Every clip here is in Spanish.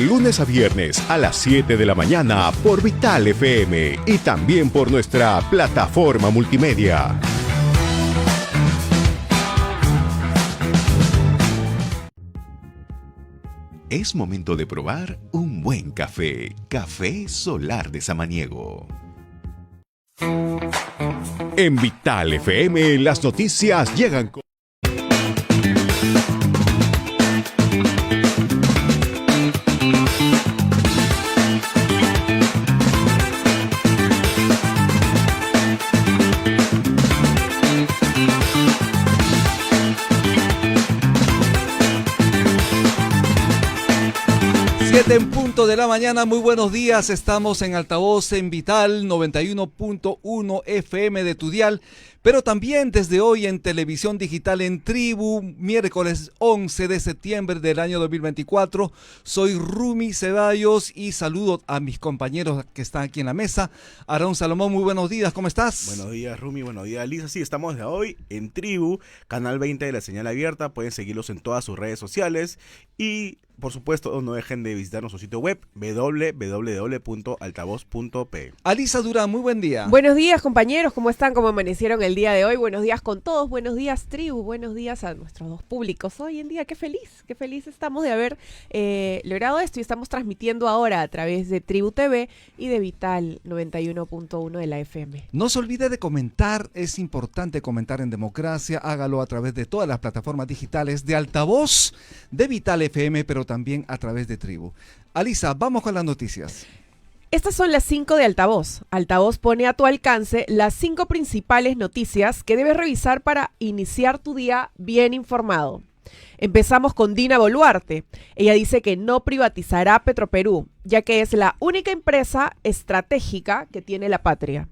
lunes a viernes a las 7 de la mañana por Vital FM y también por nuestra plataforma multimedia. Es momento de probar un buen café. Café Solar de Samaniego. En Vital FM las noticias llegan con... En punto de la mañana, muy buenos días, estamos en altavoz en Vital 91.1 FM de tu dial, pero también desde hoy en televisión digital en Tribu, miércoles 11 de septiembre del año 2024. Soy Rumi Ceballos y saludo a mis compañeros que están aquí en la mesa. Aarón Salomón, muy buenos días, ¿cómo estás? Buenos días, Rumi, buenos días, Lisa. Sí, estamos desde hoy en Tribu, canal 20 de la señal abierta. Pueden seguirlos en todas sus redes sociales y, por supuesto, no dejen de visitar nuestro sitio web www.altavoz.pe. Alisa Durán, muy buen día. Buenos días, compañeros, ¿cómo están? ¿Cómo amanecieron el día de hoy? Buenos días con todos, buenos días, Tribu, buenos días a nuestros dos públicos. Hoy en día, qué feliz estamos de haber logrado esto y estamos transmitiendo ahora a través de Tribu TV y de Vital 91.1 de la FM. No se olvide de comentar, es importante comentar en democracia, hágalo a través de todas las plataformas digitales de altavoz de Vital FM, pero también a través de Tribu. Alisa, vamos con las noticias. Estas son las 5 de Altavoz. Altavoz pone a tu alcance las 5 principales noticias que debes revisar para iniciar tu día bien informado. Empezamos con Dina Boluarte. Ella dice que no privatizará Petroperú, ya que es la única empresa estratégica que tiene la patria.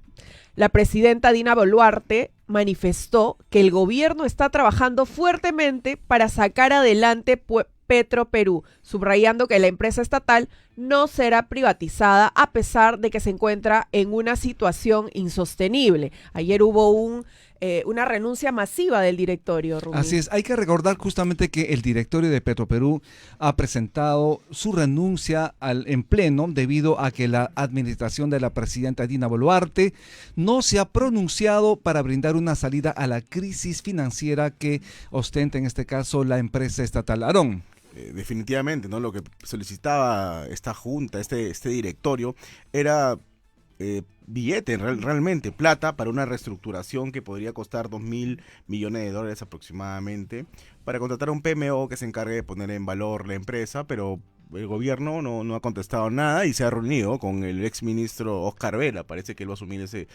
La presidenta Dina Boluarte manifestó que el gobierno está trabajando fuertemente para sacar adelante Petroperú, subrayando que la empresa estatal no será privatizada a pesar de que se encuentra en una situación insostenible. Ayer hubo una renuncia masiva del directorio, Rubí. Así es, hay que recordar justamente que el directorio de Petroperú ha presentado su renuncia en pleno debido a que la administración de la presidenta Dina Boluarte no se ha pronunciado para brindar una salida a la crisis financiera que ostenta en este caso la empresa estatal. Aarón. Definitivamente, ¿no? Lo que solicitaba esta junta, este directorio, era billete, realmente, plata para una reestructuración que podría costar $2.000 millones aproximadamente, para contratar a un PMO que se encargue de poner en valor la empresa, pero el gobierno no ha contestado nada y se ha reunido con el exministro Oscar Vela. Parece que él va a asumir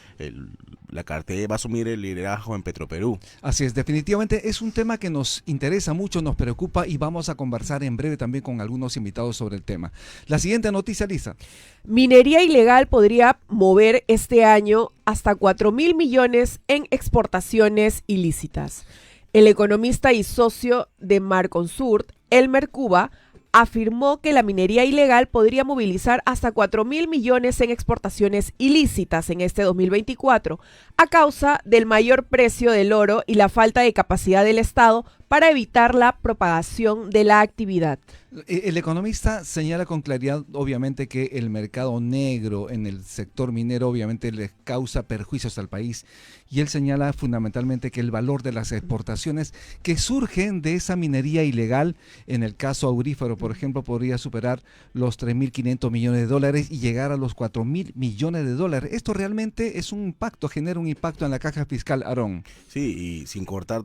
la cartera, va a asumir el liderazgo en Petroperú. Así es, definitivamente es un tema que nos interesa mucho, nos preocupa y vamos a conversar en breve también con algunos invitados sobre el tema. La siguiente noticia, Lisa. Minería ilegal podría mover este año hasta 4.000 millones en exportaciones ilícitas. El economista y socio de Marconsurt, Elmer Cuba, afirmó que la minería ilegal podría movilizar hasta 4.000 millones en exportaciones ilícitas en este 2024 a causa del mayor precio del oro y la falta de capacidad del Estado para evitar la propagación de la actividad. El economista señala con claridad, obviamente, que el mercado negro en el sector minero obviamente les causa perjuicios al país, y él señala fundamentalmente que el valor de las exportaciones que surgen de esa minería ilegal, en el caso aurífero, por ejemplo, podría superar los $3.500 millones y llegar a los $4.000 millones. Esto realmente es un impacto, genera un impacto en la caja fiscal, Aarón. Sí, y sin contar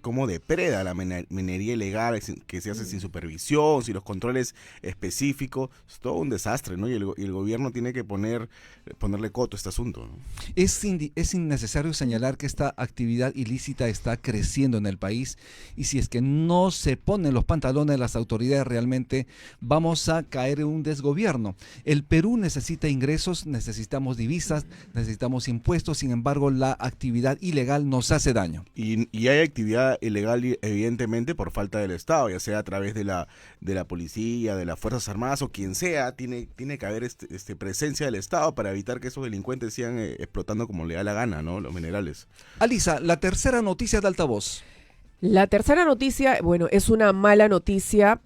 cómo depreda la minería ilegal, que se hace sin supervisión, sin los controles específicos. Es todo un desastre, ¿no? Y el gobierno tiene que ponerle coto a este asunto, ¿no? Es innecesario señalar que esta actividad ilícita está creciendo en el país, y si es que no se ponen los pantalones las autoridades, realmente vamos a caer en un desgobierno. El Perú necesita ingresos, necesitamos divisas, necesitamos impuestos, sin embargo la actividad ilegal nos hace daño. Y hay actividad ilegal evidentemente por falta del Estado, ya sea a través de la policía, de las Fuerzas Armadas o quien sea. Tiene que haber presencia del Estado para evitar que esos delincuentes sigan explotando como le da la gana, ¿no? Los minerales. Alisa, la tercera noticia de altavoz. La tercera noticia, bueno, es una mala noticia.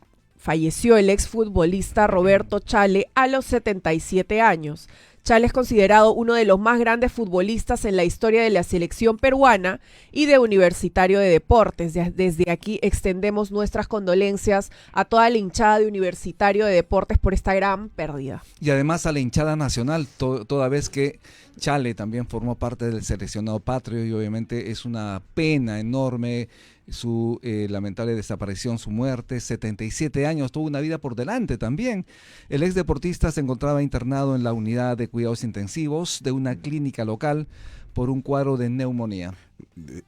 falleció el exfutbolista Roberto Chale a los 77 años. Chale es considerado uno de los más grandes futbolistas en la historia de la selección peruana y de Universitario de Deportes. Desde aquí extendemos nuestras condolencias a toda la hinchada de Universitario de Deportes por esta gran pérdida. Y además a la hinchada nacional, toda vez que Chale también formó parte del seleccionado patrio y obviamente es una pena enorme su lamentable desaparición, su muerte. 77 años, tuvo una vida por delante también. El ex deportista se encontraba internado en la unidad de cuidados intensivos de una clínica local por un cuadro de neumonía.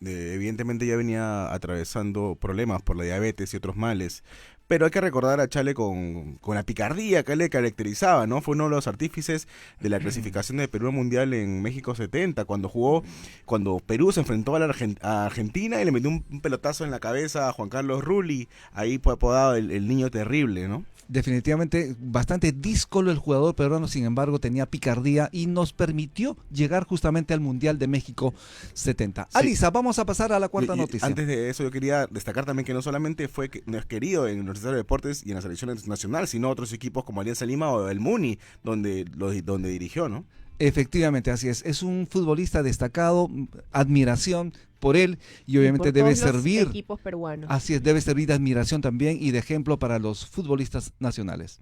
Evidentemente ya venía atravesando problemas por la diabetes y otros males. Pero hay que recordar a Chale con la picardía que le caracterizaba, ¿no? Fue uno de los artífices de la clasificación de Perú al Mundial en México 70, cuando Perú se enfrentó a Argentina y le metió un pelotazo en la cabeza a Juan Carlos Rulli, ahí fue apodado el niño terrible, ¿no? Definitivamente bastante díscolo el jugador peruano, sin embargo tenía picardía y nos permitió llegar justamente al Mundial de México 70. Sí. Alisa, vamos a pasar a la cuarta noticia. Antes de eso yo quería destacar también que no solamente no es querido en el Universitario de Deportes y en la selección nacional, sino otros equipos como Alianza Lima o el Muni, donde dirigió, ¿no? Efectivamente, así es un futbolista destacado, admiración por él y obviamente debe servir, los equipos peruanos. Así es, debe servir de admiración también y de ejemplo para los futbolistas nacionales.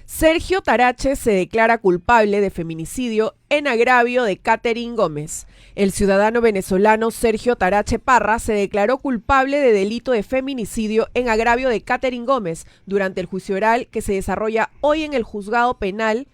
Sergio Tarache se declara culpable de feminicidio en agravio de Catherine Gómez. El ciudadano venezolano Sergio Tarache Parra se declaró culpable de delito de feminicidio en agravio de Catherine Gómez durante el juicio oral que se desarrolla hoy en el juzgado penal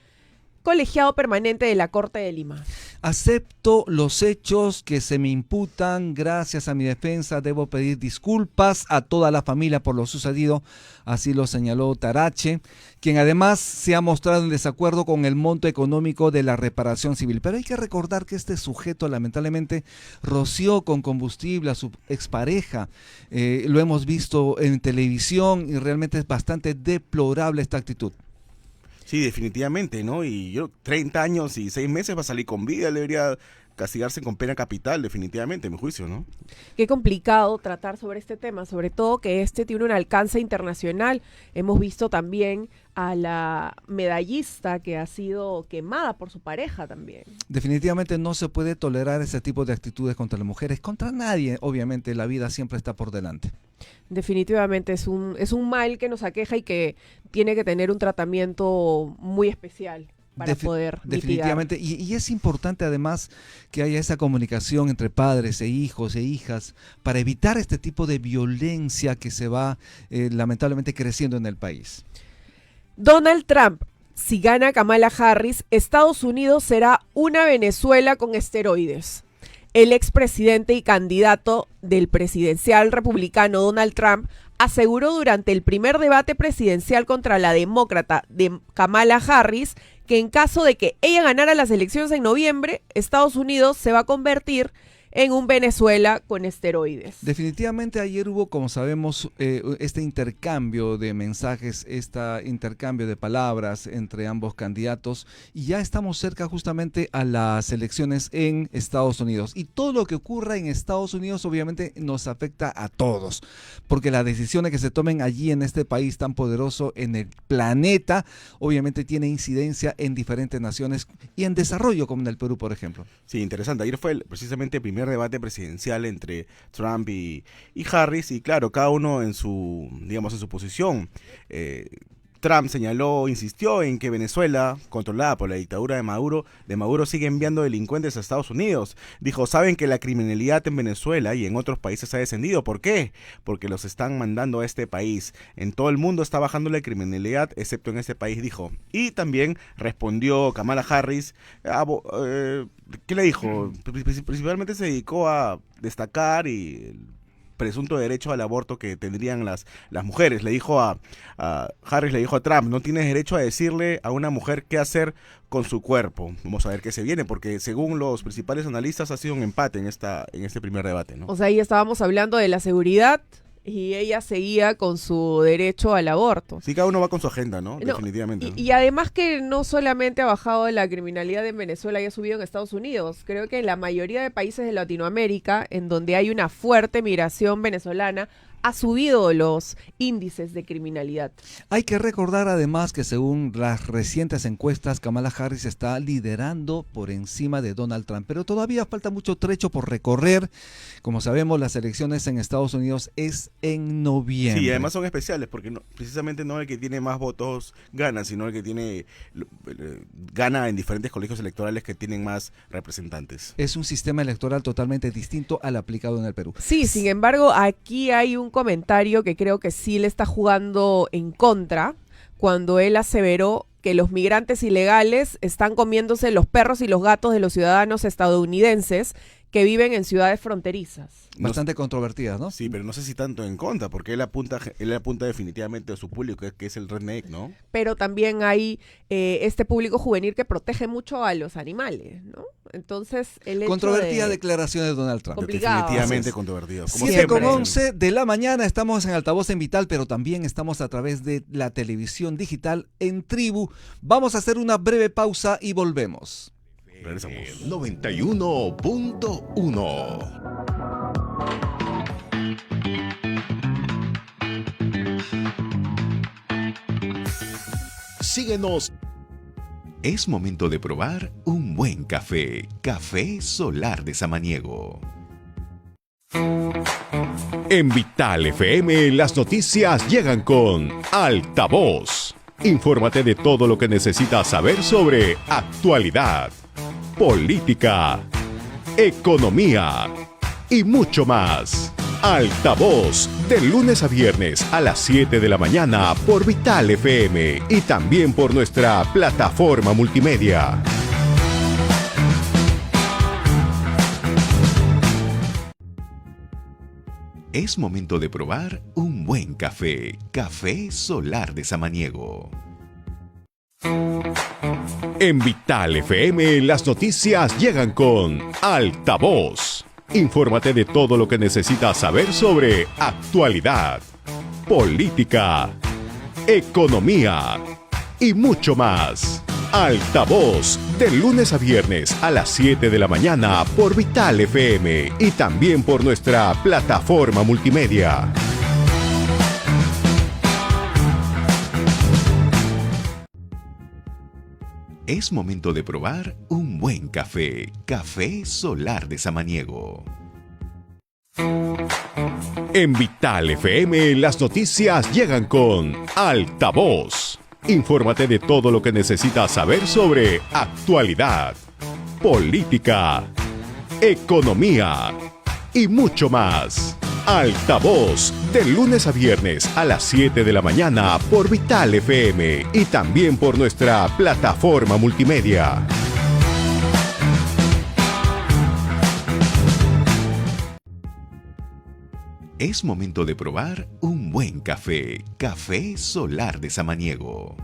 colegiado permanente de la Corte de Lima. Acepto los hechos que se me imputan. Gracias a mi defensa debo pedir disculpas a toda la familia por lo sucedido. Así lo señaló Tarache, quien además se ha mostrado en desacuerdo con el monto económico de la reparación civil. Pero hay que recordar que este sujeto lamentablemente roció con combustible a su expareja. Lo hemos visto en televisión y realmente es bastante deplorable esta actitud. Sí, definitivamente, ¿no? Y 30 años y 6 meses va a salir con vida, debería castigarse con pena capital, definitivamente, en mi juicio, ¿no? Qué complicado tratar sobre este tema, sobre todo que este tiene un alcance internacional. Hemos visto también a la medallista que ha sido quemada por su pareja también. Definitivamente no se puede tolerar ese tipo de actitudes contra las mujeres, contra nadie. Obviamente la vida siempre está por delante. Definitivamente es un mal que nos aqueja y que tiene que tener un tratamiento muy especial para poder definitivamente mitigar. Y es importante además que haya esa comunicación entre padres e hijos e hijas para evitar este tipo de violencia que se va lamentablemente creciendo en el país. Donald Trump, si gana Kamala Harris, Estados Unidos será una Venezuela con esteroides. El expresidente y candidato del presidencial republicano Donald Trump aseguró durante el primer debate presidencial contra la demócrata de Kamala Harris que en caso de que ella ganara las elecciones en noviembre, Estados Unidos se va a convertir en un Venezuela con esteroides. Definitivamente ayer hubo, como sabemos, este intercambio de mensajes, este intercambio de palabras entre ambos candidatos y ya estamos cerca justamente a las elecciones en Estados Unidos. Y todo lo que ocurra en Estados Unidos obviamente nos afecta a todos, porque las decisiones que se tomen allí en este país tan poderoso en el planeta, obviamente tiene incidencia en diferentes naciones y en desarrollo como en el Perú, por ejemplo. Sí, interesante. Ayer fue precisamente el primer debate presidencial entre Trump y Harris y claro, cada uno en su posición. Trump insistió en que Venezuela, controlada por la dictadura de Maduro sigue enviando delincuentes a Estados Unidos. Dijo, saben que la criminalidad en Venezuela y en otros países ha descendido. ¿Por qué? Porque los están mandando a este país. En todo el mundo está bajando la criminalidad, excepto en este país, dijo. Y también respondió Kamala Harris, ¿qué le dijo? Principalmente se dedicó a destacar el presunto derecho al aborto que tendrían las mujeres. Harris le dijo a Trump, no tienes derecho a decirle a una mujer qué hacer con su cuerpo. Vamos a ver qué se viene, porque según los principales analistas ha sido un empate en este primer debate, ¿no? O sea, ahí estábamos hablando de la seguridad y ella seguía con su derecho al aborto. Sí, cada uno va con su agenda, ¿no? Definitivamente. Y además que no solamente ha bajado la criminalidad en Venezuela y ha subido en Estados Unidos. Creo que en la mayoría de países de Latinoamérica, en donde hay una fuerte migración venezolana, ha subido los índices de criminalidad. Hay que recordar además que según las recientes encuestas, Kamala Harris está liderando por encima de Donald Trump, pero todavía falta mucho trecho por recorrer. Como sabemos, las elecciones en Estados Unidos es en noviembre. Sí, y además son especiales porque precisamente no el que tiene más votos gana, sino el que tiene gana en diferentes colegios electorales que tienen más representantes. Es un sistema electoral totalmente distinto al aplicado en el Perú. Sí, sin embargo, aquí hay un comentario que creo que sí le está jugando en contra cuando él aseveró que los migrantes ilegales están comiéndose los perros y los gatos de los ciudadanos estadounidenses que viven en ciudades fronterizas. Bastante controvertidas, ¿no? Sí, pero no sé si tanto en contra, porque él apunta definitivamente a su público, que es el redneck, ¿no? Pero también hay este público juvenil que protege mucho a los animales, ¿no? Entonces, el hecho Controvertida declaración de Donald Trump. Complicado. Definitivamente controvertido. Como 7:11 de la mañana, estamos en Altavoz en Vital, pero también estamos a través de la televisión digital en Tribu. Vamos a hacer una breve pausa y volvemos. Regresamos. 91.1. Síguenos. Es momento de probar un buen café. Café Solar de Samaniego. En Vital FM, las noticias llegan con Altavoz. Infórmate de todo lo que necesitas saber sobre actualidad, política, economía y mucho más. Altavoz, de lunes a viernes a las 7 de la mañana por Vital FM y también por nuestra plataforma multimedia. Es momento de probar un buen café. Café Solar de Samaniego. En Vital FM, las noticias llegan con Altavoz. Infórmate de todo lo que necesitas saber sobre actualidad, política, economía y mucho más. Altavoz, de lunes a viernes a las 7 de la mañana por Vital FM y también por nuestra plataforma multimedia. Es momento de probar un buen café. Café Solar de Samaniego. En Vital FM, las noticias llegan con Altavoz. Infórmate de todo lo que necesitas saber sobre actualidad, política, economía y mucho más. Altavoz, de lunes a viernes a las 7 de la mañana por Vital FM y también por nuestra plataforma multimedia. Es momento de probar un buen café. Café Solar de Samaniego.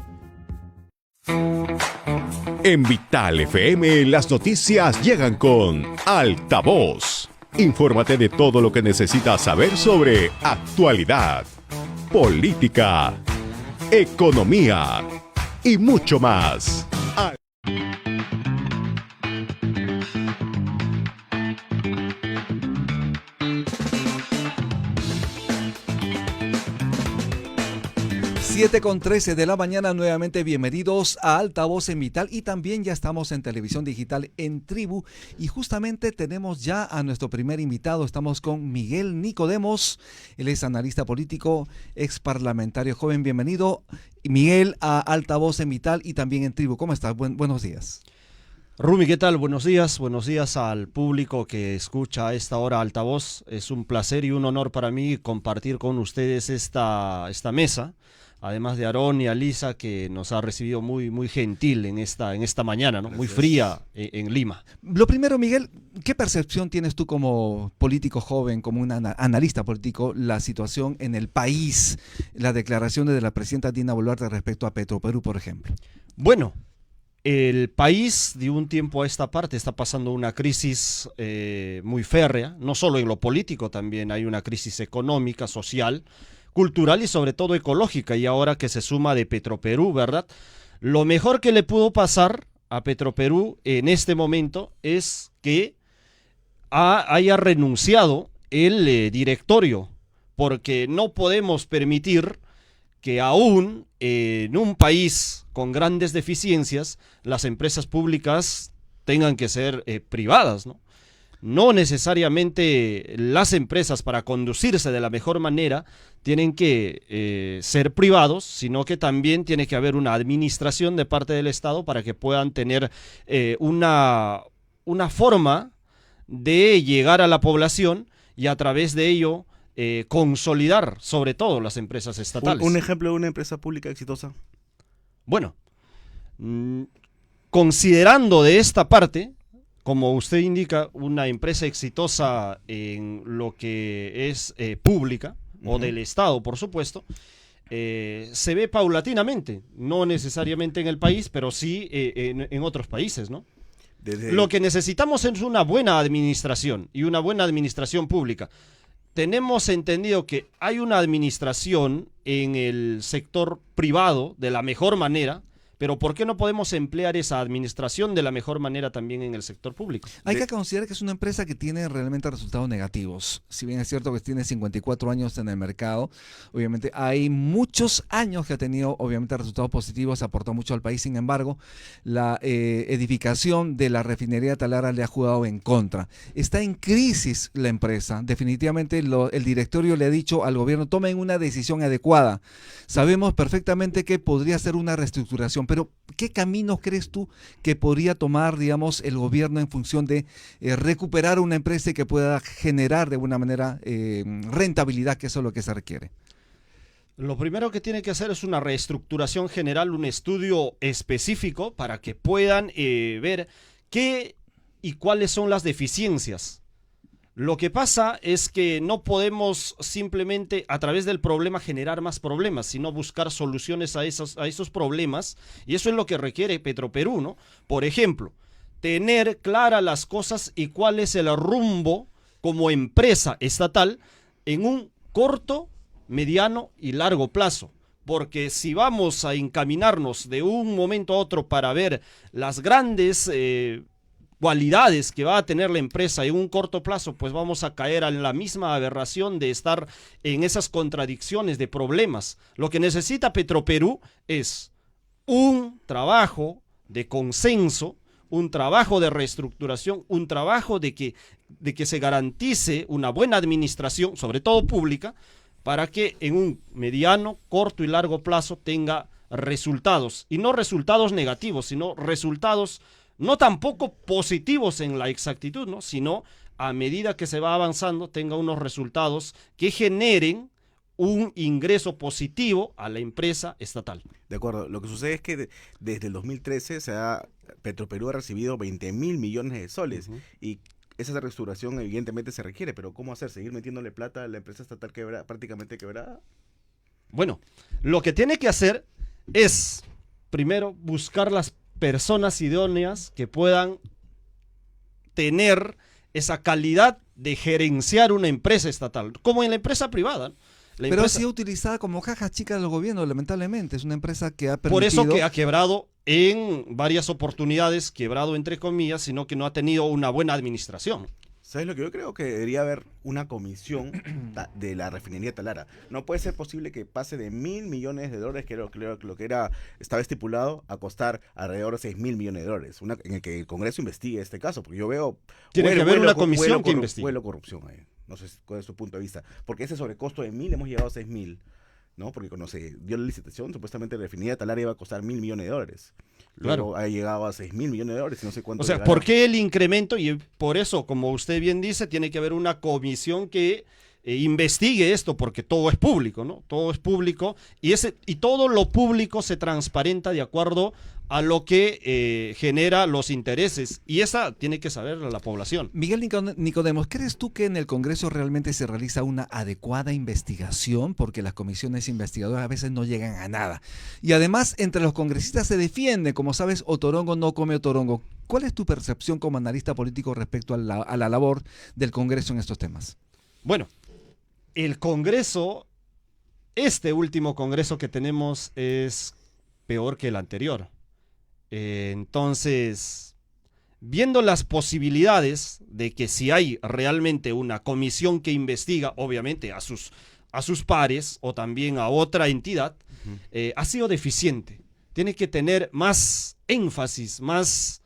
En Vital FM, las noticias llegan con Altavoz. Infórmate de todo lo que necesitas saber sobre actualidad, política, economía y mucho más. 7:13 de la mañana, nuevamente bienvenidos a Altavoz en Vital y también ya estamos en televisión digital en Tribu y justamente tenemos ya a nuestro primer invitado. Estamos con Miguel Nicodemos, él es analista político, ex parlamentario joven. Bienvenido Miguel a Altavoz en Vital y también en Tribu. ¿Cómo estás? Buenos días. Rumi, ¿qué tal? Buenos días al público que escucha a esta hora Altavoz. Es un placer y un honor para mí compartir con ustedes esta mesa. Además de Aarón y Alisa, que nos ha recibido muy gentil en esta mañana, ¿no? Muy fría en Lima. Lo primero, Miguel, ¿qué percepción tienes tú como político joven, como un analista político, la situación en el país, las declaraciones de la presidenta Dina Boluarte respecto a Petroperú, por ejemplo? Bueno, el país de un tiempo a esta parte está pasando una crisis muy férrea, no solo en lo político, también hay una crisis económica, social, cultural y sobre todo ecológica, y ahora que se suma de Petroperú, ¿verdad? Lo mejor que le pudo pasar a Petroperú en este momento es que haya renunciado el directorio porque no podemos permitir que aún en un país con grandes deficiencias las empresas públicas tengan que ser privadas, ¿no? No necesariamente las empresas, para conducirse de la mejor manera, tienen que ser privados, sino que también tiene que haber una administración de parte del Estado para que puedan tener una forma de llegar a la población y a través de ello consolidar sobre todo las empresas estatales. Un ejemplo de una empresa pública exitosa. Bueno, considerando de esta parte, como usted indica, una empresa exitosa en lo que es pública, o del Estado, por supuesto, se ve paulatinamente, no necesariamente en el país, pero sí en otros países, ¿no? Lo que necesitamos es una buena administración y una buena administración pública. Tenemos entendido que hay una administración en el sector privado de la mejor manera, pero ¿por qué no podemos emplear esa administración de la mejor manera también en el sector público? Hay que considerar que es una empresa que tiene realmente resultados negativos. Si bien es cierto que tiene 54 años en el mercado, obviamente hay muchos años que ha tenido obviamente resultados positivos, aportó mucho al país. Sin embargo, la edificación de la refinería Talara le ha jugado en contra. Está en crisis la empresa. Definitivamente el directorio le ha dicho al gobierno, tomen una decisión adecuada. Sabemos perfectamente que podría ser una reestructuración, pero ¿qué caminos crees tú que podría tomar, digamos, el gobierno en función de recuperar una empresa y que pueda generar de alguna manera rentabilidad, que eso es lo que se requiere? Lo primero que tiene que hacer es una reestructuración general, un estudio específico para que puedan ver qué y cuáles son las deficiencias. Lo que pasa es que no podemos simplemente a través del problema generar más problemas, sino buscar soluciones a esos problemas, y eso es lo que requiere Petroperú, ¿no? Por ejemplo, tener claras las cosas y cuál es el rumbo como empresa estatal en un corto, mediano y largo plazo. Porque si vamos a encaminarnos de un momento a otro para ver las grandes cualidades que va a tener la empresa en un corto plazo, pues vamos a caer en la misma aberración de estar en esas contradicciones de problemas. Lo que necesita Petroperú es un trabajo de consenso, un trabajo de reestructuración, un trabajo de que se garantice una buena administración, sobre todo pública, para que en un mediano, corto y largo plazo tenga resultados, y no resultados negativos, sino resultados no tampoco positivos en la exactitud, ¿no? Sino a medida que se va avanzando tenga unos resultados que generen un ingreso positivo a la empresa estatal. De acuerdo, lo que sucede es que desde el 2013 Petroperú ha recibido 20.000 millones de soles, y esa restauración evidentemente se requiere, pero ¿cómo hacer? ¿Seguir metiéndole plata a la empresa estatal prácticamente quebrada? Bueno, lo que tiene que hacer es, primero, buscar las personas idóneas que puedan tener esa calidad de gerenciar una empresa estatal, como en la empresa privada. Pero ha sido utilizada como caja chica del gobierno, lamentablemente. Es una empresa que ha permitido... Por eso que ha quebrado en varias oportunidades, quebrado entre comillas, sino que no ha tenido una buena administración. ¿Sabes lo que yo creo? Que debería haber una comisión de la refinería Talara. No puede ser posible que pase de $1.000 millones, que era lo que estaba estipulado, a costar alrededor de $6.000 millones. En el que el Congreso investigue este caso, porque yo veo... Tiene que haber una comisión que investigue. Huele corrupción ahí. No sé cuál es su punto de vista. Porque ese sobrecosto de 1.000 hemos llegado a 6.000, ¿no? Porque cuando se dio la licitación, supuestamente la refinería Talara iba a costar $1.000 millones. Luego ha llegado a $6.000 millones y no sé cuánto. O sea, llegará. ¿por qué el incremento? Y por eso, como usted bien dice, tiene que haber una comisión que investigue esto, porque todo es público, ¿no? Todo es público y todo lo público se transparenta de acuerdo a lo que genera los intereses, y esa tiene que saber la población. Miguel Nicodemos, ¿crees tú que en el Congreso realmente se realiza una adecuada investigación? Porque las comisiones investigadoras a veces no llegan a nada. Y además, entre los congresistas se defiende, como sabes, otorongo no come otorongo. ¿Cuál es tu percepción como analista político respecto a la labor del Congreso en estos temas? Bueno, el Congreso, este último Congreso que tenemos es peor que el anterior. Entonces, viendo las posibilidades de que si hay realmente una comisión que investiga, obviamente a a sus pares o también a otra entidad, ha sido deficiente. Tiene que tener más énfasis, más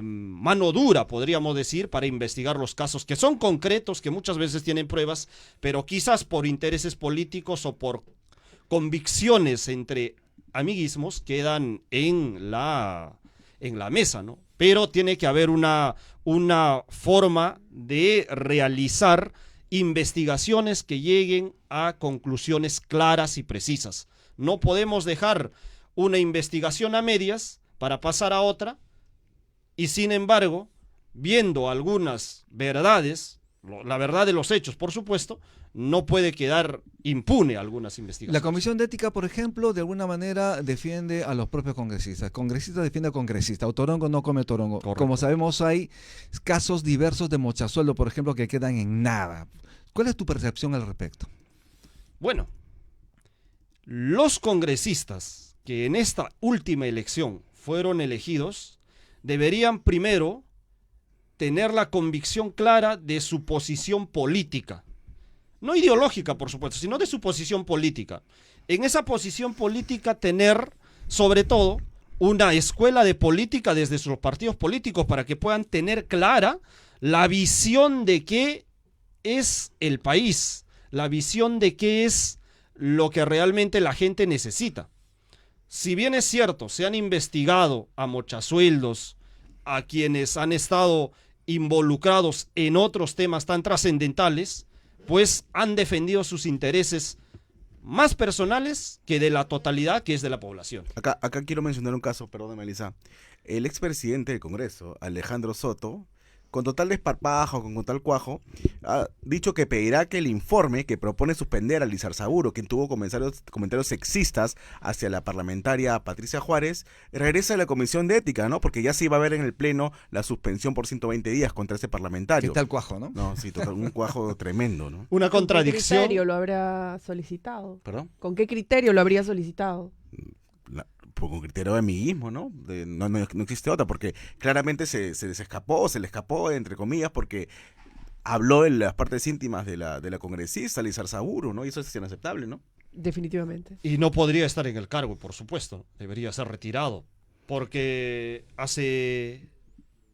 mano dura, podríamos decir, para investigar los casos que son concretos, que muchas veces tienen pruebas, pero quizás por intereses políticos o por convicciones entre amiguismos quedan en la mesa, ¿no? Pero tiene que haber una forma de realizar investigaciones que lleguen a conclusiones claras y precisas. No podemos dejar una investigación a medias para pasar a otra y, sin embargo, viendo algunas verdades, la verdad de los hechos, por supuesto, no puede quedar impune algunas investigaciones. La Comisión de Ética, por ejemplo, de alguna manera defiende a los propios congresistas. Congresista defiende a congresista. O torongo no come torongo. Correcto. Como sabemos, hay casos diversos de mochasueldo, por ejemplo, que quedan en nada. ¿Cuál es tu percepción al respecto? Bueno, los congresistas que en esta última elección fueron elegidos deberían primero tener la convicción clara de su posición política. No ideológica, por supuesto, sino de su posición política. En esa posición política tener, sobre todo, una escuela de política desde sus partidos políticos para que puedan tener clara la visión de qué es el país, la visión de qué es lo que realmente la gente necesita. Si bien es cierto, se han investigado a mochasueldos, a quienes han estado involucrados en otros temas tan trascendentales, pues han defendido sus intereses más personales que de la totalidad, que es de la población. Acá quiero mencionar un caso, perdóname, Elisa. El expresidente del Congreso, Alejandro Soto, con total desparpajo, con total cuajo, ha dicho que pedirá que el informe que propone suspender a Lizarzaburu, quien tuvo comentarios sexistas hacia la parlamentaria Patricia Juárez, regrese a la Comisión de Ética, ¿no? Porque ya se iba a ver en el Pleno la suspensión por 120 días contra ese parlamentario. ¿Qué tal cuajo, no? No, sí, total, un cuajo tremendo, ¿no? Una contradicción. ¿Con qué criterio lo habrá solicitado? ¿Perdón? ¿Con qué criterio lo habría solicitado? Con criterio de amiguismo, ¿no? No existe otra, porque claramente se le escapó, entre comillas, porque habló en las partes íntimas de la congresista Lizarzaburu, ¿no? Y eso es inaceptable, ¿no? Definitivamente. Y no podría estar en el cargo, por supuesto. Debería ser retirado. Porque hace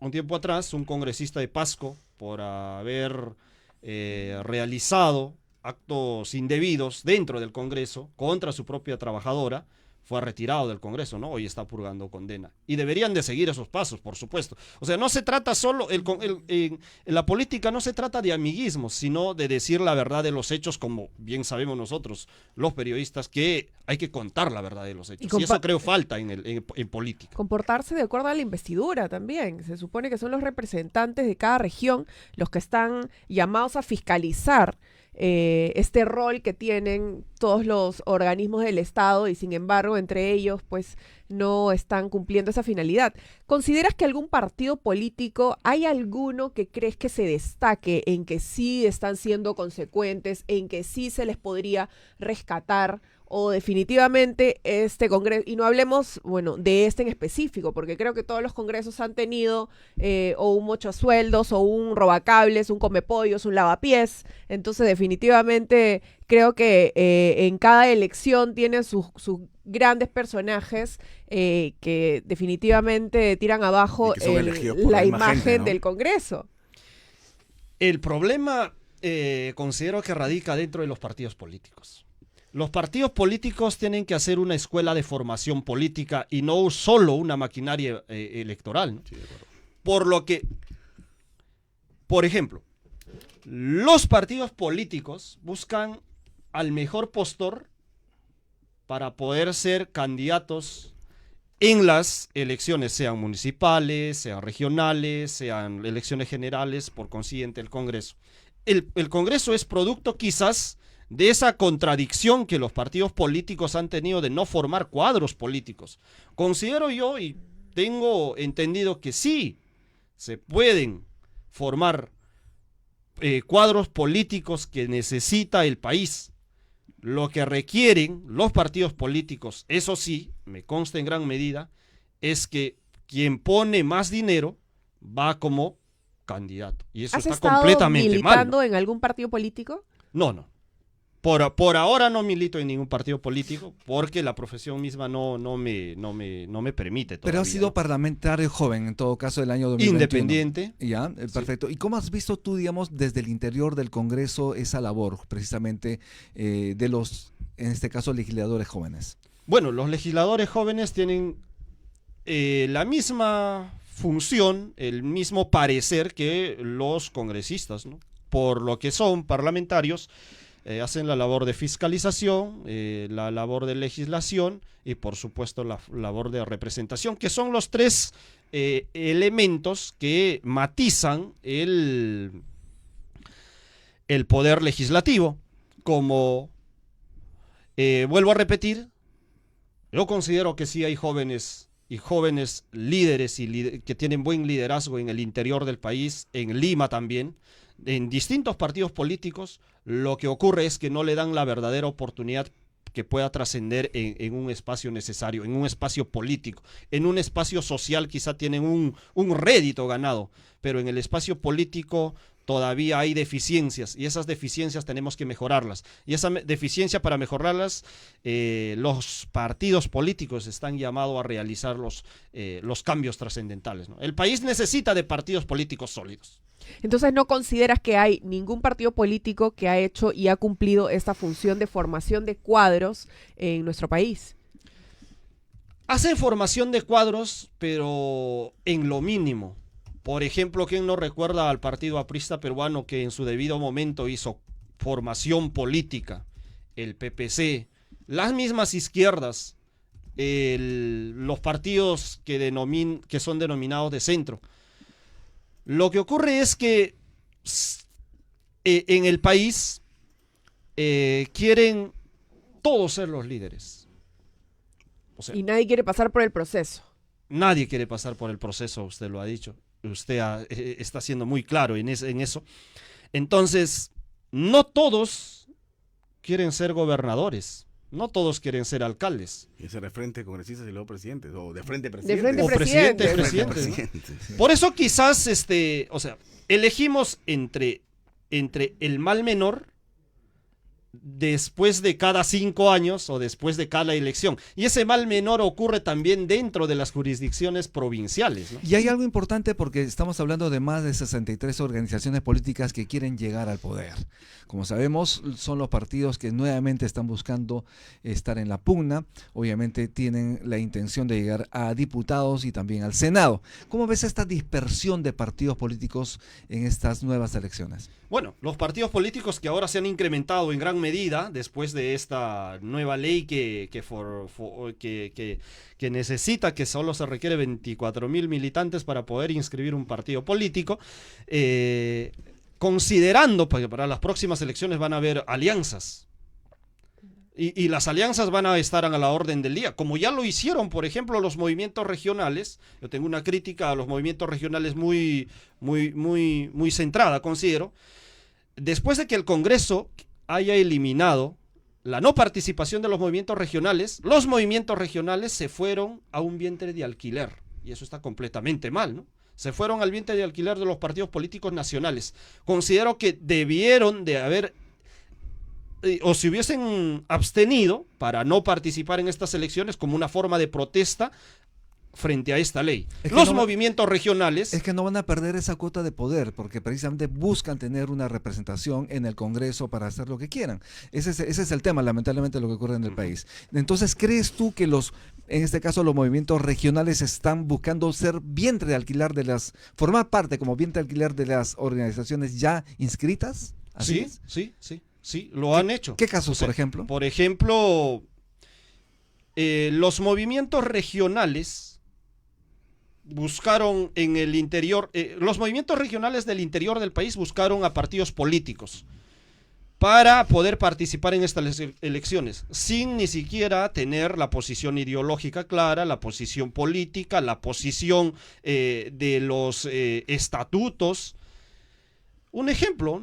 un tiempo atrás, un congresista de Pasco, por haber realizado actos indebidos dentro del Congreso contra su propia trabajadora, fue retirado del Congreso, ¿no? Hoy está purgando condena. Y deberían de seguir esos pasos, por supuesto. O sea, no se trata solo, en la política no se trata de amiguismo, sino de decir la verdad de los hechos, como bien sabemos nosotros, los periodistas, que hay que contar la verdad de los hechos. Y eso creo falta en política. Comportarse de acuerdo a la investidura también. Se supone que son los representantes de cada región los que están llamados a fiscalizar este rol que tienen todos los organismos del Estado y sin embargo entre ellos pues no están cumpliendo esa finalidad. ¿Consideras que algún partido político, hay alguno que crees que se destaque en que sí están siendo consecuentes, en que sí se les podría rescatar? O definitivamente este congreso, y no hablemos, bueno, de este en específico, porque creo que todos los congresos han tenido o un mochasueldos, o un robacables, un comepollos, un lavapiés. Entonces definitivamente creo que en cada elección tienen sus grandes personajes que definitivamente tiran abajo la imagen gente, ¿no? del Congreso. El problema considero que radica dentro de los partidos políticos. Los partidos políticos tienen que hacer una escuela de formación política y no solo una maquinaria electoral, ¿no? Sí, por lo que, por ejemplo, los partidos políticos buscan al mejor postor para poder ser candidatos en las elecciones, sean municipales, sean regionales, sean elecciones generales, por consiguiente el Congreso. El Congreso es producto quizás de esa contradicción que los partidos políticos han tenido de no formar cuadros políticos. Considero yo y tengo entendido que sí se pueden formar cuadros políticos que necesita el país. Lo que requieren los partidos políticos, eso sí, me consta en gran medida, es que quien pone más dinero va como candidato. Y eso está completamente mal. ¿Has estado militando en algún partido político? No. Por ahora no milito en ningún partido político porque la profesión misma no me permite todavía. Pero has sido ¿no? parlamentario joven, en todo caso, del año 2021. Independiente. Ya, perfecto. ¿Y cómo has visto tú, digamos, desde el interior del Congreso esa labor, precisamente, de los, en este caso, legisladores jóvenes? Bueno, los legisladores jóvenes tienen la misma función, el mismo parecer que los congresistas, ¿no? Por lo que son parlamentarios, hacen la labor de fiscalización, la labor de legislación y por supuesto la labor de representación, que son los tres elementos que matizan el poder legislativo. Como vuelvo a repetir, yo considero que sí hay jóvenes líderes que tienen buen liderazgo en el interior del país, en Lima también, en distintos partidos políticos. Lo que ocurre es que no le dan la verdadera oportunidad que pueda trascender en un espacio necesario, en un espacio político, en un espacio social. Quizá tienen un rédito ganado, pero en el espacio político todavía hay deficiencias y esas deficiencias tenemos que mejorarlas. Y esa deficiencia, para mejorarlas, los partidos políticos están llamados a realizar los cambios trascendentales, ¿no? El país necesita de partidos políticos sólidos. Entonces, ¿no consideras que hay ningún partido político que ha hecho y ha cumplido esta función de formación de cuadros en nuestro país? Hacen formación de cuadros, pero en lo mínimo. Por ejemplo, ¿quién no recuerda al Partido Aprista Peruano, que en su debido momento hizo formación política? El PPC, las mismas izquierdas, los partidos que son denominados de centro. Lo que ocurre es que en el país quieren todos ser los líderes. O sea, Y nadie quiere pasar por el proceso. nadie quiere pasar por el proceso, usted lo ha dicho. Usted está siendo muy claro en eso. Entonces, no todos quieren ser gobernadores. No todos quieren ser alcaldes. Y ser de frente congresistas y luego presidentes. O de frente De presidentes. frente O presidente, presidente. presidente, ¿no? Por eso quizás, elegimos entre el mal menor después de cada 5 años o después de cada elección. Y ese mal menor ocurre también dentro de las jurisdicciones provinciales, ¿no? Y hay algo importante porque estamos hablando de más de 63 organizaciones políticas que quieren llegar al poder. Como sabemos, son los partidos que nuevamente están buscando estar en la pugna. Obviamente tienen la intención de llegar a diputados y también al Senado. ¿Cómo ves esta dispersión de partidos políticos en estas nuevas elecciones? Bueno, los partidos políticos que ahora se han incrementado en gran medida después de esta nueva ley que necesita que solo se requiere 24,000 militantes para poder inscribir un partido político, considerando que para las próximas elecciones van a haber alianzas. Y las alianzas van a estar a la orden del día, como ya lo hicieron, por ejemplo, los movimientos regionales. Yo tengo una crítica a los movimientos regionales muy centrada, considero. Después de que el Congreso haya eliminado la no participación de los movimientos regionales se fueron a un vientre de alquiler. Y eso está completamente mal, ¿no? Se fueron al vientre de alquiler de los partidos políticos nacionales. Considero que debieron de haber o se hubiesen abstenido para no participar en estas elecciones como una forma de protesta frente a esta ley. Es que Los no movimientos regionales... Es que no van a perder esa cuota de poder porque precisamente buscan tener una representación en el Congreso para hacer lo que quieran. Ese es el tema, lamentablemente, lo que ocurre en el país. Entonces, ¿crees tú que en este caso los movimientos regionales están buscando ser vientre de alquiler formar parte como vientre de alquiler de las organizaciones ya inscritas? ¿Así es? Sí, lo han hecho. ¿Qué casos, por ejemplo? Por ejemplo, los movimientos regionales buscaron en el interior, los movimientos regionales del interior del país buscaron a partidos políticos para poder participar en estas elecciones, sin ni siquiera tener la posición ideológica clara, la posición política, la posición de los estatutos. Un ejemplo,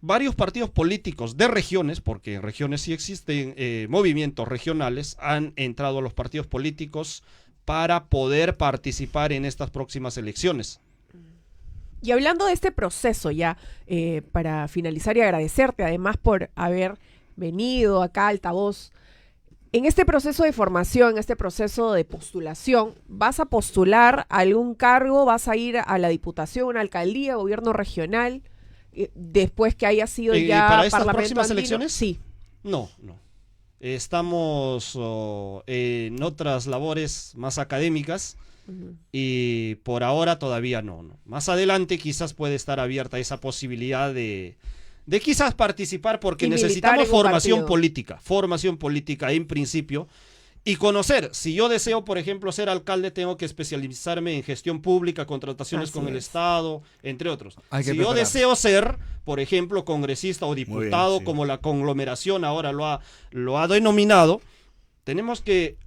varios partidos políticos de regiones, porque en regiones sí existen movimientos regionales, han entrado a los partidos políticos para poder participar en estas próximas elecciones. Y hablando de este proceso ya, para finalizar y agradecerte además por haber venido acá a Altavoz. En este proceso de formación, en este proceso de postulación, ¿vas a postular a algún cargo? ¿Vas a ir a la diputación, una alcaldía, gobierno regional, después que haya sido ya ¿Para estas parlamento próximas andino? elecciones? Sí. No. Estamos en otras labores más académicas y por ahora todavía no. Más adelante quizás puede estar abierta esa posibilidad de quizás participar, porque Y militar necesitamos en un formación política en principio, y conocer. Si yo deseo, por ejemplo, ser alcalde, tengo que especializarme en gestión pública, contrataciones Así con el es. Estado, entre otros. Hay que Si yo prepararse. deseo ser, por ejemplo, congresista o diputado, bien, sí. como la conglomeración ahora lo ha denominado, tenemos que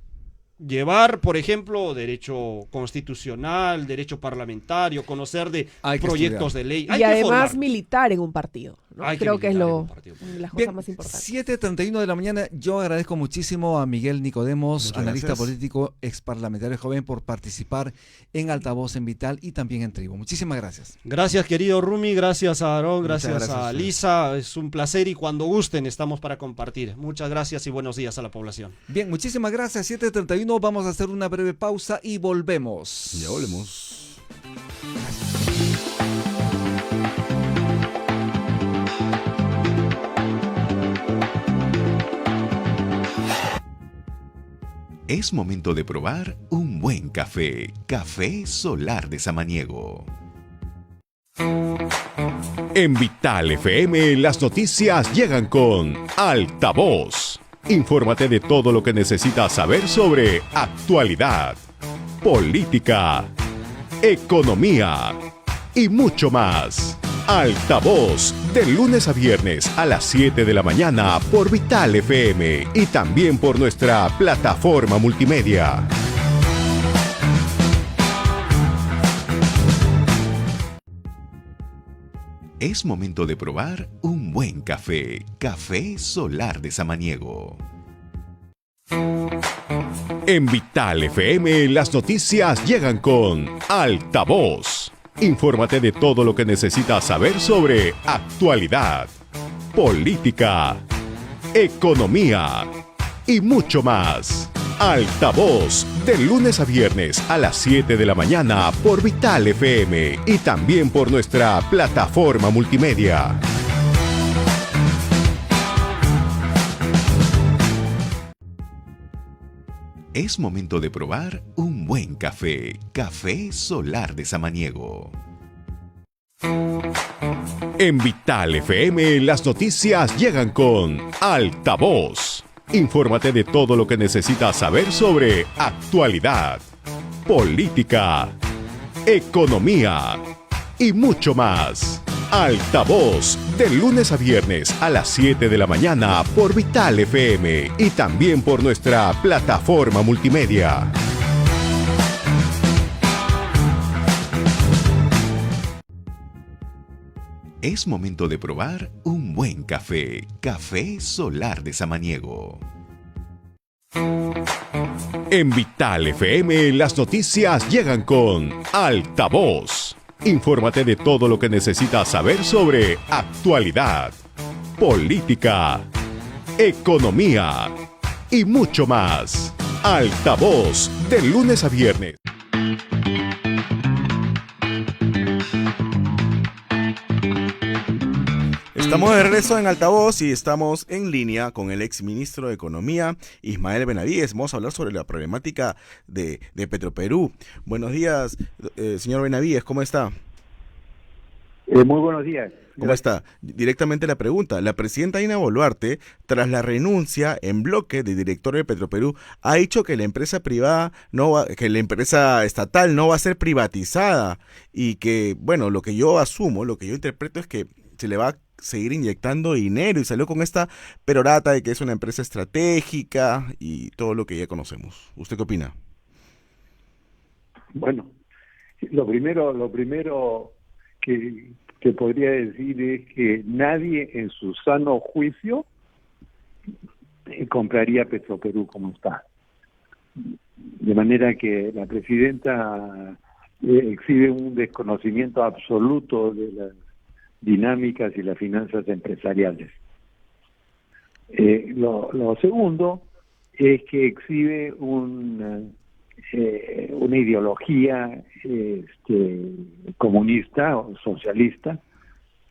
llevar, por ejemplo, derecho constitucional, derecho parlamentario, conocer de Hay que proyectos estudiar. de ley. Y Hay que además formarnos. militar en un partido, ¿no? Hay que Creo que es militar en lo un partido. las cosas Bien, más importantes. 7:31 de la mañana. Yo agradezco muchísimo a Miguel Nicodemos, Muchas analista gracias. político, ex parlamentario joven, por participar en Altavoz, en Vital y también en Tribu. Muchísimas gracias. Gracias, querido Rumi, gracias a Aarón, Muchas gracias gracias a a ustedes. Lisa. Es un placer y cuando gusten estamos para compartir. Muchas gracias y buenos días a la población. Bien, muchísimas gracias. 7:31. Vamos a hacer una breve pausa y volvemos. Ya volvemos. Es momento de probar un buen café. Café Solar de Samaniego. En Vital FM las noticias llegan con Altavoz. Infórmate de todo lo que necesitas saber sobre actualidad, política, economía y mucho más. Altavoz, de lunes a viernes a las 7 de la mañana por Vital FM y también por nuestra plataforma multimedia. Es momento de probar un buen café. Café Solar de Samaniego. En Vital FM las noticias llegan con Altavoz. Infórmate de todo lo que necesitas saber sobre actualidad, política, economía y mucho más. Altavoz, de lunes a viernes a las 7 de la mañana por Vital FM y también por nuestra plataforma multimedia. Es momento de probar un buen café. Café Solar de Samaniego. En Vital FM las noticias llegan con Altavoz. Infórmate de todo lo que necesitas saber sobre actualidad, política, economía y mucho más. Altavoz, de lunes a viernes a las 7 de la mañana por Vital FM y también por nuestra plataforma multimedia. Es momento de probar un buen café. Café Solar de Samaniego. En Vital FM las noticias llegan con Altavoz. Infórmate de todo lo que necesitas saber sobre actualidad, política, economía y mucho más. Altavoz, de lunes a viernes. Estamos de regreso en Altavoz y estamos en línea con el ex ministro de Economía, Ismael Benavides. Vamos a hablar sobre la problemática de Petroperú. Buenos días, señor Benavides, ¿cómo está? Muy buenos días. ¿Cómo está? Directamente la pregunta. La presidenta Dina Boluarte, tras la renuncia en bloque del director de Petroperú, ha dicho que la empresa privada que la empresa estatal no va a ser privatizada y que, bueno, lo que yo asumo, lo que yo interpreto es que se le va a seguir inyectando dinero y salió con esta perorata de que es una empresa estratégica y todo lo que ya conocemos. ¿Usted qué opina? Bueno, lo primero que podría decir es que nadie en su sano juicio compraría Petroperú como está. De manera que la presidenta exhibe un desconocimiento absoluto de las dinámicas y las finanzas empresariales. Lo segundo es que exhibe una ideología comunista o socialista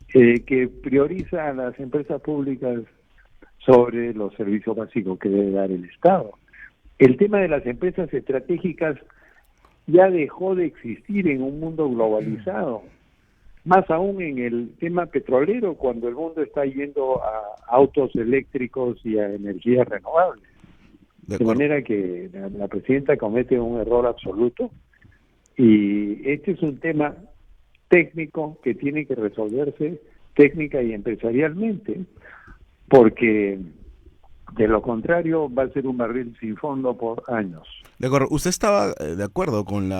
que prioriza a las empresas públicas sobre los servicios básicos que debe dar el Estado. El tema de las empresas estratégicas ya dejó de existir en un mundo globalizado, más aún en el tema petrolero, cuando el mundo está yendo a autos eléctricos y a energías renovables. De manera que la presidenta comete un error absoluto, y este es un tema técnico que tiene que resolverse técnica y empresarialmente, porque de lo contrario va a ser un barril sin fondo por años. De acuerdo. ¿Usted estaba de acuerdo con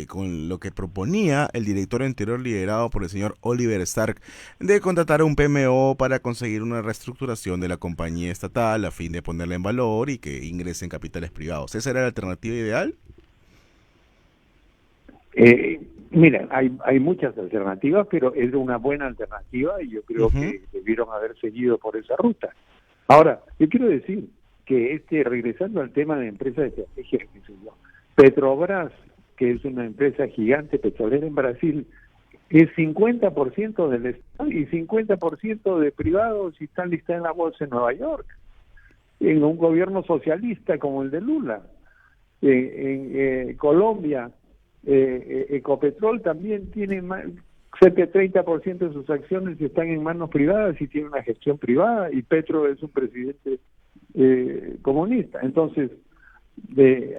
con lo que proponía el directorio anterior liderado por el señor Oliver Stark de contratar a un PMO para conseguir una reestructuración de la compañía estatal a fin de ponerla en valor y que ingresen capitales privados? ¿Esa era la alternativa ideal? Mira, hay muchas alternativas, pero es una buena alternativa y yo creo que debieron haber seguido por esa ruta. Ahora, yo quiero decir que regresando al tema de empresas de estrategia, Petrobras, que es una empresa gigante petrolera en Brasil, es 50% del Estado y 50% de privados, y están listados en la bolsa en Nueva York, en un gobierno socialista como el de Lula. En Colombia, Ecopetrol también tiene cerca de 30% de sus acciones están en manos privadas y tiene una gestión privada, y Petro es un presidente comunista. Entonces,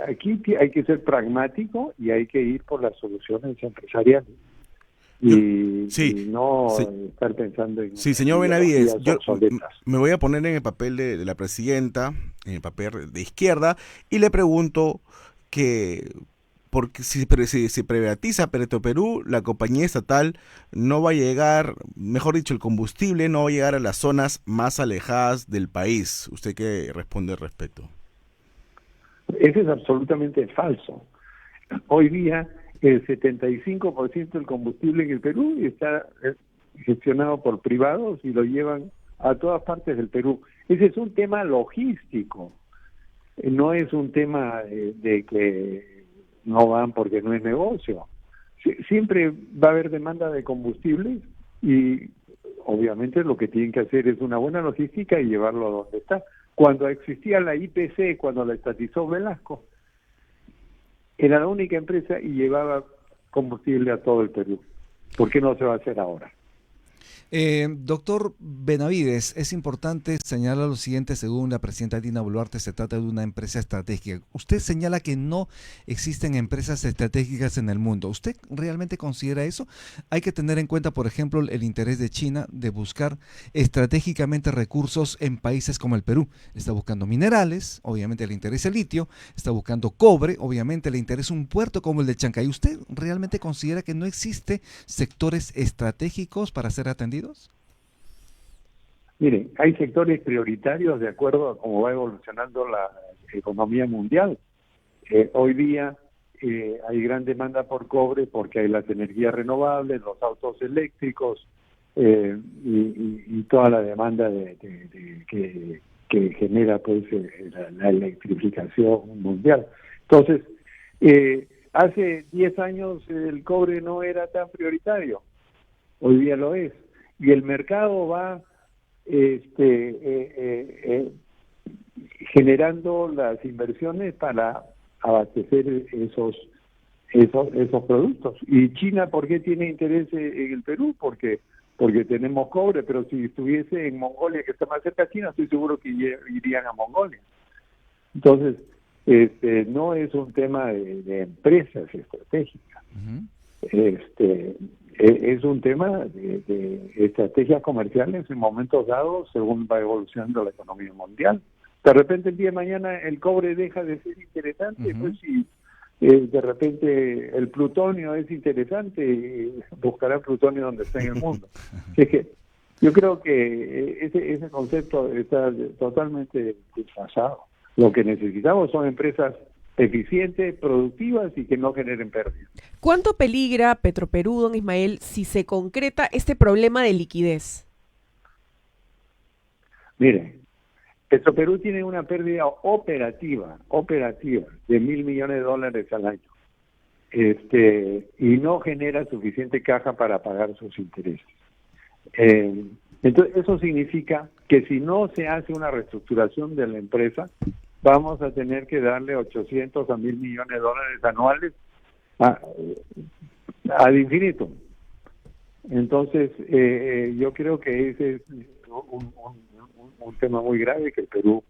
aquí hay que ser pragmático y hay que ir por las soluciones empresariales y no estar pensando en... Sí, señor Benavides, yo me voy a poner en el papel de la presidenta, en el papel de izquierda, y le pregunto que... porque si se privatiza Petroperú, la compañía estatal no va a llegar, mejor dicho, el combustible no va a llegar a las zonas más alejadas del país. ¿Usted qué responde al respecto? Eso es absolutamente falso. Hoy día el 75% del combustible en el Perú está gestionado por privados y lo llevan a todas partes del Perú. Ese es un tema logístico, no es un tema de que no van porque no es negocio. Siempre va a haber demanda de combustibles y obviamente lo que tienen que hacer es una buena logística y llevarlo a donde está. Cuando existía la IPC, cuando la estatizó Velasco, era la única empresa y llevaba combustible a todo el Perú. ¿Por qué no se va a hacer ahora? Doctor Benavides, es importante señalar lo siguiente: según la presidenta Dina Boluarte, se trata de una empresa estratégica. Usted señala que no existen empresas estratégicas en el mundo. ¿Usted realmente considera eso? Hay que tener en cuenta, por ejemplo, el interés de China de buscar estratégicamente recursos en países como el Perú. Está buscando minerales, obviamente le interesa el litio, está buscando cobre, obviamente le interesa un puerto como el de Chancay. ¿Usted realmente considera que no existe sectores estratégicos para ser atendidos? Miren, hay sectores prioritarios de acuerdo a cómo va evolucionando la economía mundial. Hoy día hay gran demanda por cobre porque hay las energías renovables, los autos eléctricos y toda la demanda que genera pues la electrificación mundial. Entonces, hace 10 años el cobre no era tan prioritario, hoy día lo es. Y el mercado va generando las inversiones para abastecer esos productos. Y China, ¿por qué tiene interés en el Perú? Porque tenemos cobre, pero si estuviese en Mongolia, que está más cerca de China, estoy seguro que irían a Mongolia. Entonces, no es un tema de empresas estratégicas. Es un tema de estrategias comerciales en momentos dados según va evolucionando la economía mundial. De repente el día de mañana el cobre deja de ser interesante, pues si de repente el plutonio es interesante, buscará plutonio donde está en el mundo. Es que yo creo que ese concepto está totalmente desfasado. Lo que necesitamos son empresas eficientes, productivas y que no generen pérdidas. ¿Cuánto peligra Petroperú, don Ismael, si se concreta este problema de liquidez? Mire, Petroperú tiene una pérdida operativa de $1.000 millones al año. Y no genera suficiente caja para pagar sus intereses. Entonces, eso significa que si no se hace una reestructuración de la empresa, vamos a tener que darle 800 a $1.000 millones anuales ad infinitum. Entonces, yo creo que ese es un tema muy grave que el Perú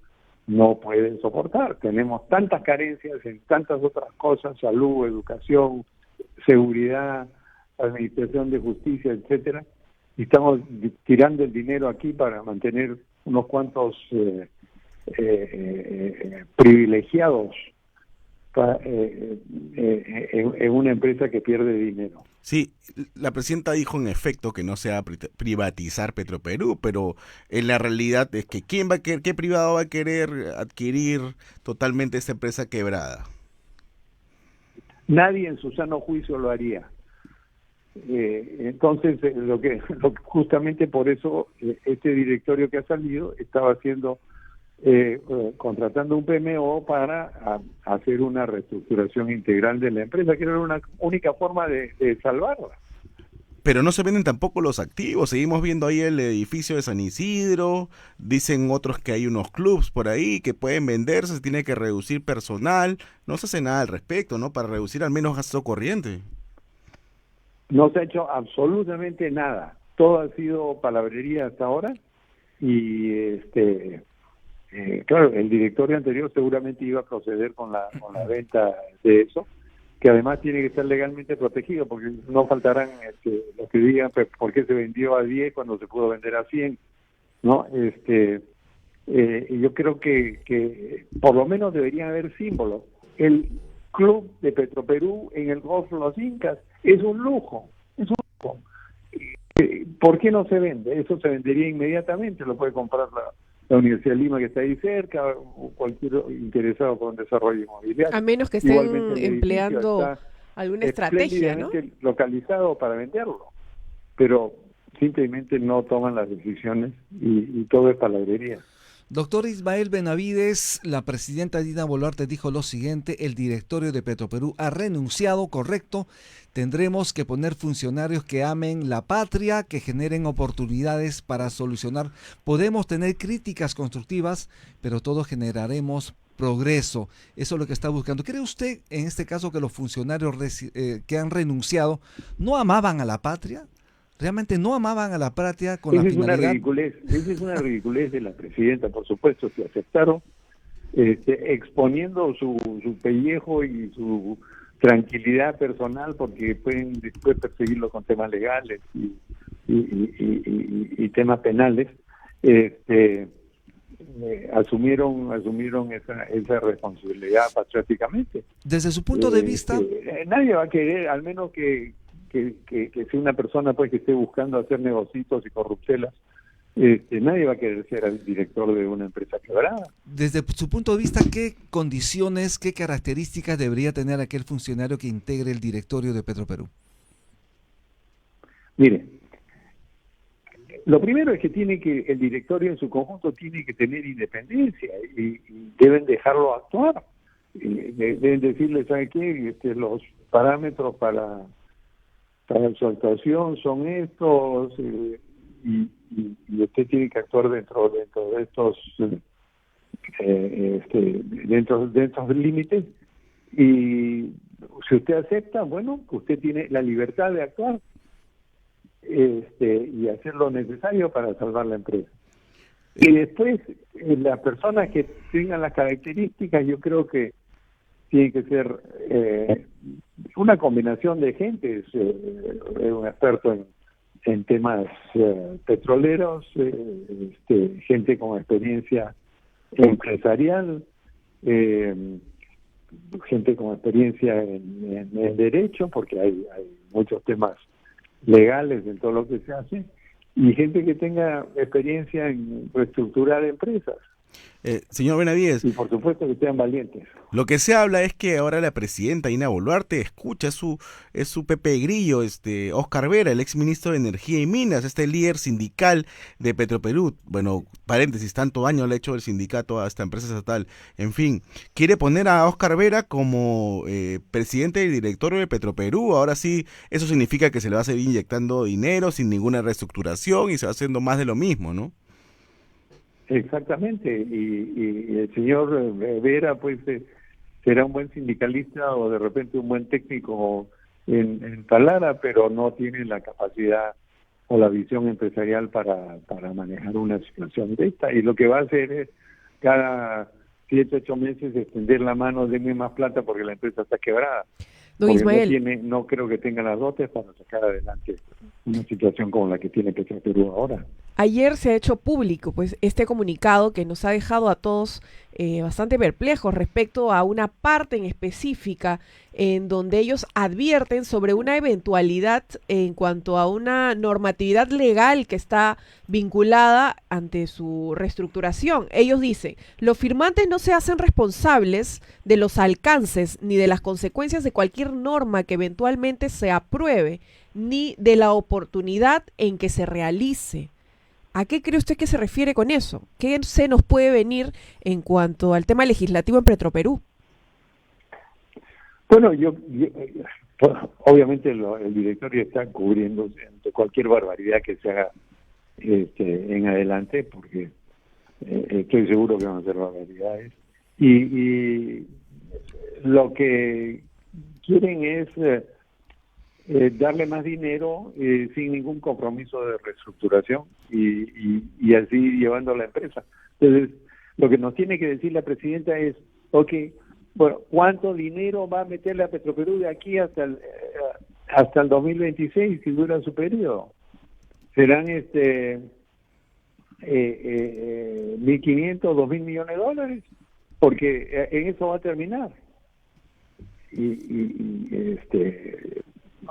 no puede soportar. Tenemos tantas carencias en tantas otras cosas: salud, educación, seguridad, administración de justicia, etcétera, y estamos tirando el dinero aquí para mantener unos cuantos privilegiados en una empresa que pierde dinero. Sí, la presidenta dijo en efecto que no se va a privatizar Petroperú, pero en la realidad es que ¿qué privado va a querer adquirir totalmente esta empresa quebrada? Nadie en su sano juicio lo haría. Entonces, justamente por eso este directorio que ha salido estaba haciendo contratando un PMO para hacer una reestructuración integral de la empresa, que era una única forma de salvarla. Pero no se venden tampoco los activos. Seguimos viendo ahí el edificio de San Isidro. Dicen otros que hay unos clubs por ahí que pueden venderse, se tiene que reducir personal. No se hace nada al respecto, ¿no? Para reducir al menos gasto corriente. No se ha hecho absolutamente nada. Todo ha sido palabrería hasta ahora. Y claro, el directorio anterior seguramente iba a proceder con la venta de eso, que además tiene que estar legalmente protegido, porque no faltarán los que digan por qué se vendió a 10 cuando se pudo vender a 100, ¿no? Yo creo que por lo menos deberían haber símbolos. El club de Petroperú en el Golfo de los Incas es un lujo. ¿Por qué no se vende? Eso se vendería inmediatamente, lo puede comprar la Universidad de Lima, que está ahí cerca, o cualquier interesado por un desarrollo inmobiliario. A menos que estén empleando alguna estrategia, ¿no? Localizado para venderlo, pero simplemente no toman las decisiones y todo es palabrería. Doctor Ismael Benavides, la presidenta Dina Boluarte dijo lo siguiente: el directorio de Petroperú ha renunciado, correcto. Tendremos que poner funcionarios que amen la patria, que generen oportunidades para solucionar. Podemos tener críticas constructivas, pero todos generaremos progreso. Eso es lo que está buscando. ¿Cree usted, en este caso, que los funcionarios que han renunciado no amaban a la patria? ¿Realmente no amaban a la patria con la finalidad? Esa es una ridiculez de la presidenta, por supuesto, que aceptaron, exponiendo su pellejo y su tranquilidad personal, porque pueden después perseguirlo con temas legales y temas penales. Asumieron esa responsabilidad patrióticamente. Desde su punto de vista, nadie va a querer, al menos que sea una persona pues que esté buscando hacer negocios y corruptelas, nadie va a querer ser el director de una empresa quebrada. Desde su punto de vista, ¿qué condiciones, qué características debería tener aquel funcionario que integre el directorio de Petroperú? Mire, lo primero es que el directorio en su conjunto tiene que tener independencia y deben dejarlo actuar. Deben decirle, ¿sabe qué? Los parámetros para su actuación son estos, y usted tiene que actuar dentro de estos dentro de estos límites, y si usted acepta, bueno, usted tiene la libertad de actuar y hacer lo necesario para salvar la empresa. Y después, las personas que tengan las características, yo creo que tiene que ser una combinación de gente. Un experto en temas petroleros, gente con experiencia empresarial, gente con experiencia en derecho, porque hay muchos temas legales en todo lo que se hace, y gente que tenga experiencia en reestructurar empresas. Señor Benavides, Y por supuesto que sean valientes. lo que se habla es que ahora la presidenta Dina Boluarte escucha es su Pepe Grillo, Oscar Vera, el exministro de Energía y Minas, este líder sindical de Petroperú. Bueno, paréntesis, tanto daño le ha hecho el sindicato a esta empresa estatal. En fin, quiere poner a Oscar Vera como presidente y directorio de Petroperú. Ahora sí, eso significa que se le va a seguir inyectando dinero sin ninguna reestructuración y se va haciendo más de lo mismo, ¿no? Exactamente, y el señor Vera pues será un buen sindicalista o de repente un buen técnico en Talara, pero no tiene la capacidad o la visión empresarial para manejar una situación de esta, y lo que va a hacer es cada 7, 8 meses extender la mano, denme más plata porque la empresa está quebrada. Don Porque Ismael, no creo que tenga las dotes para sacar adelante una situación como la que tiene Petroperú ahora. ayer se ha hecho público pues este comunicado que nos ha dejado a todos bastante perplejos respecto a una parte en específica en donde ellos advierten sobre una eventualidad en cuanto a una normatividad legal que está vinculada ante su reestructuración. Ellos dicen, los firmantes no se hacen responsables de los alcances ni de las consecuencias de cualquier norma que eventualmente se apruebe, ni de la oportunidad en que se realice. ¿A qué cree usted que se refiere con eso? ¿Qué se nos puede venir en cuanto al tema legislativo en Petroperú? Bueno, pues, obviamente el directorio está cubriéndose ante cualquier barbaridad que se haga en adelante, porque estoy seguro que van a ser barbaridades. Y lo que quieren es darle más dinero sin ningún compromiso de reestructuración y así llevando a la empresa. Entonces, lo que nos tiene que decir la presidenta es, bueno, ¿cuánto dinero va a meterle a Petroperú de aquí hasta el 2026 si dura su periodo? ¿Serán 1.500, 2.000 millones de dólares? Porque en eso va a terminar.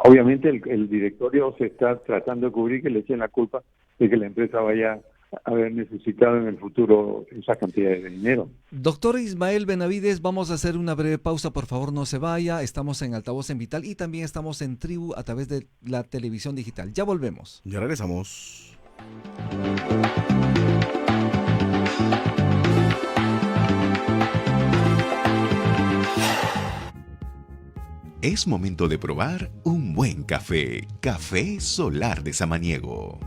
Obviamente el directorio se está tratando de cubrir que le echen la culpa de que la empresa vaya a haber necesitado en el futuro esa cantidad de dinero. Doctor Ismael Benavides, vamos a hacer una breve pausa, por favor no se vaya. Estamos en Altavoz en Vital y también estamos en Tribu a través de la televisión digital. Ya volvemos. Ya regresamos. Es momento de probar un buen café. Café Solar de Samaniego.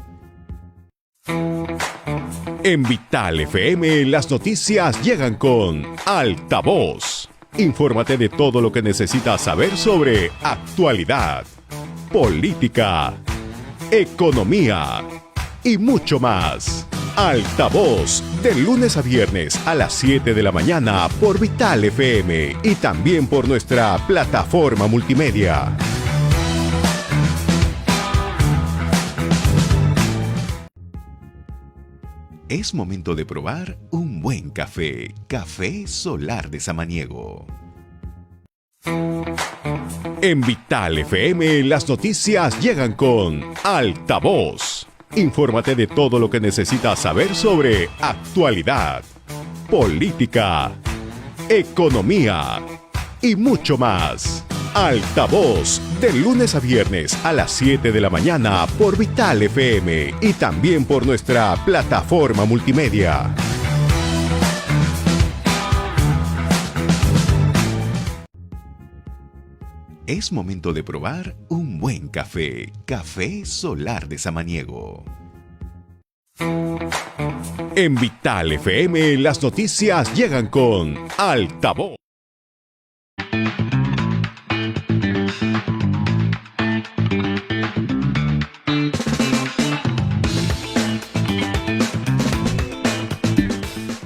En Vital FM las noticias llegan con Altavoz. Infórmate de todo lo que necesitas saber sobre actualidad, política, economía y mucho más. Altavoz, de lunes a viernes a las 7 de la mañana por Vital FM y también por nuestra plataforma multimedia. Es momento de probar un buen café. Café Solar de Samaniego. En Vital FM las noticias llegan con Altavoz. Infórmate de todo lo que necesitas saber sobre actualidad, política, economía y mucho más. Altavoz, de lunes a viernes a las 7 de la mañana por Vital FM y también por nuestra plataforma multimedia. Es momento de probar un buen café. Café Solar de Samaniego. En Vital FM las noticias llegan con Altavoz.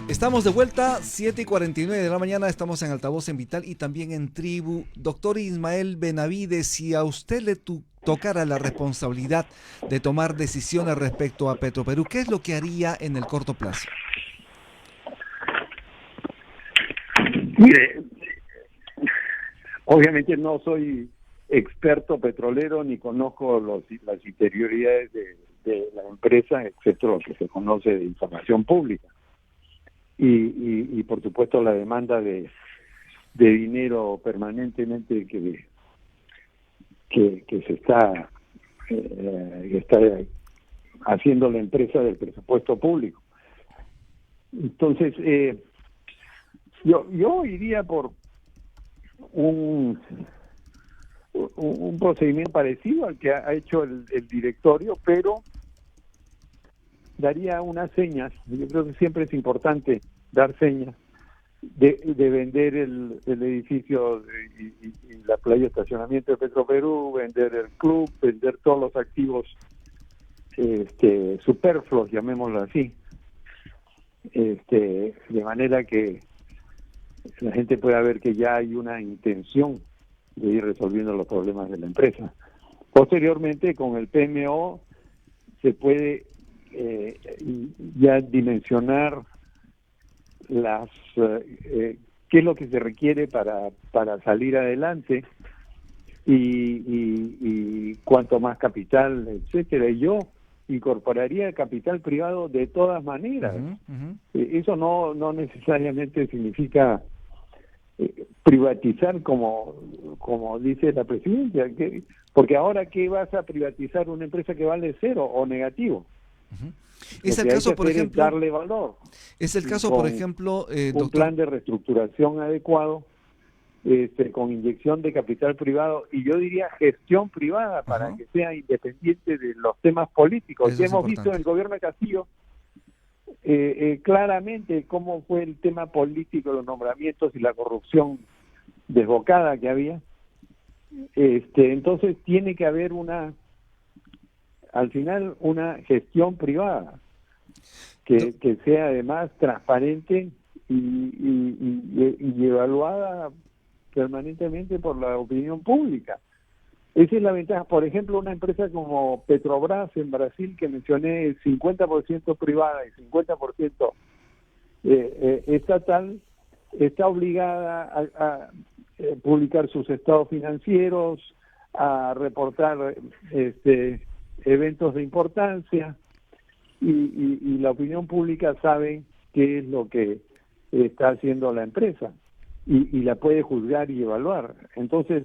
Estamos de vuelta, 7:49 de la mañana, estamos en Altavoz en Vital y también en Tribu. Doctor Ismael Benavides, si a usted le tocara la responsabilidad de tomar decisiones respecto a Petroperú, ¿qué es lo que haría en el corto plazo? Mire, obviamente no soy experto petrolero ni conozco las interioridades de la empresa, excepto lo que se conoce de información pública. y por supuesto la demanda de dinero permanentemente que se está haciendo la empresa del presupuesto público. Entonces, yo iría por un procedimiento parecido al que ha hecho el directorio, pero daría unas señas. Yo creo que siempre es importante dar señas de vender el edificio y la playa de estacionamiento de Petroperú, vender el club, vender todos los activos superfluos, llamémoslo así, de manera que la gente pueda ver que ya hay una intención de ir resolviendo los problemas de la empresa. Posteriormente, con el PMO se puede ya dimensionar qué es lo que se requiere para salir adelante y cuánto más capital, etcétera. Y yo incorporaría el capital privado de todas maneras. Eso no necesariamente significa privatizar como dice la presidencia, porque ahora ¿qué vas a privatizar una empresa que vale cero o negativo? Es el caso, por ejemplo, darle valor. Es el caso, por ejemplo, un doctor, plan de reestructuración adecuado, con inyección de capital privado y yo diría gestión privada para que sea independiente de los temas políticos. Eso Ya es hemos importante. visto en el gobierno de Castillo claramente cómo fue el tema político, los nombramientos y la corrupción desbocada que había. Entonces tiene que haber al final una gestión privada que sea además transparente y evaluada permanentemente por la opinión pública. Esa es la ventaja. Por ejemplo, una empresa como Petrobras en Brasil, que mencioné, 50% privada y 50% estatal, está obligada a publicar sus estados financieros, a reportar eventos de importancia, y la opinión pública sabe qué es lo que está haciendo la empresa y la puede juzgar y evaluar. Entonces,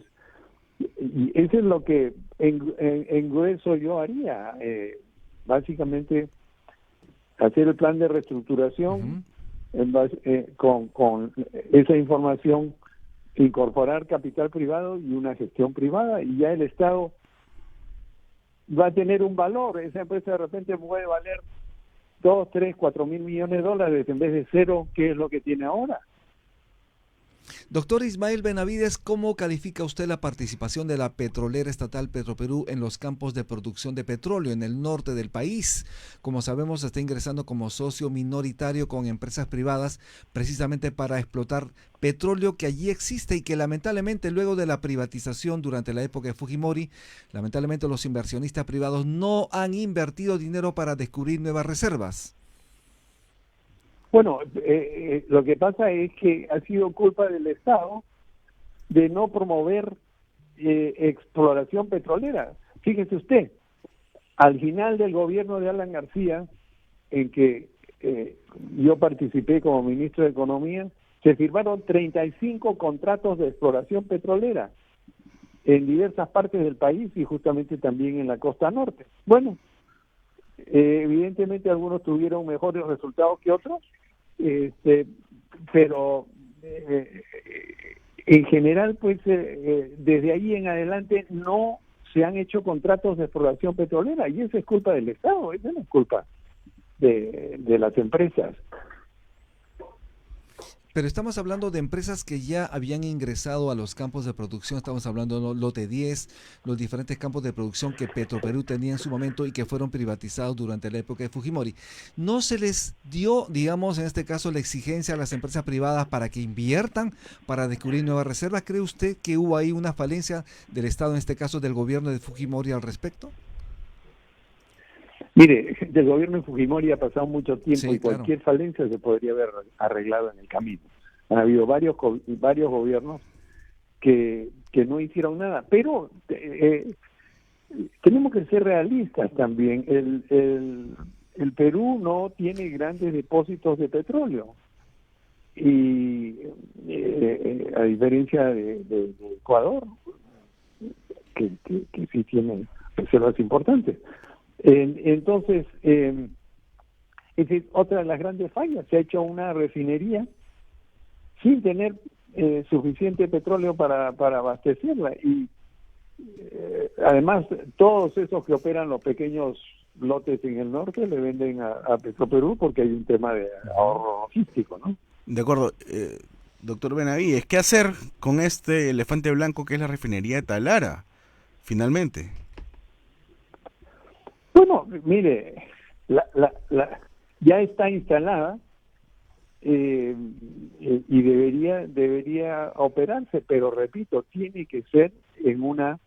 y eso es lo que en grueso yo haría, básicamente hacer el plan de reestructuración con esa información, incorporar capital privado y una gestión privada, y ya el Estado va a tener un valor. Esa empresa de repente puede valer 2, 3, 4 mil millones de dólares en vez de cero, que es lo que tiene ahora. Doctor Ismael Benavides, ¿cómo califica usted la participación de la petrolera estatal Petroperú en los campos de producción de petróleo en el norte del país? Como sabemos, está ingresando como socio minoritario con empresas privadas precisamente para explotar petróleo que allí existe y que lamentablemente luego de la privatización durante la época de Fujimori, lamentablemente los inversionistas privados no han invertido dinero para descubrir nuevas reservas. Bueno, lo que pasa es que ha sido culpa del Estado de no promover exploración petrolera. Fíjese usted, al final del gobierno de Alan García, en que yo participé como ministro de Economía, se firmaron 35 contratos de exploración petrolera en diversas partes del país y justamente también en la costa norte. Bueno, evidentemente algunos tuvieron mejores resultados que otros, pero en general, pues desde ahí en adelante no se han hecho contratos de exploración petrolera, y eso es culpa del Estado, eso no es culpa de las empresas. Pero estamos hablando de empresas que ya habían ingresado a los campos de producción, estamos hablando de Lote 10, los diferentes campos de producción que Petroperú tenía en su momento y que fueron privatizados durante la época de Fujimori. ¿No se les dio, digamos, en este caso, la exigencia a las empresas privadas para que inviertan para descubrir nuevas reservas? ¿Cree usted que hubo ahí una falencia del Estado, en este caso del gobierno de Fujimori, al respecto? Mire, del gobierno de Fujimori ha pasado mucho tiempo, Sí, y cualquier falencia se podría haber arreglado en el camino. Han habido varios gobiernos que no hicieron nada, pero tenemos que ser realistas también. El Perú no tiene grandes depósitos de petróleo. y a diferencia de Ecuador, que sí tiene reservas importantes. Entonces, esa es otra de las grandes fallas. Se ha hecho una refinería sin tener suficiente petróleo para abastecerla, y además todos esos que operan los pequeños lotes en el norte le venden a Petroperú porque hay un tema de ahorro logístico, ¿no? De acuerdo. Doctor Benavides, ¿qué hacer con este elefante blanco que es la refinería de Talara, finalmente? Bueno, mire, ya está instalada, y debería operarse, pero repito, tiene que ser en una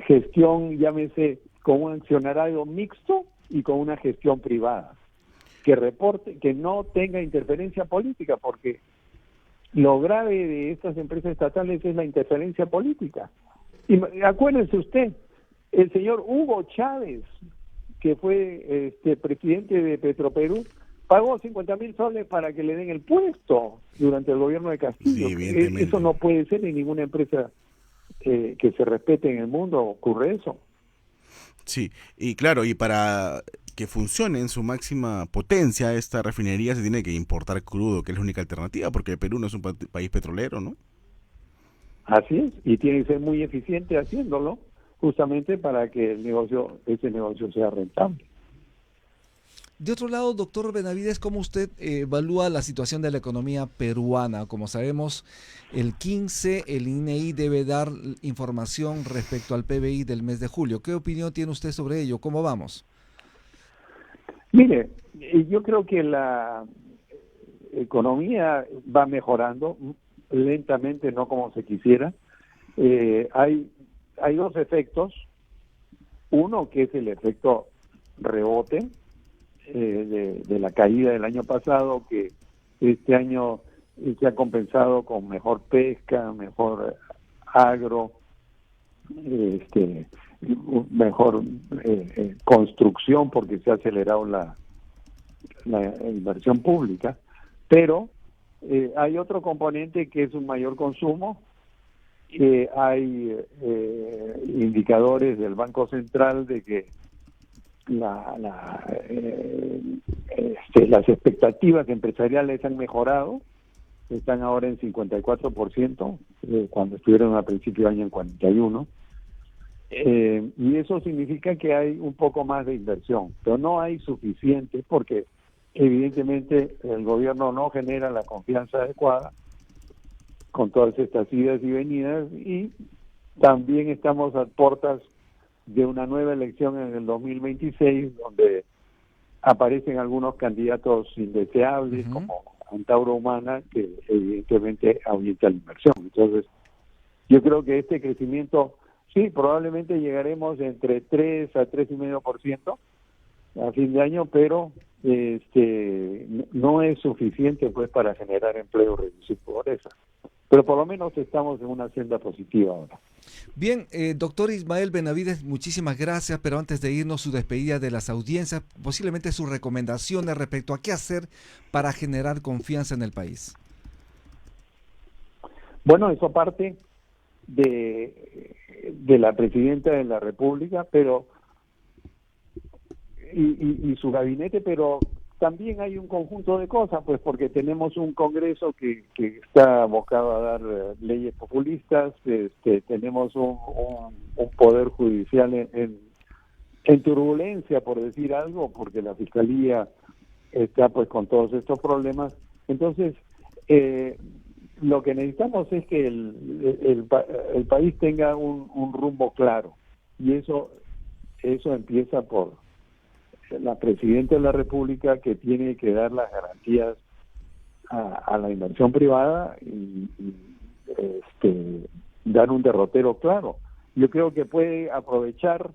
gestión, llámese, con un accionariado mixto y con una gestión privada, que reporte, que no tenga interferencia política, porque lo grave de estas empresas estatales es la interferencia política. Y acuérdese usted, el señor Hugo Chávez, que fue presidente de Petroperú, pagó 50.000 soles para que le den el puesto durante el gobierno de Castillo. Sí, eso no puede ser en ninguna empresa que se respete en el mundo, ocurre eso. Sí, y claro, y para que funcione en su máxima potencia esta refinería se tiene que importar crudo, que es la única alternativa, porque el Perú no es un país petrolero, ¿no? Así es, y tiene que ser muy eficiente haciéndolo, justamente para que ese negocio sea rentable. De otro lado, doctor Benavides, ¿cómo usted evalúa la situación de la economía peruana? Como sabemos, el 15 el INEI debe dar información respecto al PBI del mes de julio. ¿Qué opinión tiene usted sobre ello? ¿Cómo vamos? Mire, yo creo que la economía va mejorando lentamente, no como se quisiera. Hay dos efectos. Uno, que es el efecto rebote de la caída del año pasado, que este año se ha compensado con mejor pesca, mejor agro, mejor construcción, porque se ha acelerado la inversión pública, pero hay otro componente que es un mayor consumo. Hay indicadores del Banco Central de que las expectativas empresariales han mejorado, están ahora en 54%, cuando estuvieron a principio de año en 41%, y eso significa que hay un poco más de inversión, pero no hay suficiente, porque evidentemente el gobierno no genera la confianza adecuada con todas estas idas y venidas, y también estamos a puertas de una nueva elección en el 2026, donde aparecen algunos candidatos indeseables, como Antauro Humana, que evidentemente ahuyenta la inversión. Entonces, yo creo que este crecimiento, sí, probablemente llegaremos entre 3 a 3,5% a fin de año, pero no es suficiente pues para generar empleo y reducir pobreza. Pero por lo menos estamos en una senda positiva ahora. Bien, doctor Ismael Benavides, muchísimas gracias, pero antes de irnos, su despedida de las audiencias, posiblemente sus recomendaciones respecto a qué hacer para generar confianza en el país. Bueno, eso parte de la presidenta de la República, pero y su gabinete, pero también hay un conjunto de cosas, pues porque tenemos un Congreso que está abocado a dar leyes populistas, tenemos un Poder Judicial en turbulencia, por decir algo, porque la Fiscalía está pues con todos estos problemas. Entonces, lo que necesitamos es que el país tenga un rumbo claro, y eso empieza por la presidenta de la República, que tiene que dar las garantías a la inversión privada y dar un derrotero claro. Yo creo que puede aprovechar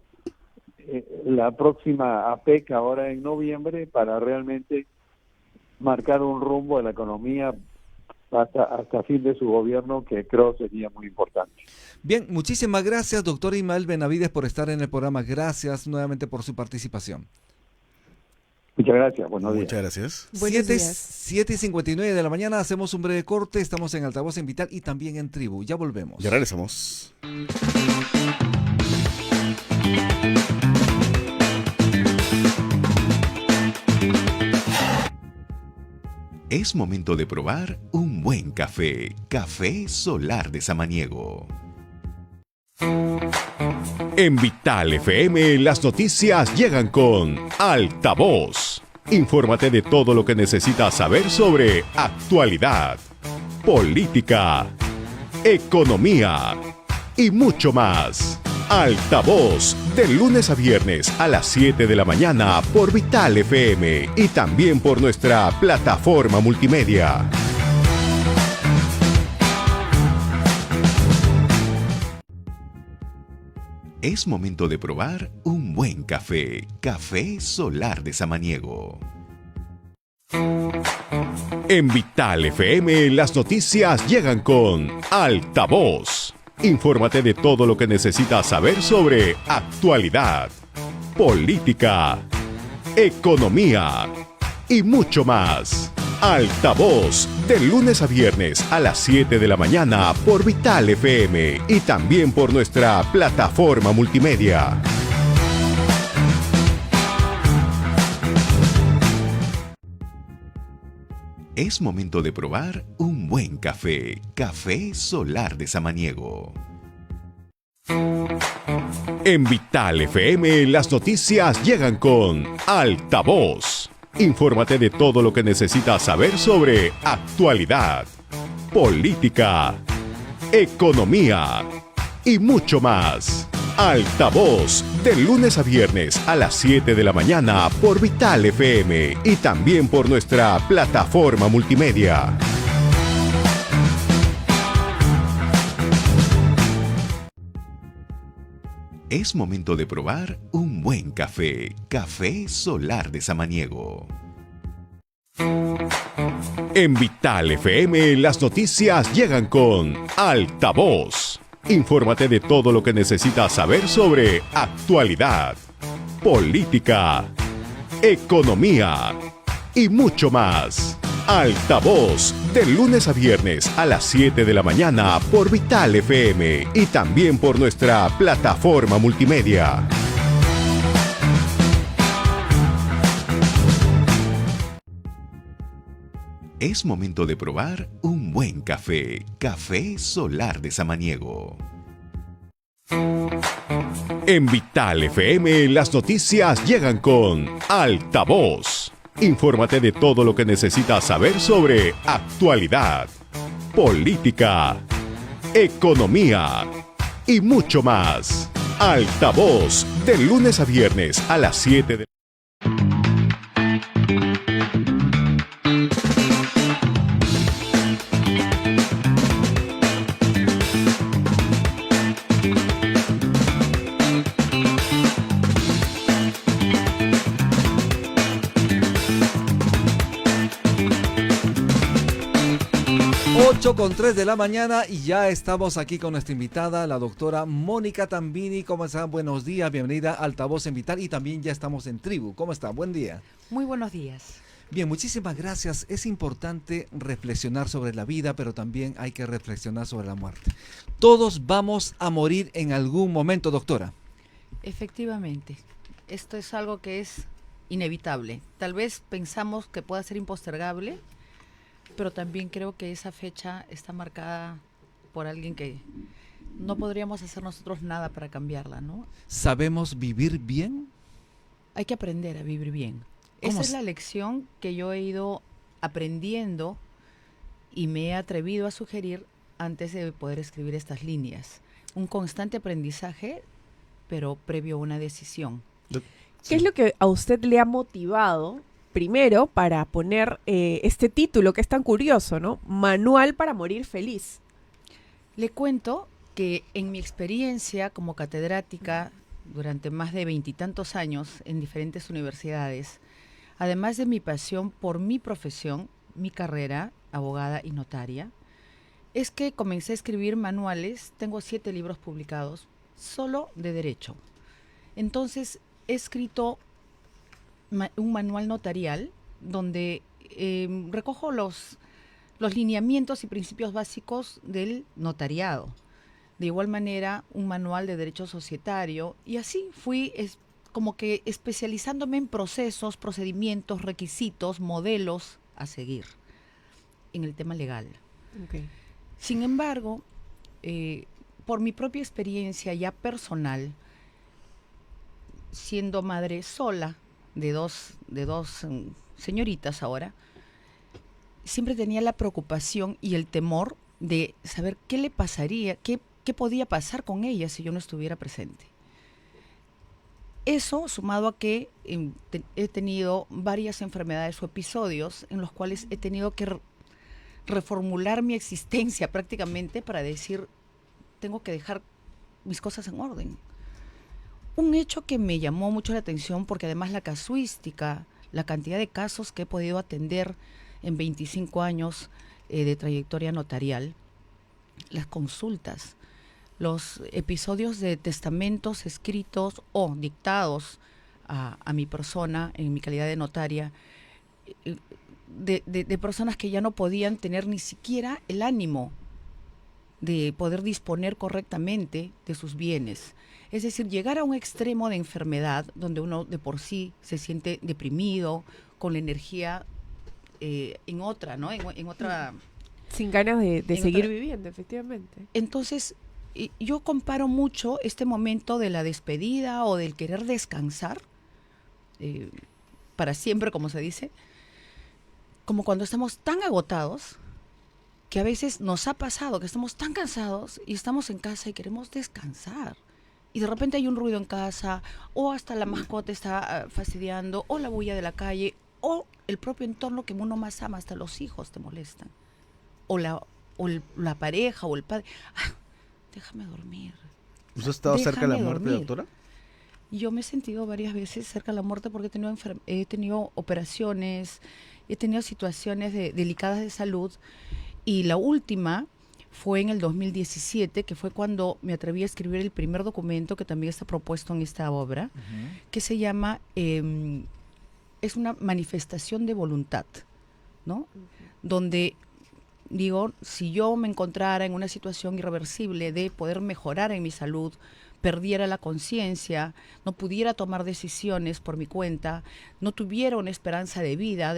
la próxima APEC ahora en noviembre para realmente marcar un rumbo de la economía hasta fin de su gobierno, que creo sería muy importante. Bien, muchísimas gracias, doctor Ismael Benavides, por estar en el programa. Gracias nuevamente por su participación. Muchas gracias, buenos días. Muchas gracias. Buenos días. 7:59 de la mañana, hacemos un breve corte, estamos en Altavoz en Vital y también en Tribu, ya volvemos. Ya regresamos. Es momento de probar un buen café. Café Solar de Samaniego. En Vital FM las noticias llegan con Altavoz. Infórmate de todo lo que necesitas saber sobre actualidad, política, economía y mucho más. Altavoz, de lunes a viernes a las 7 de la mañana por Vital FM y también por nuestra plataforma multimedia. Es momento de probar un buen café. Café Solar de Samaniego. En Vital FM las noticias llegan con Altavoz. Infórmate de todo lo que necesitas saber sobre actualidad, política, economía y mucho más. Altavoz, de lunes a viernes a las 7 de la mañana por Vital FM y también por nuestra plataforma multimedia. Es momento de probar un buen café. Café Solar de Samaniego. En Vital FM las noticias llegan con Altavoz. Infórmate de todo lo que necesitas saber sobre actualidad, política, economía y mucho más. Altavoz, de lunes a viernes a las 7 de la mañana por Vital FM y también por nuestra plataforma multimedia. Es momento de probar un buen café. Café Solar de Samaniego. En Vital FM las noticias llegan con Altavoz. Infórmate de todo lo que necesitas saber sobre actualidad, política, economía y mucho más. Altavoz, de lunes a viernes a las 7 de la mañana por Vital FM y también por nuestra plataforma multimedia. Es momento de probar un buen café. Café Solar de Samaniego. En Vital FM las noticias llegan con Altavoz. Infórmate de todo lo que necesitas saber sobre actualidad, política, economía y mucho más. Altavoz, de lunes a viernes a las 7 de... Con 3 de la mañana y ya estamos aquí con nuestra invitada, la doctora Mónica Tambini. ¿Cómo están? Buenos días, bienvenida a Altavoz en Vital y también ya estamos en Tribu. ¿Cómo está? Buen día. Muy buenos días. Bien, muchísimas gracias. Es importante reflexionar sobre la vida, pero también hay que reflexionar sobre la muerte. Todos vamos a morir en algún momento, doctora. Efectivamente, esto es algo que es inevitable. Tal vez pensamos que pueda ser impostergable, pero también creo que esa fecha está marcada por alguien que no podríamos hacer nosotros nada para cambiarla, ¿no? ¿Sabemos vivir bien? Hay que aprender a vivir bien. Esa es la lección que yo he ido aprendiendo y me he atrevido a sugerir antes de poder escribir estas líneas. Un constante aprendizaje, pero previo a una decisión. ¿Qué es lo que a usted le ha motivado primero para poner este título que es tan curioso, ¿no? Manual para morir feliz? Le cuento que en mi experiencia como catedrática durante más de 20 y tantos años en diferentes universidades, además de mi pasión por mi profesión, mi carrera, abogada y notaria, es que comencé a escribir manuales. Tengo 7 libros publicados solo de derecho. Entonces he escrito un manual notarial donde recojo los lineamientos y principios básicos del notariado. De igual manera, un manual de derecho societario, y así fui como que especializándome en procesos, procedimientos, requisitos, modelos a seguir en el tema legal. Okay. Sin embargo, por mi propia experiencia ya personal, siendo madre sola de dos señoritas ahora, siempre tenía la preocupación y el temor de saber qué le pasaría, qué podía pasar con ella si yo no estuviera presente. Eso sumado a que he tenido varias enfermedades o episodios en los cuales he tenido que reformular mi existencia prácticamente para decir, tengo que dejar mis cosas en orden. Un hecho que me llamó mucho la atención, porque además la casuística, la cantidad de casos que he podido atender en 25 años de trayectoria notarial, las consultas, los episodios de testamentos escritos o dictados a mi persona en mi calidad de notaria, de personas que ya no podían tener ni siquiera el ánimo de poder disponer correctamente de sus bienes. Es decir, llegar a un extremo de enfermedad donde uno de por sí se siente deprimido, con la energía en otra, ¿no? En otra... Sin ganas de seguir otra... viviendo, efectivamente. Entonces, yo comparo mucho este momento de la despedida o del querer descansar, para siempre, como se dice, como cuando estamos tan agotados, que a veces nos ha pasado que estamos tan cansados y estamos en casa y queremos descansar. Y de repente hay un ruido en casa, o hasta la mascota está fastidiando, o la bulla de la calle, o el propio entorno que uno más ama, hasta los hijos te molestan. O la pareja o el padre. Ah, déjame dormir. ¿Usted ha estado cerca de la muerte, dormir. doctora? Yo me he sentido varias veces cerca de la muerte porque he tenido operaciones, he tenido situaciones delicadas de salud, y la última fue en el 2017, que fue cuando me atreví a escribir el primer documento que también está propuesto en esta obra, que se llama, es una manifestación de voluntad, ¿no? Donde digo, si yo me encontrara en una situación irreversible de poder mejorar en mi salud, perdiera la conciencia, no pudiera tomar decisiones por mi cuenta, no tuviera una esperanza de vida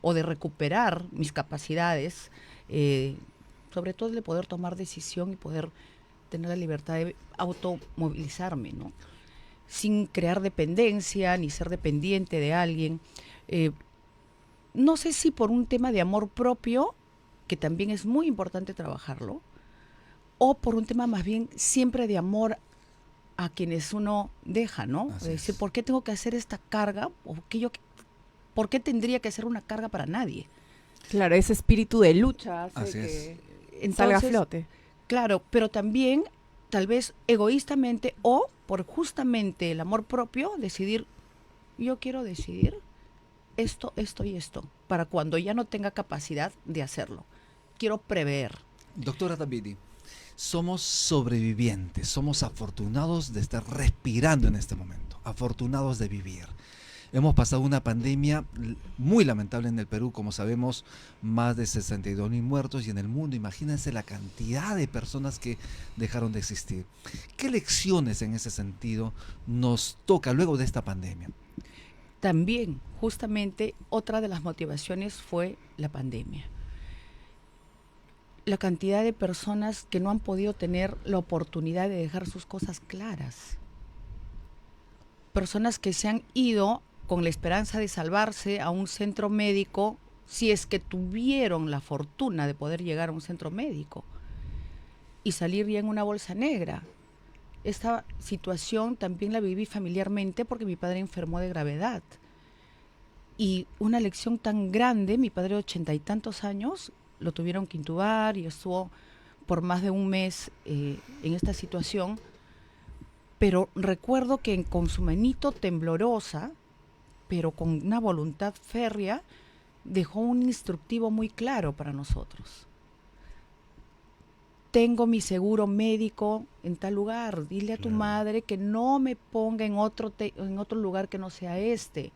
o de recuperar mis capacidades, sobre todo de poder tomar decisión y poder tener la libertad de automovilizarme, ¿no? Sin crear dependencia ni ser dependiente de alguien. No sé si por un tema de amor propio, que también es muy importante trabajarlo, o por un tema más bien siempre de amor a quienes uno deja, ¿no? Es decir, ¿por qué tengo que hacer esta carga? ¿Por qué tendría que ser una carga para nadie? Claro, ese espíritu de lucha hace que salga a flote. Claro, pero también tal vez egoístamente o por justamente el amor propio decidir, yo quiero decidir esto y esto, para cuando ya no tenga capacidad de hacerlo. Quiero prever. Doctora Davidi, somos sobrevivientes, somos afortunados de estar respirando en este momento, afortunados de vivir. Hemos pasado una pandemia muy lamentable en el Perú, como sabemos, más de 62.000 muertos, y en el mundo, imagínense la cantidad de personas que dejaron de existir. ¿Qué lecciones en ese sentido nos toca luego de esta pandemia? También, justamente, otra de las motivaciones fue la pandemia. La cantidad de personas que no han podido tener la oportunidad de dejar sus cosas claras. Personas que se han ido con la esperanza de salvarse a un centro médico, si es que tuvieron la fortuna de poder llegar a un centro médico, y salir ya en una bolsa negra. Esta situación también la viví familiarmente porque mi padre enfermó de gravedad. Y una lección tan grande, mi padre de 80 y tantos años, lo tuvieron que intubar y estuvo por más de un mes en esta situación. Pero recuerdo que con su manito temblorosa, pero con una voluntad férrea, dejó un instructivo muy claro para nosotros. Tengo mi seguro médico en tal lugar, dile a tu madre que no me ponga en otro lugar que no sea este.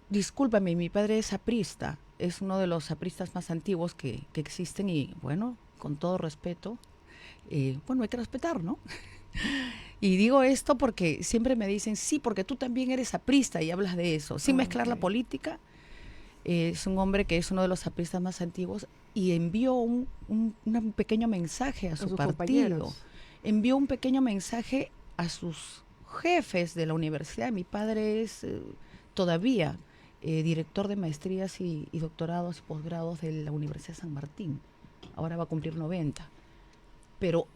Discúlpame, mi padre es aprista, es uno de los apristas más antiguos que existen y bueno, con todo respeto, bueno, hay que respetar, ¿no? Y digo esto porque siempre me dicen, sí, porque tú también eres aprista y hablas de eso, sin mezclar la política. Es un hombre que es uno de los apristas más antiguos y envió un pequeño mensaje a su partido, compañeros. envió un pequeño mensaje a sus jefes de la universidad. Mi padre es todavía director de maestrías y doctorados y posgrados de la Universidad de San Martín. Ahora va a cumplir 90. Pero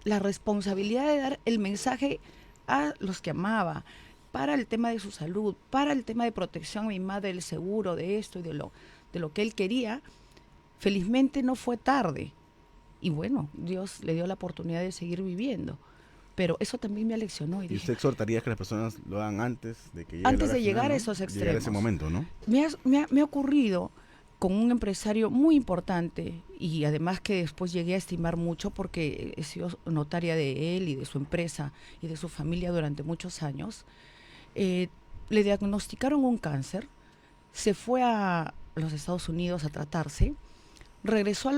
la responsabilidad de dar el mensaje a los que amaba, para el tema de su salud, para el tema de protección a mi madre, del seguro, de esto y de lo que él quería, felizmente no fue tarde. Y bueno, Dios le dio la oportunidad de seguir viviendo. Pero eso también me aleccionó. Y ¿Y dije, usted exhortaría que las personas lo hagan antes de que llegue la antes hora de final, llegar ¿no? a esos Llegar a extremos. ese momento, ¿no? Me ha ocurrido con un empresario muy importante y además que después llegué a estimar mucho porque he sido notaria de él y de su empresa y de su familia durante muchos años. Le diagnosticaron un cáncer, se fue a los Estados Unidos a tratarse, regresó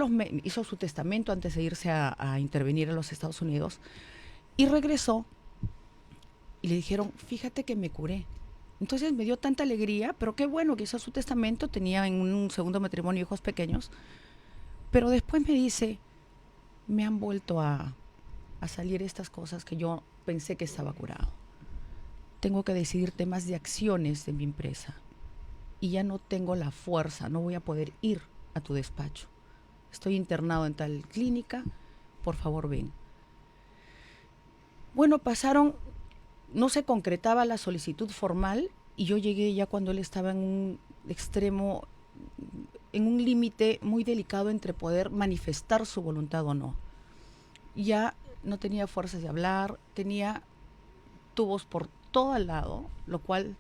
hizo su testamento antes de irse a intervenir a los Estados Unidos y regresó y le dijeron, fíjate que me curé. Entonces me dio tanta alegría, pero qué bueno que hizo su testamento, tenía en un segundo matrimonio hijos pequeños, pero después me dice, me han vuelto a salir estas cosas que yo pensé que estaba curado. Tengo que decidir temas de acciones de mi empresa y ya no tengo la fuerza, no voy a poder ir a tu despacho. Estoy internado en tal clínica, por favor ven. Bueno, no se concretaba la solicitud formal y yo llegué ya cuando él estaba en un extremo, en un límite muy delicado entre poder manifestar su voluntad o no. Ya no tenía fuerzas de hablar, tenía tubos por todo al lado, lo cual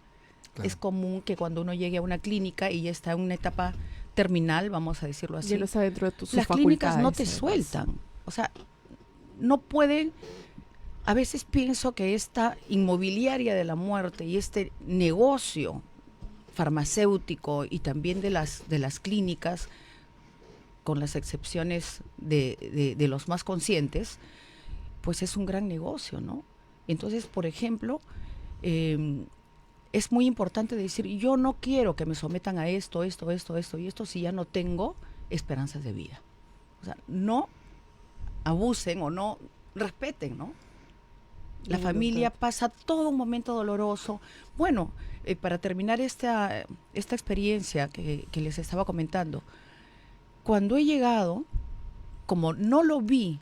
es común que cuando uno llegue a una clínica y ya está en una etapa terminal, vamos a decirlo así, Ya no está dentro de sus las clínicas no te facultades, sueltan. O sea, no pueden. A veces pienso que esta inmobiliaria de la muerte y este negocio farmacéutico y también de las clínicas, con las excepciones de los más conscientes, pues es un gran negocio, ¿no? Entonces, por ejemplo, es muy importante decir, yo no quiero que me sometan a esto y esto, si ya no tengo esperanzas de vida. O sea, no abusen o no respeten, ¿no? La familia pasa todo un momento doloroso. Bueno, para terminar esta experiencia que les estaba comentando, cuando he llegado, como no lo vi,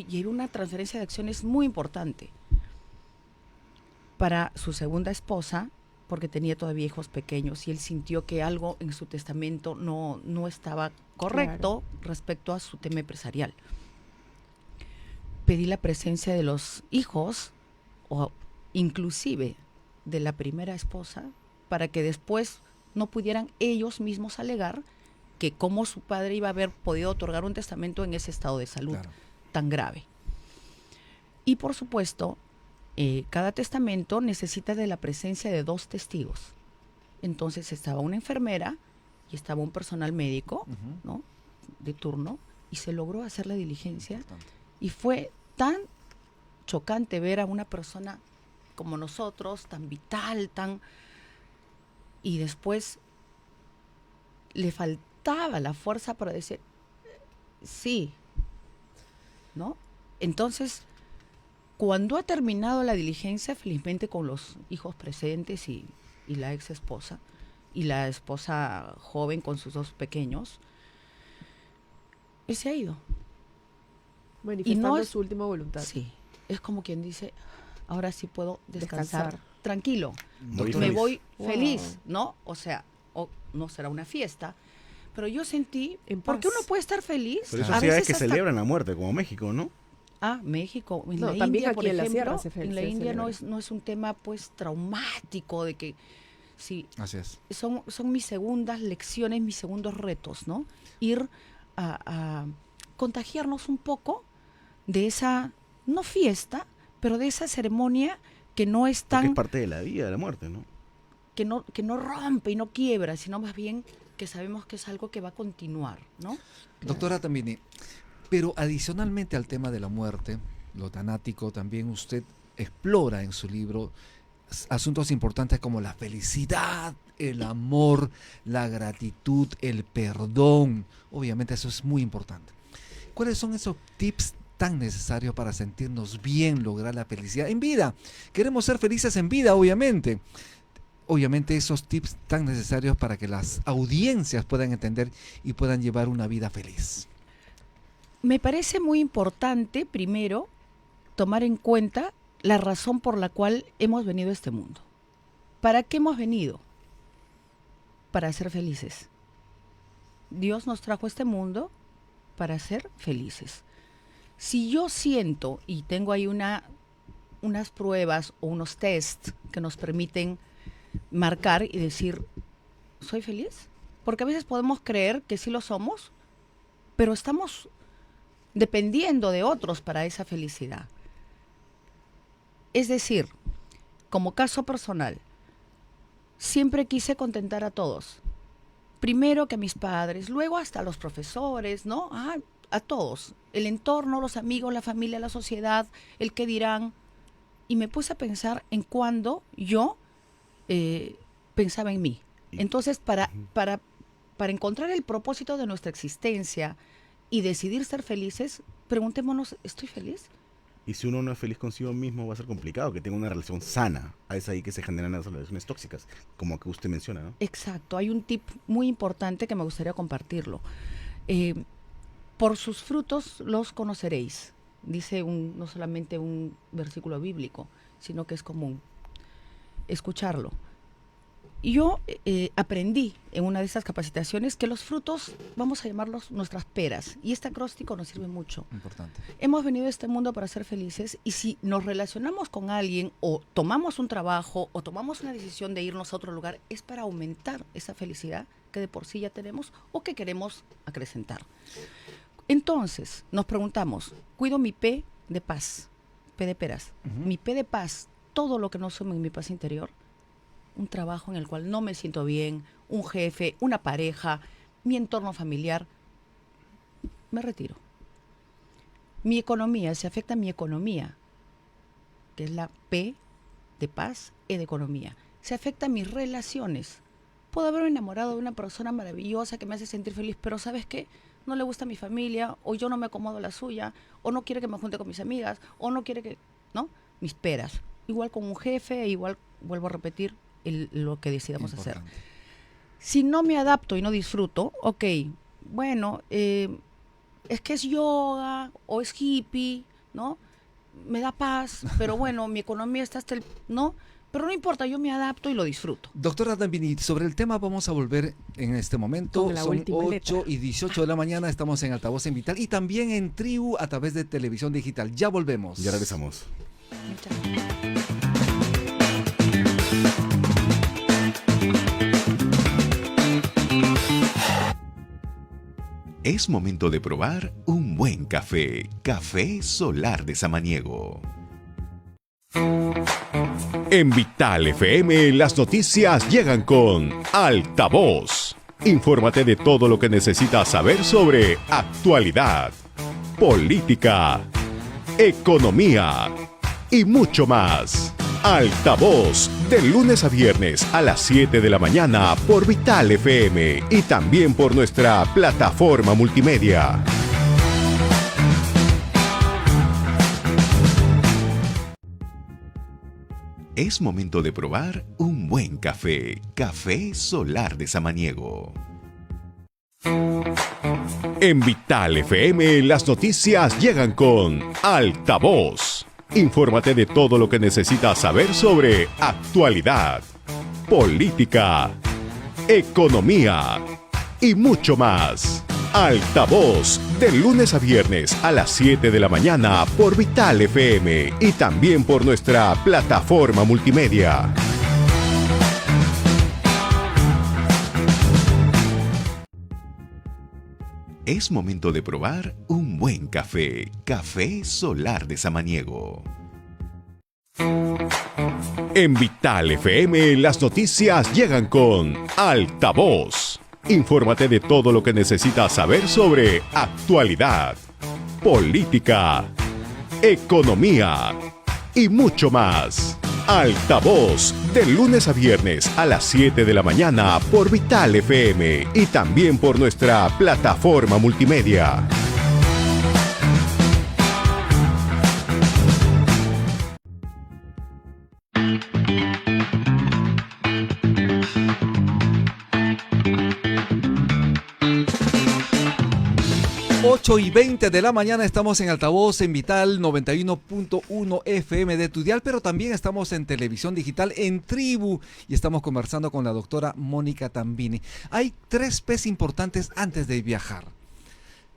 llevé una transferencia de acciones muy importante para su segunda esposa, porque tenía todavía hijos pequeños y él sintió que algo en su testamento no estaba correcto respecto a su tema empresarial. Pedí la presencia de los hijos o inclusive de la primera esposa para que después no pudieran ellos mismos alegar que cómo su padre iba a haber podido otorgar un testamento en ese estado de salud tan grave. Y por supuesto, cada testamento necesita de la presencia de 2 testigos. Entonces estaba una enfermera y estaba un personal médico, ¿no?, de turno, y se logró hacer la diligencia. Y fue tan chocante ver a una persona como nosotros, tan vital, y después le faltaba la fuerza para decir sí, ¿no? Entonces, cuando ha terminado la diligencia, felizmente con los hijos presentes y la ex esposa y la esposa joven con sus 2 pequeños, él se ha ido. Manifestando su última voluntad. Sí, es como quien dice, ahora sí puedo descansar. Tranquilo, Muy me feliz. voy feliz, ¿no? O sea, no será una fiesta, pero yo sentí, porque uno puede estar feliz. Pero eso a sí es veces que hasta- celebran la muerte, como México, ¿no? México, en No, la también India, aquí por en la ejemplo, sierra en la se India celebra. no es un tema pues traumático de que sí, Así es. son mis segundas lecciones, mis segundos retos, ¿no? Ir a contagiarnos un poco de esa, no fiesta, pero de esa ceremonia que no es Porque tan... es parte de la vida, de la muerte, ¿no? que no rompe y no quiebra, sino más bien que sabemos que es algo que va a continuar, ¿no? Doctora Tambini, pero adicionalmente al tema de la muerte, lo tanático, también usted explora en su libro asuntos importantes como la felicidad, el amor, la gratitud, el perdón. Obviamente eso es muy importante. ¿Cuáles son esos tips tan necesarios para sentirnos bien, lograr la felicidad en vida? Queremos ser felices en vida, obviamente. Obviamente esos tips tan necesarios para que las audiencias puedan entender y puedan llevar una vida feliz. Me parece muy importante, primero, tomar en cuenta la razón por la cual hemos venido a este mundo. ¿Para qué hemos venido? Para ser felices. Dios nos trajo a este mundo para ser felices. Si yo siento, y tengo ahí unas pruebas o unos tests que nos permiten marcar y decir, ¿soy feliz? Porque a veces podemos creer que sí lo somos, pero estamos dependiendo de otros para esa felicidad. Es decir, como caso personal, siempre quise contentar a todos. Primero que a mis padres, luego hasta a los profesores, ¿no? A todos. El entorno, los amigos, la familia, la sociedad, el qué dirán. Y me puse a pensar en cuándo yo pensaba en mí. Entonces, para encontrar el propósito de nuestra existencia y decidir ser felices, preguntémonos, ¿estoy feliz? Y si uno no es feliz consigo mismo, va a ser complicado que tenga una relación sana. Es ahí que se generan las relaciones tóxicas, como que usted menciona, ¿no? Exacto. Hay un tip muy importante que me gustaría compartirlo. Por sus frutos los conoceréis. Dice no solamente un versículo bíblico, sino que es común escucharlo. Y yo aprendí en una de esas capacitaciones que los frutos, vamos a llamarlos nuestras peras, y este acróstico nos sirve mucho. Importante. Hemos venido a este mundo para ser felices, y si nos relacionamos con alguien, o tomamos un trabajo, o tomamos una decisión de irnos a otro lugar, es para aumentar esa felicidad que de por sí ya tenemos o que queremos acrecentar. Entonces, nos preguntamos, ¿cuido mi P de paz? P de peras. Mi P de paz, todo lo que no sume en mi paz interior. Un trabajo en el cual no me siento bien, un jefe, una pareja, mi entorno familiar, me retiro. Mi economía, se afecta mi economía, que es la P de paz, E de economía. Se afecta mis relaciones. Puedo haberme enamorado de una persona maravillosa que me hace sentir feliz, pero ¿sabes qué? No le gusta a mi familia, o yo no me acomodo a la suya, o no quiere que me junte con mis amigas, o no quiere que, ¿no? Mis peras. Igual con un jefe, igual, vuelvo a repetir, lo que decidamos hacer. Si no me adapto y no disfruto, ok, bueno, es que es yoga o es hippie, ¿no? Me da paz, pero bueno, mi economía está hasta el, ¿no? Pero no importa, yo me adapto y lo disfruto. Doctora Tambini, sobre el tema vamos a volver en este momento. Con la Son última 8 y 18 de la mañana, estamos en Altavoz en Vital y también en Tribu a través de televisión digital. Ya volvemos. Ya regresamos. Muchas gracias. Es momento de probar un buen café. Café Solar de Samaniego. En Vital FM las noticias llegan con Altavoz. Infórmate de todo lo que necesitas saber sobre actualidad, política, economía y mucho más. Altavoz, de lunes a viernes a las 7 de la mañana por Vital FM y también por nuestra plataforma multimedia. Es momento de probar un buen café. Café Solar de Samaniego. En Vital FM las noticias llegan con Altavoz. Infórmate de todo lo que necesitas saber sobre actualidad, política, economía y mucho más. Altavoz, de lunes a viernes a las 7 de la mañana por Vital FM y también por nuestra plataforma multimedia. Es momento de probar un buen café. Café Solar de Samaniego. En Vital FM las noticias llegan con Altavoz. Infórmate de todo lo que necesitas saber sobre actualidad, política, economía y mucho más. Altavoz, de lunes a viernes a las 7 de la mañana por Vital FM y también por nuestra plataforma multimedia. Ocho y 20 de la mañana estamos en Altavoz en Vital 91.1 FM de tu dial, pero también estamos en televisión digital en Tribu y estamos conversando con la doctora Mónica Tambini. Hay 3 P's importantes antes de viajar.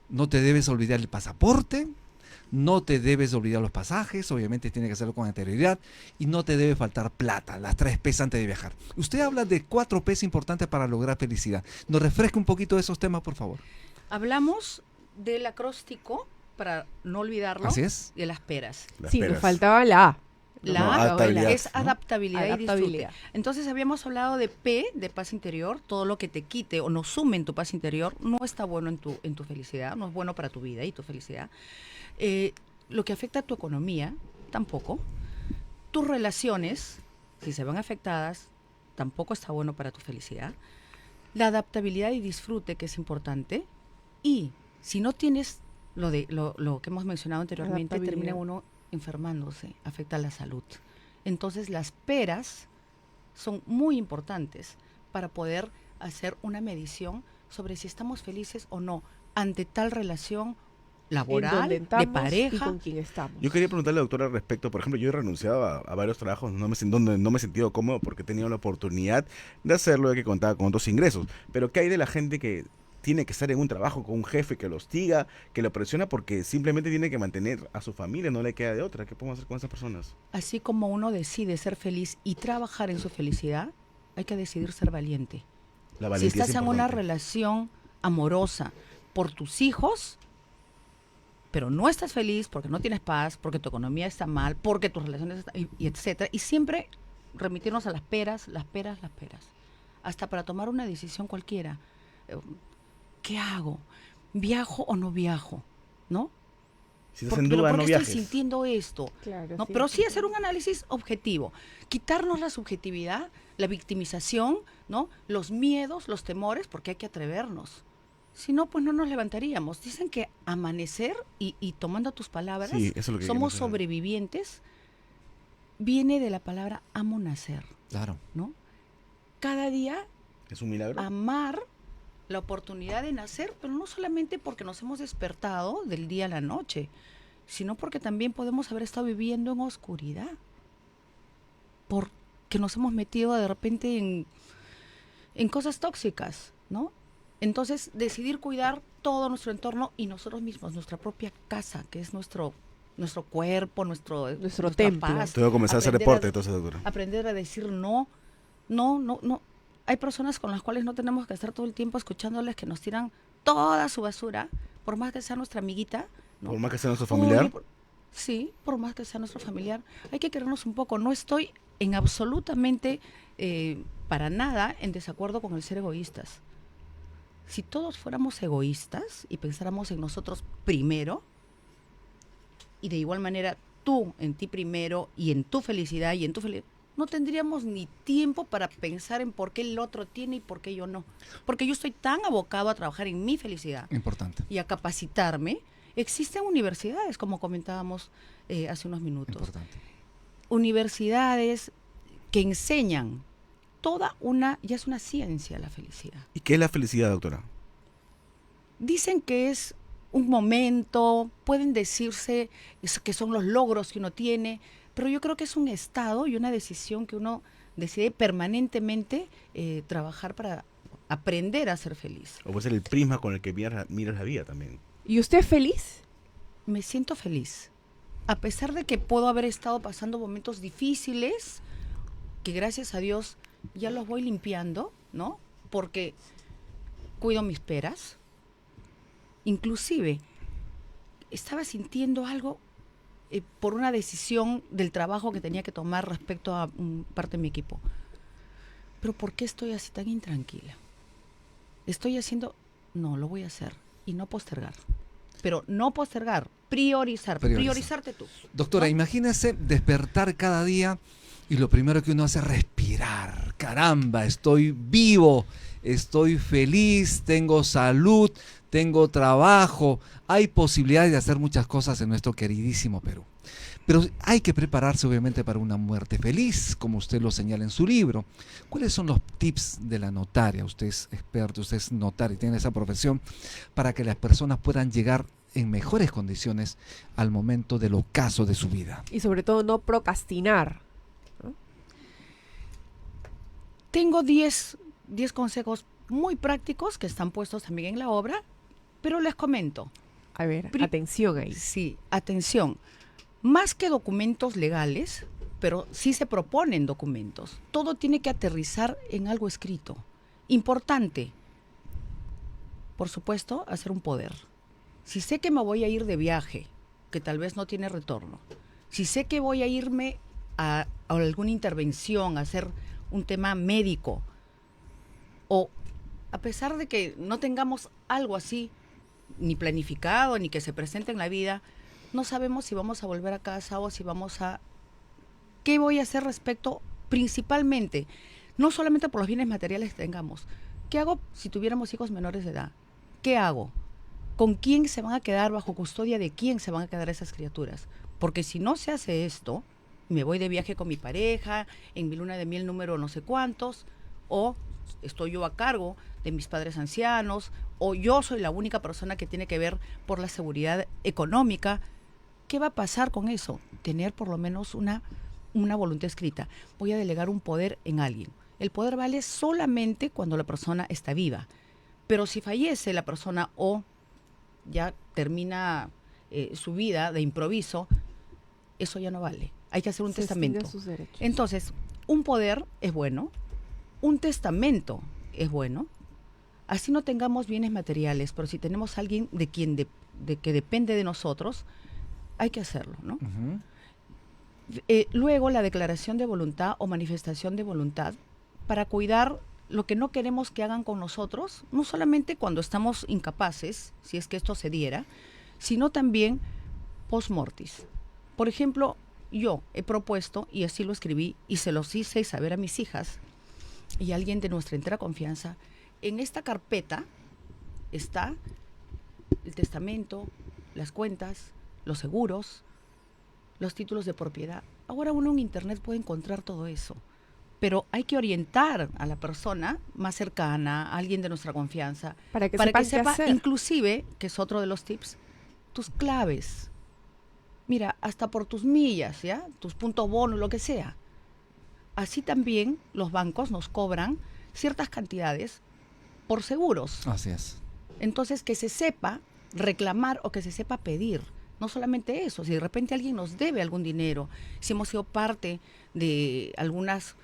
No te debes olvidar el pasaporte, no te debes olvidar los pasajes, obviamente tiene que hacerlo con anterioridad, y no te debe faltar plata, las 3 P's antes de viajar. Usted habla de 4 P's importantes para lograr felicidad. ¿Nos refresca un poquito de esos temas, por favor? Hablamos del acróstico, para no olvidarlo, Así es. de las peras. Sí, nos faltaba la A. La A adaptabilidad, es ¿no? adaptabilidad, y Adaptabilidad. disfrute. Entonces habíamos hablado de P, de paz interior. Todo lo que te quite o no sume en tu paz interior no está bueno en tu felicidad, no es bueno para tu vida y tu felicidad. Lo que afecta a tu economía, tampoco. Tus relaciones, si se van afectadas, tampoco está bueno para tu felicidad. La adaptabilidad y disfrute, que es importante. Y si no tienes lo que hemos mencionado anteriormente, termina uno enfermándose, afecta la salud. Entonces las peras son muy importantes para poder hacer una medición sobre si estamos felices o no ante tal relación laboral, de y pareja. con quién estamos. Yo quería preguntarle, doctora, al respecto. Por ejemplo, yo he renunciado a varios trabajos donde no me he sentido cómodo porque he tenido la oportunidad de hacerlo, de que contaba con otros ingresos. Pero ¿qué hay de la gente que tiene que estar en un trabajo con un jefe que lo hostiga, que lo presiona porque simplemente tiene que mantener a su familia, no le queda de otra? ¿Qué podemos hacer con esas personas? Así como uno decide ser feliz y trabajar en su felicidad, hay que decidir ser valiente. La Si valentía estás es en una importante. relación amorosa por tus hijos, pero no estás feliz porque no tienes paz, porque tu economía está mal, porque tus relaciones están, y etcétera, y siempre remitirnos a las peras, hasta para tomar una decisión cualquiera. ¿Qué hago? ¿Viajo o no viajo? ¿No? Si estás en duda, ¿Por no qué viajes. estoy sintiendo esto? Claro, ¿No? sí. Pero sí hacer un análisis objetivo, quitarnos la subjetividad, la victimización, ¿no? Los miedos, los temores, porque hay que atrevernos. Si no, pues no nos levantaríamos. Dicen que amanecer, y tomando tus palabras, Sí, eso es lo que somos queríamos saber. sobrevivientes, viene de la palabra amo nacer, Claro. ¿no? Cada día ¿Es un milagro? amar la oportunidad de nacer, pero no solamente porque nos hemos despertado del día a la noche, sino porque también podemos haber estado viviendo en oscuridad, porque nos hemos metido de repente en cosas tóxicas, ¿no? Entonces, decidir cuidar todo nuestro entorno y nosotros mismos, nuestra propia casa, que es nuestro cuerpo, nuestra templo. paz. Tengo que comenzar a hacer Aprender deporte, entonces, doctora. Aprender a decir no. Hay personas con las cuales no tenemos que estar todo el tiempo escuchándoles que nos tiran toda su basura, por más que sea nuestra amiguita, ¿no? Por más que sea nuestro familiar. Oye, sí, por más que sea nuestro familiar. Hay que querernos un poco. No estoy en absolutamente, para nada, en desacuerdo con el ser egoístas. Si todos fuéramos egoístas y pensáramos en nosotros primero, y de igual manera tú en ti primero y en tu felicidad y en tu felicidad, no tendríamos ni tiempo para pensar en por qué el otro tiene y por qué yo no. Porque yo estoy tan abocado a trabajar en mi felicidad Importante. y a capacitarme. Existen universidades, como comentábamos hace unos minutos. Importante. Universidades que enseñan ya es una ciencia la felicidad. ¿Y qué es la felicidad, doctora? Dicen que es un momento, pueden decirse que son los logros que uno tiene, pero yo creo que es un estado y una decisión que uno decide permanentemente trabajar para aprender a ser feliz. O puede ser el prisma con el que miras la vida también. ¿Y usted es feliz? Me siento feliz, a pesar de que puedo haber estado pasando momentos difíciles, que gracias a Dios ya los voy limpiando, ¿no? Porque cuido mis peras. Inclusive, estaba sintiendo algo por una decisión del trabajo que tenía que tomar respecto a parte de mi equipo. Pero ¿por qué estoy así tan intranquila? Estoy haciendo, no, lo voy a hacer y no postergar. Pero no postergar, priorizarte tú. Doctora, ¿no? imagínese despertar cada día y lo primero que uno hace es respirar. Caramba, estoy vivo, estoy feliz, tengo salud, tengo trabajo, hay posibilidades de hacer muchas cosas en nuestro queridísimo Perú. Pero hay que prepararse obviamente para una muerte feliz, como usted lo señala en su libro. ¿Cuáles son los tips de la notaria? Usted es experto, usted es notario y tiene esa profesión, para que las personas puedan llegar en mejores condiciones al momento del ocaso de su vida. Y sobre todo no procrastinar. Tengo 10 consejos muy prácticos que están puestos también en la obra, pero les comento. A ver, atención ahí. Sí, atención. Más que documentos legales, pero sí se proponen documentos. Todo tiene que aterrizar en algo escrito. Importante, por supuesto, hacer un poder. Si sé que me voy a ir de viaje, que tal vez no tiene retorno, si sé que voy a irme a alguna intervención, a hacer un tema médico, o a pesar de que no tengamos algo así, ni planificado, ni que se presente en la vida, no sabemos si vamos a volver a casa o si vamos a... ¿Qué voy a hacer respecto principalmente? No solamente por los bienes materiales que tengamos. ¿Qué hago si tuviéramos hijos menores de edad? ¿Qué hago? ¿Con quién se van a quedar? ¿Bajo custodia de quién se van a quedar esas criaturas? Porque si no se hace esto, me voy de viaje con mi pareja, en mi luna de miel número no sé cuántos, o estoy yo a cargo de mis padres ancianos, o yo soy la única persona que tiene que ver por la seguridad económica. ¿Qué va a pasar con eso? Tener por lo menos una voluntad escrita. Voy a delegar un poder en alguien. El poder vale solamente cuando la persona está viva. Pero si fallece la persona o ya termina su vida de improviso, eso ya no vale. Hay que hacer un testamento. Sus derechos. Entonces, un poder es bueno, un testamento es bueno. Así no tengamos bienes materiales, pero si tenemos a alguien de que depende de nosotros, hay que hacerlo, ¿no? Luego, la declaración de voluntad o manifestación de voluntad para cuidar lo que no queremos que hagan con nosotros, no solamente cuando estamos incapaces, si es que esto se diera, sino también post mortis. Por ejemplo, yo he propuesto, y así lo escribí, y se los hice saber a mis hijas, y a alguien de nuestra entera confianza, en esta carpeta está el testamento, las cuentas, los seguros, los títulos de propiedad. Ahora uno en internet puede encontrar todo eso, pero hay que orientar a la persona más cercana, a alguien de nuestra confianza, Para que sepa, qué hacer. inclusive, que es otro de los tips, tus claves. Mira, hasta por tus millas, ¿ya? Tus puntos bonos, lo que sea. Así también los bancos nos cobran ciertas cantidades por seguros. Así es. Entonces, que se sepa reclamar o que se sepa pedir. No solamente eso, si de repente alguien nos debe algún dinero, si hemos sido parte de algunas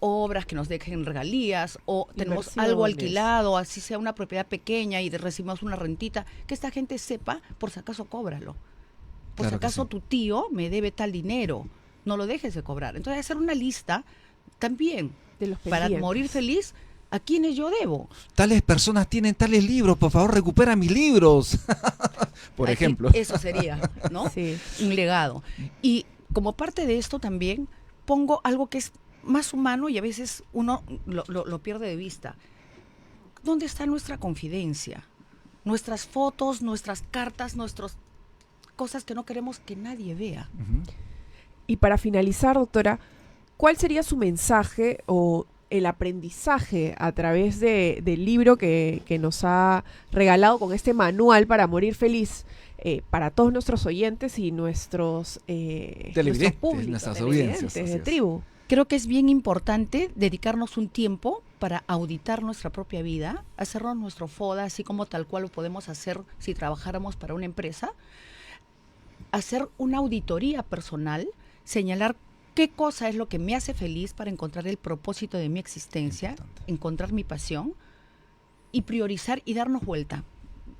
obras que nos dejen regalías o tenemos algo alquilado, así sea una propiedad pequeña y recibimos una rentita, que esta gente sepa, por si acaso cóbralo. Por Claro si que acaso sí. tu tío me debe tal dinero, no lo dejes de cobrar. Entonces, hacer una lista también De los para pendientes. morir feliz a quienes yo debo. Tales personas tienen tales libros, por favor recupera mis libros. Por Aquí, ejemplo. eso sería, ¿no? Sí. Un legado. Y como parte de esto también pongo algo que es más humano y a veces uno lo pierde de vista. ¿Dónde está nuestra confidencia? Nuestras fotos, nuestras cartas, nuestras cosas que no queremos que nadie vea. Y para finalizar, doctora, ¿cuál sería su mensaje o el aprendizaje a través del libro que nos ha regalado con este manual para morir feliz para todos nuestros oyentes y nuestros Televidentes, públicos, nuestras audiencias, televidentes así de es. tribu? Creo que es bien importante dedicarnos un tiempo para auditar nuestra propia vida, hacernos nuestro FODA, así como tal cual lo podemos hacer si trabajáramos para una empresa, hacer una auditoría personal, señalar qué cosa es lo que me hace feliz para encontrar el propósito de mi existencia, Importante. encontrar mi pasión y priorizar y darnos vuelta.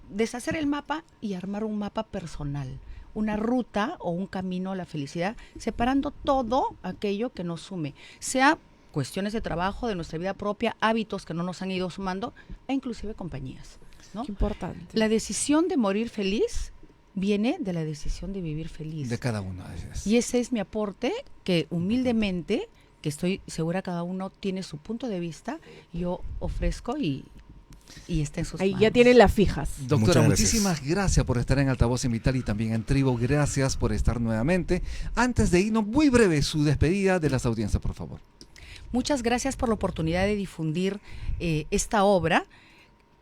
Deshacer el mapa y armar un mapa personal, una ruta o un camino a la felicidad, separando todo aquello que nos sume, sea cuestiones de trabajo, de nuestra vida propia, hábitos que no nos han ido sumando, e inclusive compañías, ¿no? Qué importante. La decisión de morir feliz viene de la decisión de vivir feliz. De cada uno de ellos. Y ese es mi aporte, que humildemente, que estoy segura cada uno tiene su punto de vista, yo ofrezco y está en sus Ahí manos. ya tienen las fijas. Doctora, Muchas gracias. muchísimas gracias por estar en Altavoz en Vital y también en Tribu. Gracias por estar nuevamente. Antes de irnos, muy breve, su despedida de las audiencias, por favor. Muchas gracias por la oportunidad de difundir esta obra,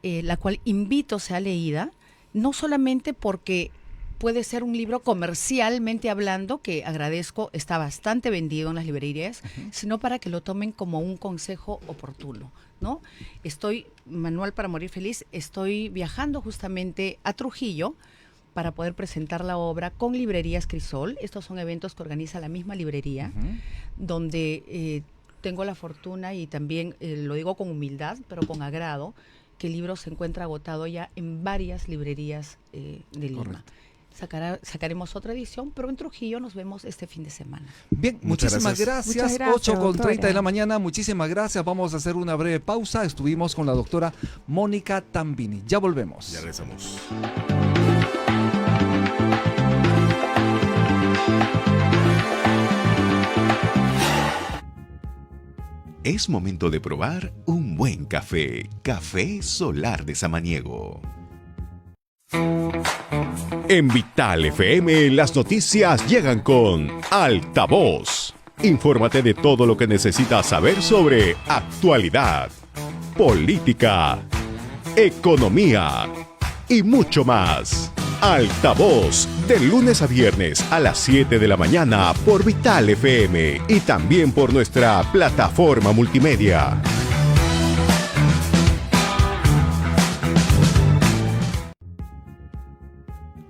la cual invito sea leída, no solamente porque puede ser un libro comercialmente hablando, que agradezco, está bastante vendido en las librerías, sino para que lo tomen como un consejo oportuno, ¿no? Manual para Morir Feliz, estoy viajando justamente a Trujillo para poder presentar la obra con Librerías Crisol. Estos son eventos que organiza la misma librería, donde tengo la fortuna y también lo digo con humildad, pero con agrado, que el libro se encuentra agotado ya en varias librerías de Lima. Correcto. Sacaremos otra edición, pero en Trujillo nos vemos este fin de semana. Bien, Muchas muchísimas gracias. gracias. Muchas gracias, 8:30 de la doctora. mañana. Muchísimas gracias. Vamos a hacer una breve pausa. Estuvimos con la doctora Mónica Tambini. Ya volvemos. Ya regresamos. Es momento de probar un buen café. Café Solar de Samaniego. En Vital FM las noticias llegan con Altavoz. Infórmate de todo lo que necesitas saber sobre actualidad, política, economía y mucho más. Altavoz, de lunes a viernes a las 7 de la mañana por Vital FM y también por nuestra plataforma multimedia.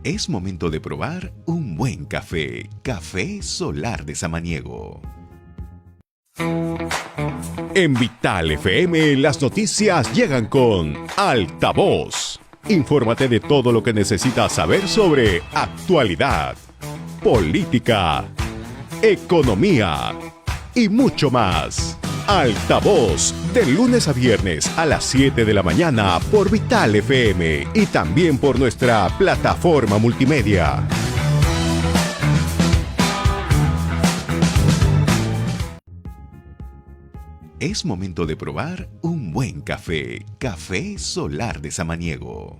Es momento de probar un buen café. Café Solar de Samaniego. En Vital FM las noticias llegan con Altavoz. Infórmate de todo lo que necesitas saber sobre actualidad, política, economía y mucho más. Altavoz, de lunes a viernes a las 7 de la mañana por Vital FM y también por nuestra plataforma multimedia. Es momento de probar un buen café. Café Solar de Samaniego.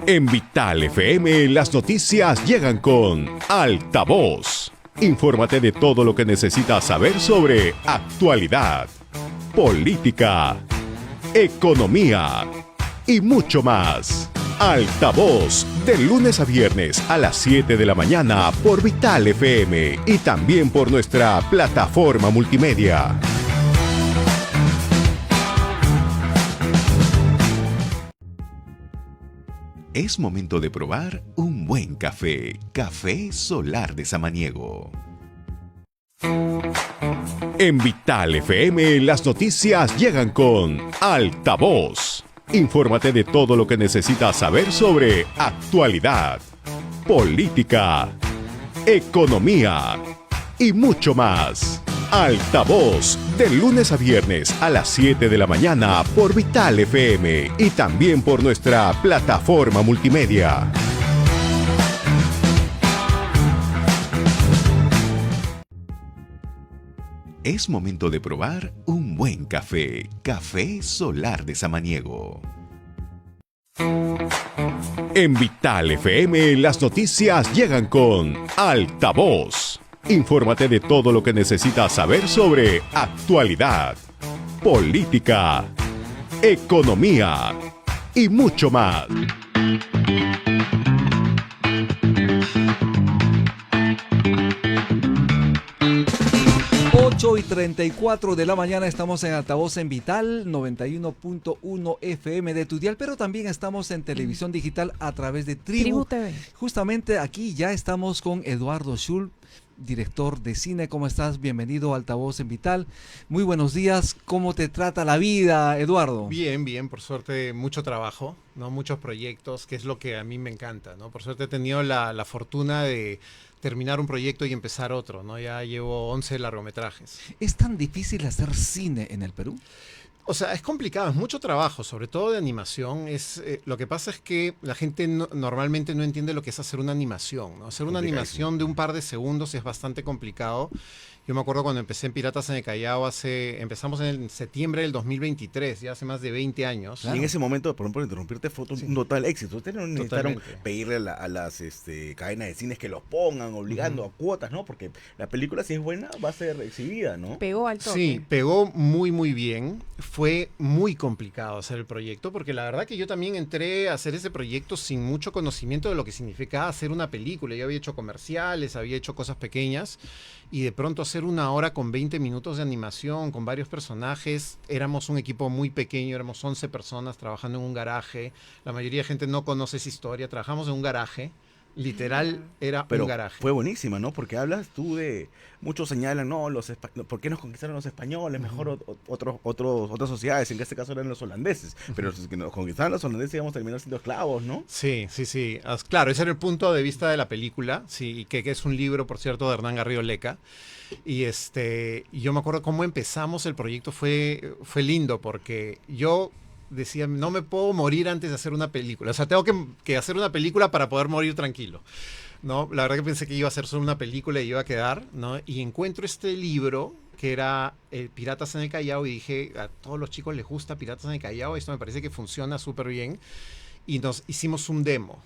En Vital FM las noticias llegan con Altavoz. Infórmate de todo lo que necesitas saber sobre actualidad, política, economía y mucho más. Altavoz, de lunes a viernes a las 7 de la mañana por Vital FM y también por nuestra plataforma multimedia. Es momento de probar un buen café. Café Solar de Samaniego. En Vital FM las noticias llegan con Altavoz. Infórmate de todo lo que necesitas saber sobre actualidad, política, economía y mucho más. Altavoz, de lunes a viernes a las 7 de la mañana por Vital FM y también por nuestra plataforma multimedia. Es momento de probar un buen café. Café Solar de Samaniego. En Vital FM las noticias llegan con Altavoz. Infórmate de todo lo que necesitas saber sobre actualidad, política, economía y mucho más. 8:34 de la mañana estamos en Altavoz en Vital 91.1 FM de tu dial, pero también estamos en televisión digital a través de Tribu. Tribu TV. Justamente aquí ya estamos con Eduardo Schul, director de cine. ¿Cómo estás? Bienvenido a Altavoz en Vital. Muy buenos días. ¿Cómo te trata la vida, Eduardo? Bien, bien, por suerte mucho trabajo, ¿no? Muchos proyectos, que es lo que a mí me encanta, ¿no? Por suerte he tenido la fortuna de terminar un proyecto y empezar otro, ¿no? Ya llevo 11 largometrajes. ¿Es tan difícil hacer cine en el Perú? O sea, es complicado, es mucho trabajo, sobre todo de animación. Lo que pasa es que la gente normalmente no entiende lo que es hacer una animación, ¿no? Hacer una animación de un par de segundos es bastante complicado. Yo me acuerdo cuando empecé en Piratas en el Callao, empezamos en septiembre del 2023, ya hace más de 20 años. Y en ese momento, por ejemplo, interrumpirte fue un total éxito. Ustedes no necesitaron Totalmente. pedirle a las cadenas de cines que los pongan, obligando a cuotas, ¿no? Porque la película, si es buena, va a ser exhibida, ¿no? Pegó al toque. Sí, pegó muy, muy bien. Fue muy complicado hacer el proyecto, porque la verdad que yo también entré a hacer ese proyecto sin mucho conocimiento de lo que significaba hacer una película. Yo había hecho comerciales, había hecho cosas pequeñas, y de pronto hacer 1 hora con 20 minutos de animación, con varios personajes. Éramos un equipo muy pequeño, éramos 11 personas trabajando en un garaje. La mayoría de gente no conoce esa historia. Trabajamos en un garaje. Literal, era Pero un garaje. fue buenísima, ¿no? Porque hablas tú de... Muchos señalan, no, ¿por qué nos conquistaron los españoles? Mejor otras sociedades, en este caso eran los holandeses. Pero los que nos conquistaron los holandeses íbamos a terminar siendo esclavos, ¿no? Sí, sí, sí. Claro, ese era el punto de vista de la película, sí, que es un libro, por cierto, de Hernán Garrido Leca. Y yo me acuerdo cómo empezamos el proyecto, fue lindo, porque yo decía, no me puedo morir antes de hacer una película. O sea, tengo que hacer una película para poder morir tranquilo, ¿no? La verdad que pensé que iba a ser solo una película y iba a quedar, ¿no? Y encuentro este libro que era Piratas en el Callao, y dije, a todos los chicos les gusta Piratas en el Callao, esto me parece que funciona súper bien. Y nos hicimos un demo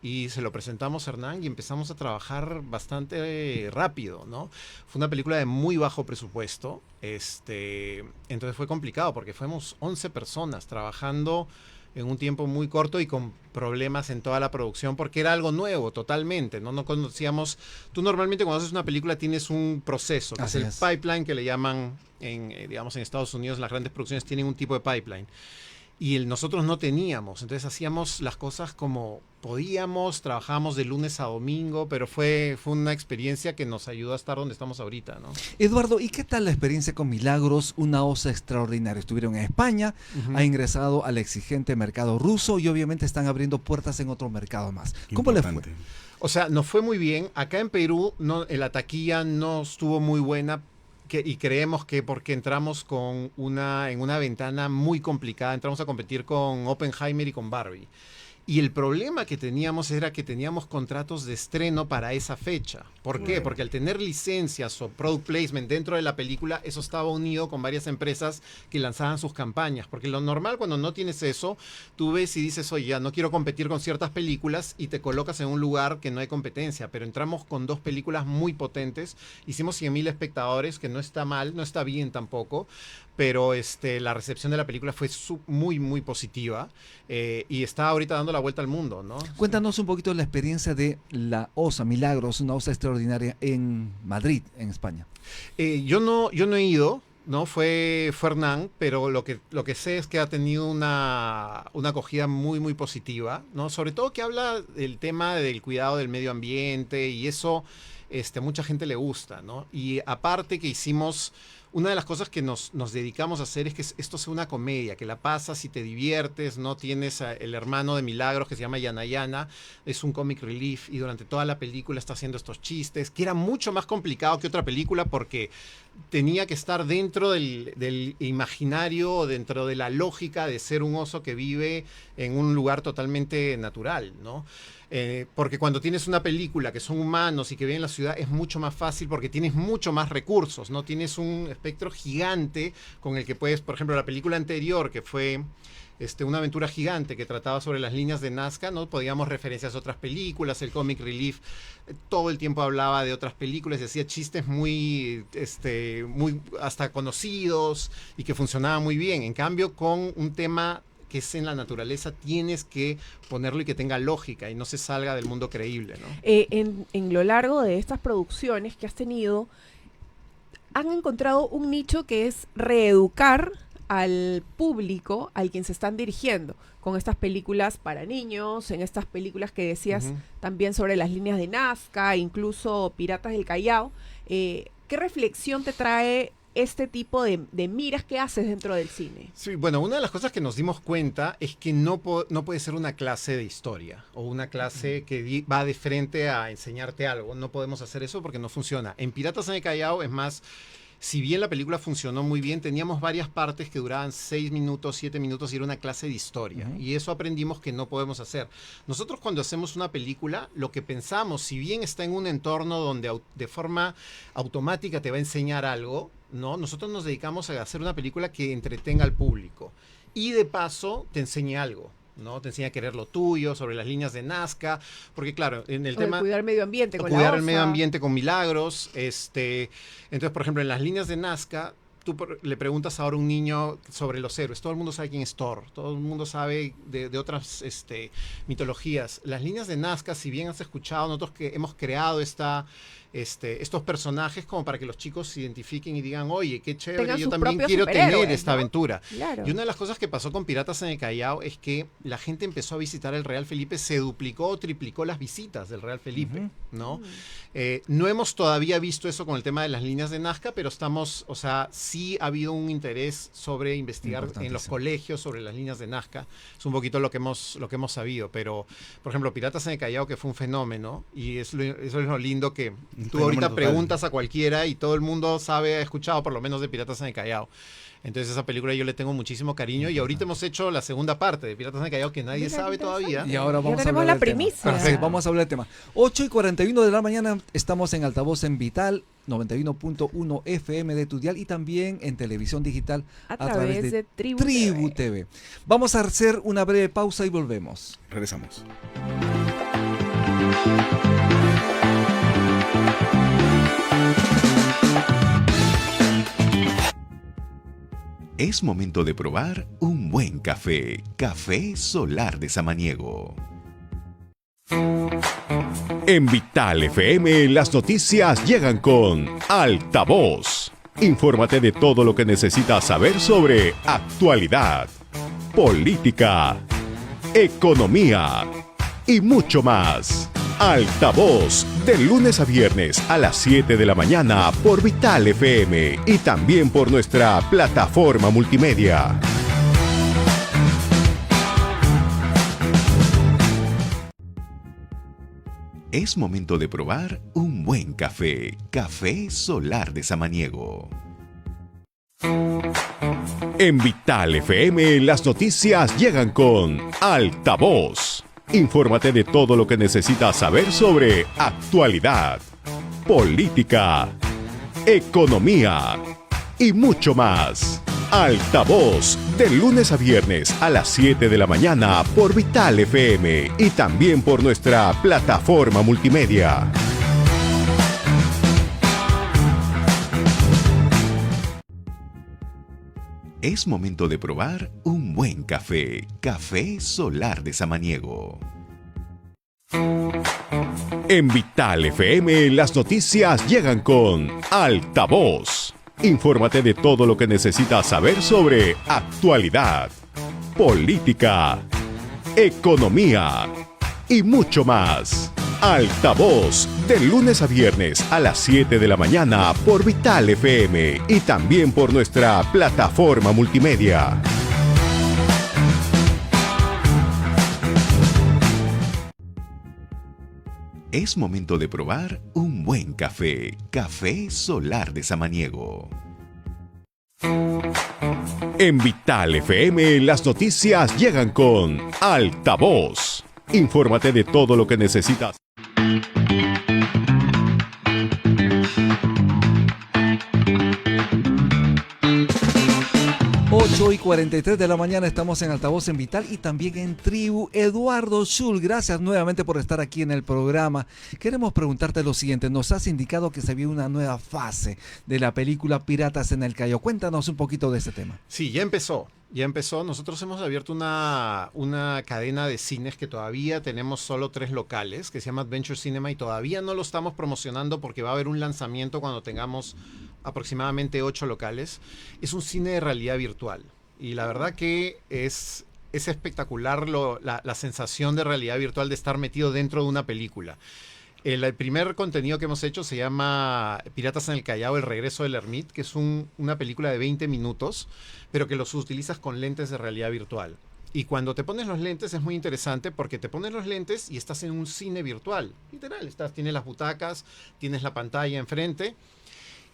y se lo presentamos a Hernán y empezamos a trabajar bastante rápido, ¿no? Fue una película de muy bajo presupuesto, entonces fue complicado porque fuimos 11 personas trabajando en un tiempo muy corto y con problemas en toda la producción porque era algo nuevo totalmente, ¿no? No conocíamos... Tú normalmente cuando haces una película tienes un proceso, que Así es el es. pipeline, que le llaman, digamos, en Estados Unidos las grandes producciones tienen un tipo de pipeline. Y nosotros no teníamos, entonces hacíamos las cosas como podíamos, trabajábamos de lunes a domingo, pero fue una experiencia que nos ayudó a estar donde estamos ahorita, ¿no? Eduardo, ¿y qué tal la experiencia con Milagros, una osa extraordinaria? Estuvieron en España, ha ingresado al exigente mercado ruso y obviamente están abriendo puertas en otro mercado más. ¿Cómo les fue? Importante. O sea, nos fue muy bien. Acá en Perú la taquilla no estuvo muy buena. Y creemos que porque entramos en una ventana muy complicada, entramos a competir con Oppenheimer y con Barbie. Y el problema que teníamos era que teníamos contratos de estreno para esa fecha. ¿Por qué? Porque al tener licencias o product placement dentro de la película, eso estaba unido con varias empresas que lanzaban sus campañas. Porque lo normal cuando no tienes eso, tú ves y dices, oye, ya no quiero competir con ciertas películas y te colocas en un lugar que no hay competencia. Pero entramos con 2 películas muy potentes. Hicimos 100,000 espectadores, que no está mal, no está bien tampoco. Pero la recepción de la película fue muy, muy positiva y está ahorita dando la vuelta al mundo, ¿no? Cuéntanos un poquito la experiencia de la osa Milagros, una osa extraordinaria en Madrid, en España. Yo no he ido, ¿no? Fue Hernán, pero lo que sé es que ha tenido una acogida muy, muy positiva, ¿no? Sobre todo que habla del tema del cuidado del medio ambiente y eso a mucha gente le gusta, ¿no? Y aparte que hicimos... Una de las cosas que nos dedicamos a hacer es que esto sea una comedia, que la pasas y te diviertes, ¿no? Tienes el hermano de Milagros que se llama Yana Yana, es un comic relief y durante toda la película está haciendo estos chistes, que era mucho más complicado que otra película porque tenía que estar dentro del imaginario, dentro de la lógica de ser un oso que vive en un lugar totalmente natural, ¿no? Porque cuando tienes una película que son humanos y que viven en la ciudad es mucho más fácil porque tienes mucho más recursos, ¿no? Tienes un espectro gigante con el que puedes, por ejemplo, la película anterior que fue una aventura gigante que trataba sobre las líneas de Nazca, ¿no? Podíamos referencias a otras películas, el Comic Relief todo el tiempo hablaba de otras películas y hacía chistes muy hasta conocidos y que funcionaban muy bien. En cambio, con un tema que es en la naturaleza, tienes que ponerlo y que tenga lógica y no se salga del mundo creíble, ¿no? En lo largo de estas producciones que has tenido, han encontrado un nicho que es reeducar al público al quien se están dirigiendo con estas películas para niños, en estas películas que decías también sobre las líneas de Nazca, incluso Piratas del Callao. ¿Qué reflexión te trae este tipo de miras que haces dentro del cine? Sí, bueno, una de las cosas que nos dimos cuenta es que no puede ser una clase de historia o una clase que va de frente a enseñarte algo. No podemos hacer eso porque no funciona. En Piratas en el Callao, es más, si bien la película funcionó muy bien, teníamos varias partes que duraban 6 minutos, 7 minutos y era una clase de historia. Y eso aprendimos que no podemos hacer. Nosotros cuando hacemos una película, lo que pensamos, si bien está en un entorno donde de forma automática te va a enseñar algo, ¿no? Nosotros nos dedicamos a hacer una película que entretenga al público y de paso te enseñe algo, ¿no? Te enseña a querer lo tuyo, sobre las líneas de Nazca, porque claro, en el tema... Cuidar el medio ambiente con la cuidar el OSA. medio ambiente con Milagros, entonces, por ejemplo, en las líneas de Nazca, tú le preguntas ahora a un niño sobre los héroes, todo el mundo sabe quién es Thor, todo el mundo sabe de otras mitologías. Las líneas de Nazca, si bien has escuchado, nosotros que hemos creado estos personajes como para que los chicos se identifiquen y digan, oye, qué chévere, Tengan yo sus también propios quiero tener superhéroes, esta ¿no? aventura. Claro. Y una de las cosas que pasó con Piratas en el Callao es que la gente empezó a visitar el Real Felipe, se duplicó o triplicó las visitas del Real Felipe, ¿no? No hemos todavía visto eso con el tema de las líneas de Nazca, pero sí ha habido un interés sobre investigar en los colegios sobre las líneas de Nazca. Es un poquito lo que hemos sabido, pero, por ejemplo, Piratas en el Callao, que fue un fenómeno, y eso es lo lindo que tú ahorita preguntas a cualquiera y todo el mundo ha escuchado por lo menos de Piratas en el Callao. Entonces esa película yo le tengo muchísimo cariño y ahorita hemos hecho la segunda parte de Piratas en el Callao que nadie sabe todavía. Y ahora vamos a tenemos hablar la del tema. primicia. Perfecto, vamos a hablar del tema. 8:41 de la mañana, estamos en altavoz en Vital 91.1 FM de tu dial y también en televisión digital A través de Tribu Tribu TV. Vamos a hacer una breve pausa y volvemos. Regresamos. Es momento de probar un buen café. Café Solar de Samaniego. En Vital FM las noticias llegan con Altavoz. Infórmate de todo lo que necesitas saber sobre actualidad, política, economía y mucho más. Altavoz, de lunes a viernes a las 7 de la mañana por Vital FM y también por nuestra plataforma multimedia. Es momento de probar un buen café. Café Solar de Samaniego. En Vital FM las noticias llegan con Altavoz. Infórmate de todo lo que necesitas saber sobre actualidad, política, economía y mucho más. Altavoz, de lunes a viernes a las 7 de la mañana por Vital FM y también por nuestra plataforma multimedia. Es momento de probar un buen café. Café Solar de Samaniego. En Vital FM las noticias llegan con Altavoz. Infórmate de todo lo que necesitas saber sobre actualidad, política, economía y mucho más. Altavoz, de lunes a viernes a las 7 de la mañana por Vital FM y también por nuestra plataforma multimedia. Es momento de probar un buen café. Café Solar de Samaniego. En Vital FM las noticias llegan con Altavoz. Infórmate de todo lo que necesitas. 8:43 de la mañana estamos en Altavoz en Vital y también en Tribu. Eduardo Schul, gracias nuevamente por estar aquí en el programa. Queremos preguntarte lo siguiente, nos has indicado que se viene una nueva fase de la película Piratas en el Callao. Cuéntanos un poquito de ese tema. Sí, ya empezó. Nosotros hemos abierto una cadena de cines que todavía tenemos solo 3 locales, que se llama Adventure Cinema, y todavía no lo estamos promocionando porque va a haber un lanzamiento cuando tengamos aproximadamente 8 locales. Es un cine de realidad virtual. Y la verdad que es espectacular la sensación de realidad virtual de estar metido dentro de una película. El primer contenido que hemos hecho se llama Piratas en el Callao, El regreso del Ermit, que es una película de 20 minutos, pero que los utilizas con lentes de realidad virtual. Y cuando te pones los lentes es muy interesante porque te pones los lentes y estás en un cine virtual. Literal, tienes las butacas, tienes la pantalla enfrente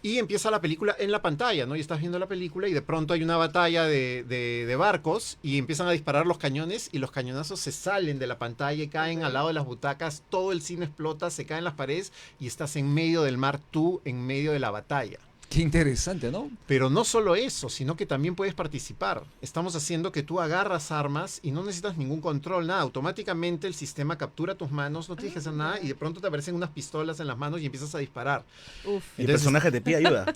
y empieza la película en la pantalla, ¿no? Y estás viendo la película y de pronto hay una batalla de barcos y empiezan a disparar los cañones y los cañonazos se salen de la pantalla y caen al lado de las butacas, todo el cine explota, se caen las paredes y estás en medio del mar, tú en medio de la batalla. Qué interesante, ¿no? Pero no solo eso, sino que también puedes participar. Estamos haciendo que tú agarras armas y no necesitas ningún control, nada. Automáticamente el sistema captura tus manos, no tienes que hacer nada y de pronto te aparecen unas pistolas en las manos y empiezas a disparar. Uf. Y el personaje te pide ayuda.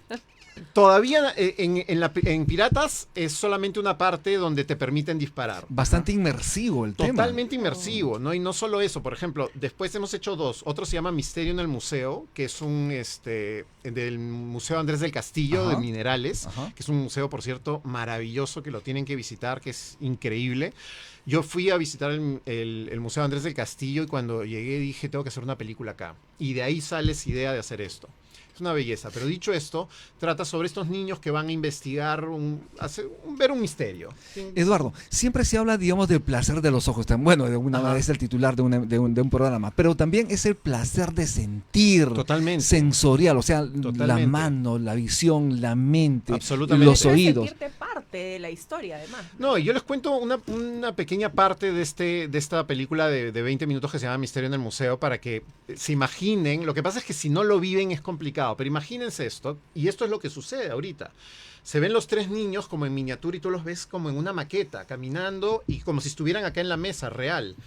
Todavía en Piratas es solamente una parte donde te permiten disparar. Bastante inmersivo el tema. Totalmente inmersivo, ¿no? Y no solo eso, por ejemplo, después hemos hecho dos. Otro se llama Misterio en el Museo, que es del Museo Andrés del Castillo, Ajá. de Minerales, Ajá. que es un museo, por cierto, maravilloso, que lo tienen que visitar, que es increíble. Yo fui a visitar el Museo Andrés del Castillo y cuando llegué dije, tengo que hacer una película acá. Y de ahí sale esa idea de hacer esto. Es una belleza, pero dicho esto, trata sobre estos niños que van a investigar, ver un misterio. Eduardo, siempre se habla, digamos, del placer de los ojos. Bueno, de alguna manera es el titular de un programa, pero también es el placer de sentir. Totalmente. Sensorial, o sea, la Totalmente. mano, la visión, la mente, Absolutamente. los Pero es oídos. sentirte parte de la historia, además. No, y yo les cuento una pequeña parte de esta película de 20 minutos que se llama Misterio en el Museo para que se imaginen. Lo que pasa es que si no lo viven es complicado, pero imagínense esto, y esto es lo que sucede ahorita. Se ven los tres niños como en miniatura y tú los ves como en una maqueta, caminando y como si estuvieran acá en la mesa real,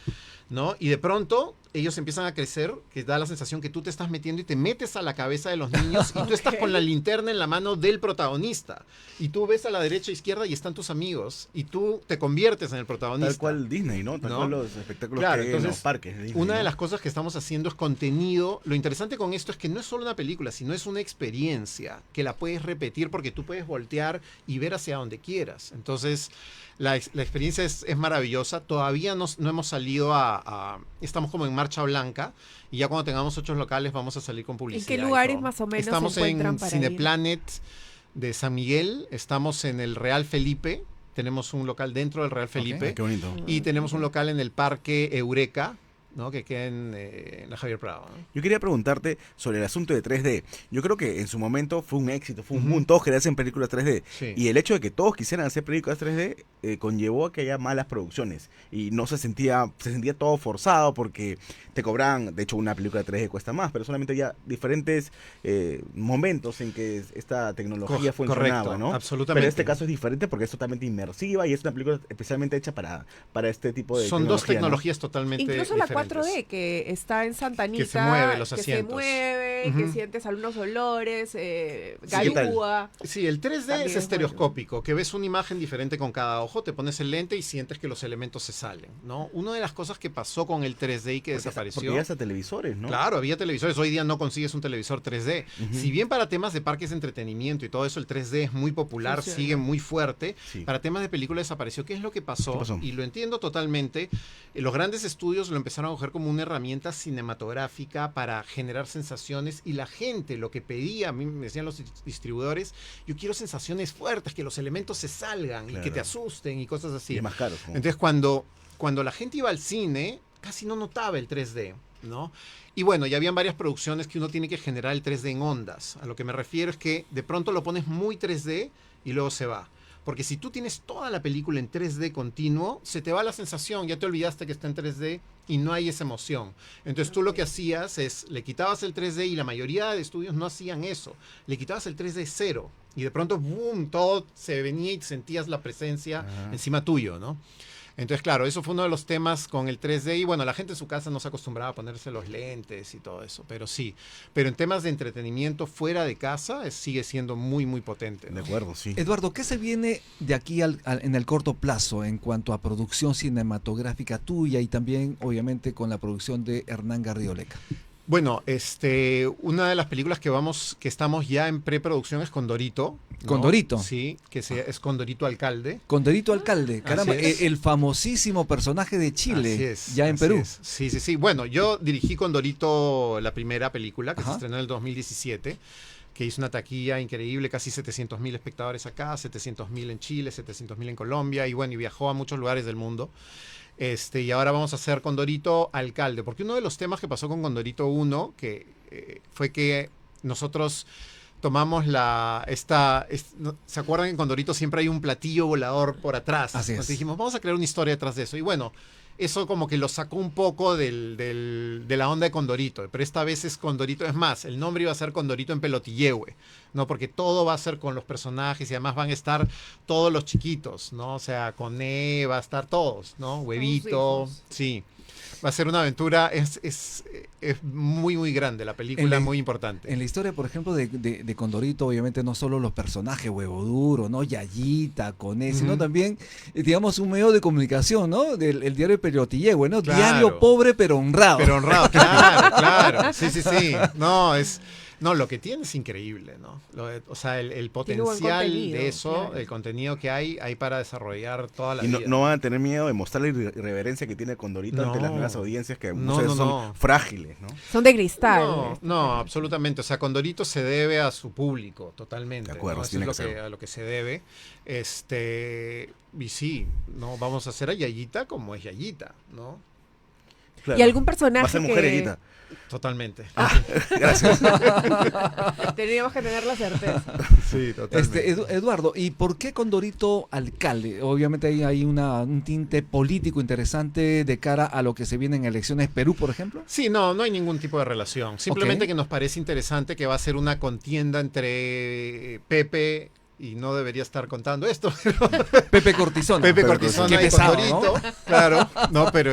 ¿no? Y de pronto ellos empiezan a crecer, que da la sensación que tú te estás metiendo y te metes a la cabeza de los niños y tú estás con la linterna en la mano del protagonista. Y tú ves a la derecha e izquierda y están tus amigos y tú te conviertes en el protagonista. Tal cual Disney, ¿no? Tal ¿No? cual los espectáculos Claro, que hay en entonces, los parques de Disney, una de ¿no? las cosas que estamos haciendo es contenido. Lo interesante con esto es que no es solo una película, sino es una experiencia que la puedes repetir porque tú puedes voltear y ver hacia donde quieras. Entonces, la experiencia es maravillosa. Todavía no hemos salido estamos como en marcha blanca y ya cuando tengamos 8 locales vamos a salir con ¿En publicidad. qué y lugares todo. más o menos Estamos se encuentran en para Cineplanet de San Miguel, estamos en el Real Felipe, tenemos un local dentro del Real Felipe. Ah, qué bonito. Y tenemos un local en el Parque Eureka, ¿no? Que queda en la Javier Prado, ¿no? Yo quería preguntarte sobre el asunto de 3D. Yo creo que en su momento fue un éxito, fue un Ujú. boom, todos querían hacer películas 3D. Sí. Y el hecho de que todos quisieran hacer películas 3D conllevó a que haya malas producciones. Y no se sentía todo forzado porque te cobraban, de hecho una película 3D cuesta más, pero solamente había diferentes momentos en que esta tecnología funcionaba, Correcto, ¿no? absolutamente. Pero en este caso es diferente porque es totalmente inmersiva y es una película especialmente hecha para este tipo de Son dos tecnología, ¿no? tecnologías totalmente Incluso la diferentes. 4D que está en Santa Anita, Que se mueve los que se asientos. mueve, Ujú. que sientes algunos olores, ¿qué tal? galúa. Sí, el 3D También es es estereoscópico, que ves una imagen diferente con cada ojo, te pones el lente y sientes que los elementos se salen, ¿no? Una de las cosas que pasó con el 3D y que Porque desapareció. ya hasta televisores, ¿no? Claro, había televisores. Hoy día no consigues un televisor 3D. Ujú. Si bien para temas de parques de entretenimiento y todo eso el 3D es muy popular, Funciona. sigue muy fuerte, Sí. para temas de película desapareció. ¿Qué es lo que pasó? ¿Qué pasó? Y lo entiendo totalmente. Los grandes estudios lo empezaron a coger como una herramienta cinematográfica para generar sensaciones y la gente lo que pedía, a mí me decían los distribuidores, yo quiero sensaciones fuertes, que los elementos se salgan y que Claro. te asusten y cosas así. Y es más caro. ¿no? Entonces, cuando la gente iba al cine, casi no notaba el 3D, ¿no? Y bueno, ya habían varias producciones que uno tiene que generar el 3D en ondas. A lo que me refiero es que de pronto lo pones muy 3D y luego se va. Porque si tú tienes toda la película en 3D continuo, se te va la sensación, ya te olvidaste que está en 3D y no hay esa emoción. Entonces tú lo que hacías es, le quitabas el 3D y la mayoría de estudios no hacían eso. Le quitabas el 3D cero y de pronto, boom, todo se venía y sentías la presencia Ajá. encima tuyo, ¿no? Entonces, claro, eso fue uno de los temas con el 3D y bueno, la gente en su casa no se acostumbraba a ponerse los lentes y todo eso, pero sí. Pero en temas de entretenimiento fuera de casa sigue siendo muy, muy potente, ¿no? De acuerdo, sí. Eduardo, ¿qué se viene de aquí en el corto plazo en cuanto a producción cinematográfica tuya y también, obviamente, con la producción de Hernán Garrido Leca? Bueno, una de las películas que estamos ya en preproducción es Condorito. ¿no? ¿Condorito? Sí, es Condorito Alcalde. Condorito Alcalde, caramba, Así es. el famosísimo personaje de Chile, Así es, ya en así Perú. es. Sí, sí, sí. Bueno, yo dirigí Condorito, la primera película, que Ajá. se estrenó en el 2017, que hizo una taquilla increíble, casi 700.000 espectadores acá, 700.000 en Chile, 700.000 en Colombia, y bueno, y viajó a muchos lugares del mundo. Y ahora vamos a hacer Condorito Alcalde, porque uno de los temas que pasó con Condorito 1, que fue que nosotros tomamos ¿se acuerdan que en Condorito siempre hay un platillo volador por atrás? Así es. Entonces dijimos, vamos a crear una historia detrás de eso. Y bueno, eso como que lo sacó un poco de la onda de Condorito, pero esta vez es Condorito, es más, el nombre iba a ser Condorito en Pelotillehue, ¿no? Porque todo va a ser con los personajes y además van a estar todos los chiquitos, ¿no? O sea, Coné, va a estar todos, ¿no? Huevito, hijos. sí. Va a ser una aventura, es muy, muy grande la película, En la- muy importante. En la historia, por ejemplo, de Condorito, obviamente no solo los personajes, Huevo Duro, ¿no? Yayita, Coné, sino Ujú. también, digamos, un medio de comunicación, ¿no? El diario Pelotillehue, ¿no? Claro. Diario pobre pero honrado. Pero honrado, claro, claro. Sí, sí, sí. No, lo que tiene es increíble, ¿no? O sea, el Tiene buen potencial contenido, de eso, claro. el contenido que hay para desarrollar toda la Y vida. no van a tener miedo de mostrar la irreverencia que tiene Condorito ante las No. nuevas audiencias que No, muchas veces no, son no. frágiles, ¿no? Son de cristal. No, absolutamente. O sea, Condorito se debe a su público, totalmente. De acuerdo, ¿no? Eso tiene es que ser. a lo que se debe. Y sí, ¿no? Vamos a hacer a Yayita como es Yayita, ¿no? Claro. ¿Y algún personaje Va a ser mujer, que Yayita. Totalmente. Gracias. teníamos que tener la certeza? Sí, totalmente. Eduardo, ¿y por qué Condorito Alcalde? Obviamente hay un tinte político interesante de cara a lo que se viene en elecciones Perú, por ejemplo. Sí, no hay ningún tipo de relación. Simplemente Ok. que nos parece interesante que va a ser una contienda entre Pepe, y no debería estar contando esto, pero Pepe Cortisona. Pepe Pero Cortisona qué y pesado, Condorito, claro, no, pero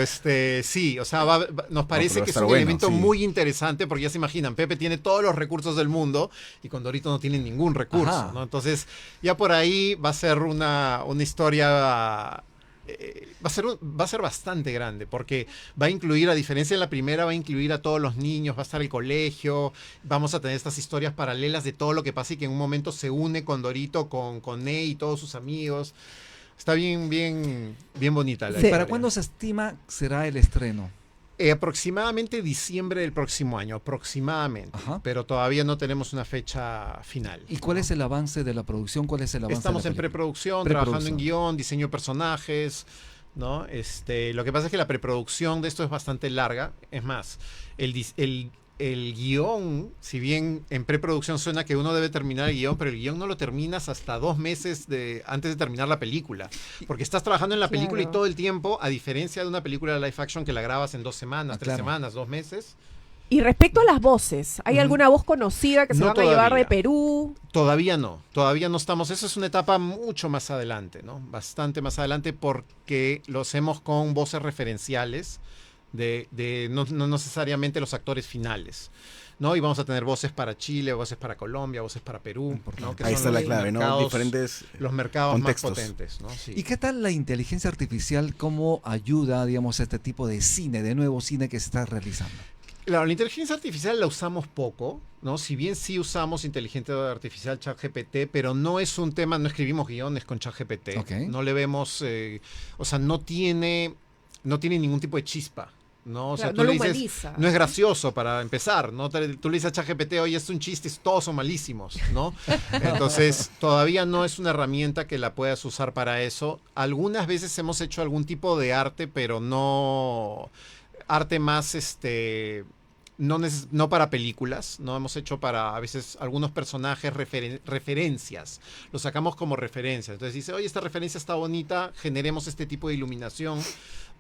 sí, o sea, nos parece pero va a que es estar un bueno, elemento sí. muy interesante porque ya se imaginan, Pepe tiene todos los recursos del mundo y Condorito no tiene ningún recurso, Ajá. ¿no? Entonces, ya por ahí va a ser una historia. Va a ser bastante grande porque va a incluir, a diferencia de la primera, va a incluir a todos los niños, va a estar el colegio, vamos a tener estas historias paralelas de todo lo que pasa y que en un momento se une Condorito con Ney y todos sus amigos. Está bien bonita la Sí. historia. ¿Para cuándo se estima será el estreno? Aproximadamente diciembre del próximo año, aproximadamente, Ajá. pero todavía no tenemos una fecha final. ¿Y cuál es el avance de la producción? ¿Cuál es el avance Estamos de la en película? preproducción, Preproducción. trabajando en guión, diseño de personajes, ¿no? Lo que pasa es que la preproducción de esto es bastante larga. Es más, el guión, si bien en preproducción suena que uno debe terminar el guión, pero el guión no lo terminas hasta 2 meses antes de terminar la película. Porque estás trabajando en la película y Claro. todo el tiempo, a diferencia de una película de live action que la grabas en 2 semanas, 3 claro. semanas, 2 meses. Y respecto a las voces, ¿hay Ujú. alguna voz conocida que se No van a llevar de todavía. Perú? Todavía no estamos, esa es una etapa mucho más adelante, ¿no? Bastante más adelante porque lo hacemos con voces referenciales no necesariamente los actores finales, ¿no? Y vamos a tener voces para Chile, voces para Colombia, voces para Perú, ¿no? Que Ahí son está la los clave, ¿no? mercados- Diferentes los mercados contextos. más potentes, ¿no? Sí. ¿Y qué tal la inteligencia artificial? ¿Cómo ayuda, digamos, a este tipo de cine, de nuevo cine que se está realizando? Claro, la inteligencia artificial la usamos poco, ¿no? Si bien sí usamos inteligencia artificial ChatGPT, pero no es un tema, no escribimos guiones con ChatGPT. Ok. No le vemos, o sea, no tiene ningún tipo de chispa, ¿no? O sea, Claro, tú no le lo dices, humaniza. no es gracioso para empezar, ¿no? Tú le dices a ChatGPT, oye, es un chiste, todos son malísimos, ¿no? Entonces, todavía no es una herramienta que la puedas usar para eso. Algunas veces hemos hecho algún tipo de arte, pero no arte más, no para películas, no hemos hecho para a veces algunos personajes referencias, los sacamos como referencias. Entonces dice, oye, esta referencia está bonita, generemos este tipo de iluminación,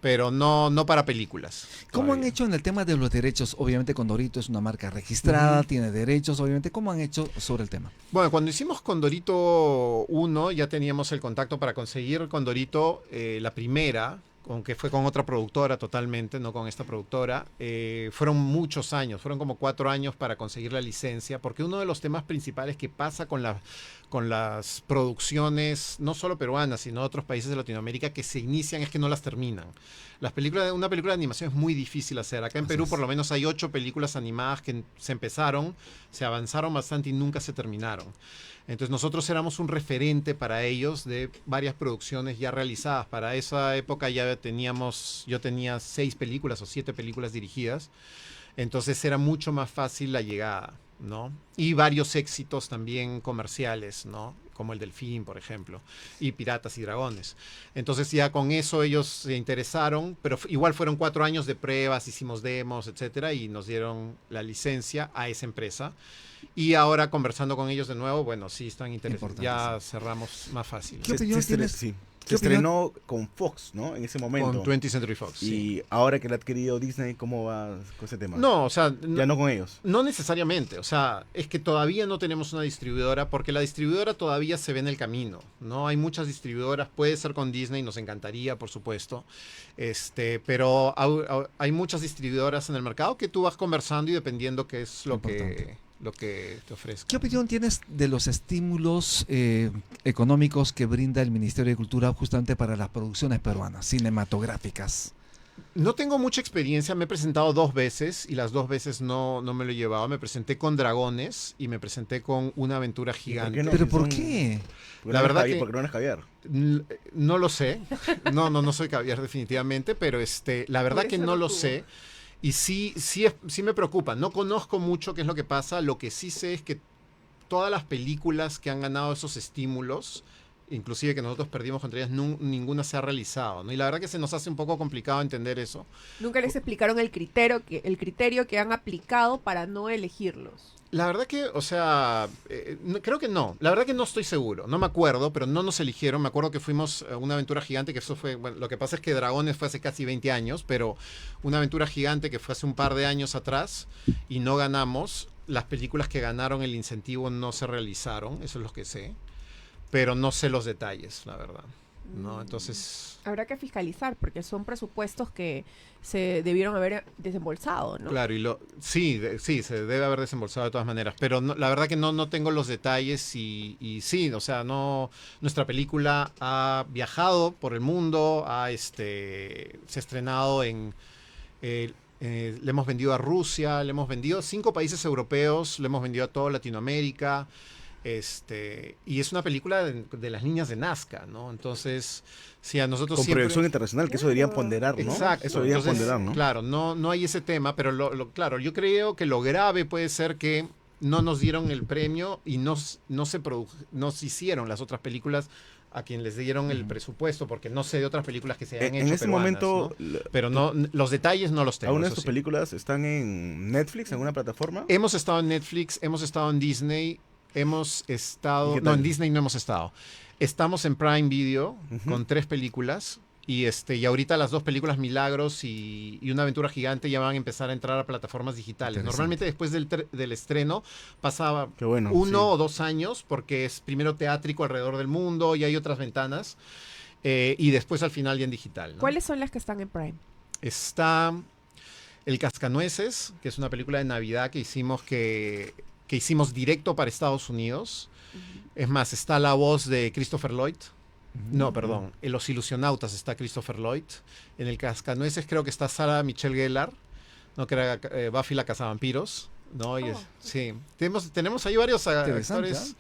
pero no para películas. ¿Cómo han todavía. hecho en el tema de los derechos? Obviamente Condorito es una marca registrada, tiene derechos, obviamente. ¿Cómo han hecho sobre el tema? Bueno, cuando hicimos Condorito 1 ya teníamos el contacto para conseguir Condorito, la primera, aunque fue con otra productora totalmente, no con esta productora, fueron muchos años, fueron como 4 años para conseguir la licencia, porque uno de los temas principales que pasa con las producciones, no solo peruanas, sino de otros países de Latinoamérica, que se inician es que no las terminan. Una película de animación es muy difícil hacer. Acá en Perú por lo menos hay 8 películas animadas que se empezaron, se avanzaron bastante y nunca se terminaron. Entonces nosotros éramos un referente para ellos de varias producciones ya realizadas. Para esa época yo tenía 6 películas o 7 películas dirigidas. Entonces era mucho más fácil la llegada, ¿no? Y varios éxitos también comerciales, ¿no? Como el Delfín, por ejemplo, y Piratas y Dragones. Entonces ya con eso ellos se interesaron, pero igual fueron 4 años de pruebas, hicimos demos, etcétera, y nos dieron la licencia a esa empresa. Y ahora conversando con ellos de nuevo, bueno, sí están interesados. Ya cerramos más fácil. ¿Qué opinión tienes? Sí. Se estrenó con Fox, ¿no? En ese momento. Con 20th Century Fox. Y Sí. ahora que la ha adquirido Disney, ¿cómo va con ese tema? No, o sea, Ya no con ellos. no necesariamente, o sea, es que todavía no tenemos una distribuidora porque la distribuidora todavía se ve en el camino, ¿no? Hay muchas distribuidoras, puede ser con Disney, nos encantaría, por supuesto, pero hay muchas distribuidoras en el mercado que tú vas conversando y dependiendo qué es lo que te ofrezca. ¿Qué opinión tienes de los estímulos económicos que brinda el Ministerio de Cultura justamente para las producciones peruanas, cinematográficas? No tengo mucha experiencia, me he presentado 2 veces y las 2 veces no me lo he llevado. Me presenté con Dragones y me presenté con Una Aventura Gigante. no? ¿Pero Si por son- qué? La verdad que- Porque no eres Javier. No lo sé. No soy caviar definitivamente, pero la verdad Por que eso no lo lo tuvo. sé. Y sí me preocupa. No conozco mucho qué es lo que pasa. Lo que sí sé es que todas las películas que han ganado esos estímulos, inclusive que nosotros perdimos contra ellas, ninguna se ha realizado, ¿no? Y la verdad que se nos hace un poco complicado entender eso. Nunca les explicaron el criterio que han aplicado para no elegirlos. La verdad que, o sea, creo que no. La verdad que no estoy seguro. No me acuerdo, pero no nos eligieron. Me acuerdo que fuimos a Una Aventura Gigante, que eso fue, bueno, lo que pasa es que Dragones fue hace casi 20 años, pero Una Aventura Gigante que fue hace un par de años atrás y no ganamos. Las películas que ganaron el incentivo no se realizaron, eso es lo que sé, pero no sé los detalles, la verdad. ¿No? Entonces, Habrá que fiscalizar porque son presupuestos que se debieron haber desembolsado, ¿no? claro, sí, se debe haber desembolsado de todas maneras, pero la verdad que no tengo los detalles y sí, o sea, nuestra película ha viajado por el mundo, se ha estrenado le hemos vendido a Rusia, le hemos vendido a 5 países europeos, le hemos vendido a toda Latinoamérica. Y es una película de las niñas de Nazca, ¿no? Entonces, sí, a nosotros Con siempre... proyección internacional, que eso deberían ponderar, ¿no? Exacto. Eso deberían Entonces, ponderar, ¿no? Claro, no hay ese tema, pero claro, yo creo que lo grave puede ser que no nos dieron el premio y no se hicieron las otras películas a quien les dieron el presupuesto, porque no sé de otras películas que se hayan hecho En este peruanas, momento, ¿no? Pero los detalles no los tengo. ¿alguna de eso tus sí. películas están en Netflix, en alguna plataforma? Hemos estado en Netflix, hemos estado en Disney, hemos ¿Y estado... qué No, tal? en Disney no hemos estado. Estamos en Prime Video Ujú. con 3 películas y ahorita las 2 películas Milagros y Una Aventura Gigante ya van a empezar a entrar a plataformas digitales. Interesante. Normalmente después del estreno pasaba Qué bueno. 1 sí. o 2 años porque es primero teátrico alrededor del mundo y hay otras ventanas y después al final ya en digital, ¿no? ¿Cuáles son las que están en Prime? Está El Cascanueces, que es una película de Navidad que hicimos directo para Estados Unidos. Es más, está la voz de Christopher Lloyd. No, perdón. En Los Ilusionautas está Christopher Lloyd. En El Cascanueces creo que está Sarah Michelle Gellar, ¿no? Que era Buffy la Cazavampiros. ¿No? Sí. Tenemos ahí varios Interesante, actores.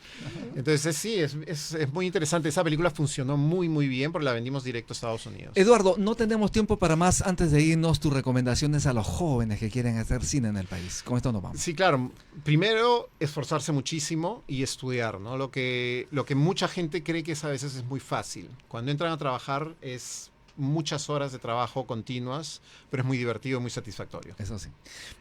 Entonces, sí, es muy interesante. Esa película funcionó muy, muy bien porque la vendimos directo a Estados Unidos. Eduardo, no tenemos tiempo para más. Antes de irnos, tus recomendaciones a los jóvenes que quieren hacer cine en el país. Con esto nos vamos. Sí, claro. Primero, esforzarse muchísimo y estudiar, ¿no? Lo que mucha gente cree que a veces es muy fácil. Cuando entran a trabajar es muchas horas de trabajo continuas, pero es muy divertido y muy satisfactorio. Eso sí.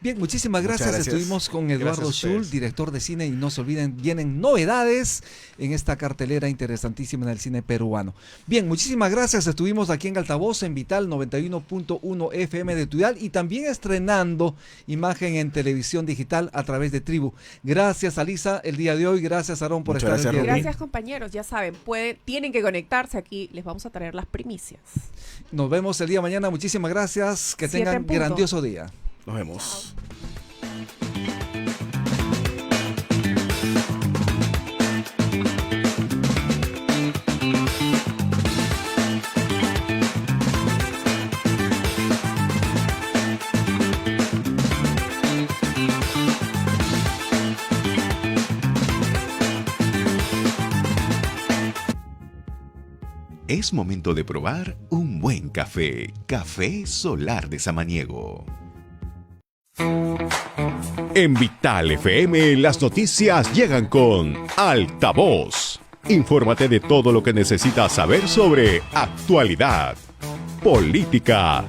Bien, muchísimas gracias. Muchas gracias. Estuvimos con Eduardo Gracias a ustedes. Schul, director de cine, y no se olviden, vienen novedades en esta cartelera interesantísima en el cine peruano. Bien, muchísimas gracias. Estuvimos aquí en Altavoz, en Vital 91.1 FM de Tuyal y también estrenando imagen en televisión digital a través de Tribu. Gracias, Alisa, el día de hoy. Gracias, Aarón, por Muchas estar el gracias, día de hoy. Gracias, compañeros. Ya saben, tienen que conectarse aquí. Les vamos a traer las primicias. Nos vemos el día de mañana. Muchísimas gracias. Que 7 en tengan punto. grandioso día. Nos vemos. Es momento de probar un buen café. Café Solar de Samaniego. En Vital FM las noticias llegan con Altavoz. Infórmate de todo lo que necesitas saber sobre actualidad, política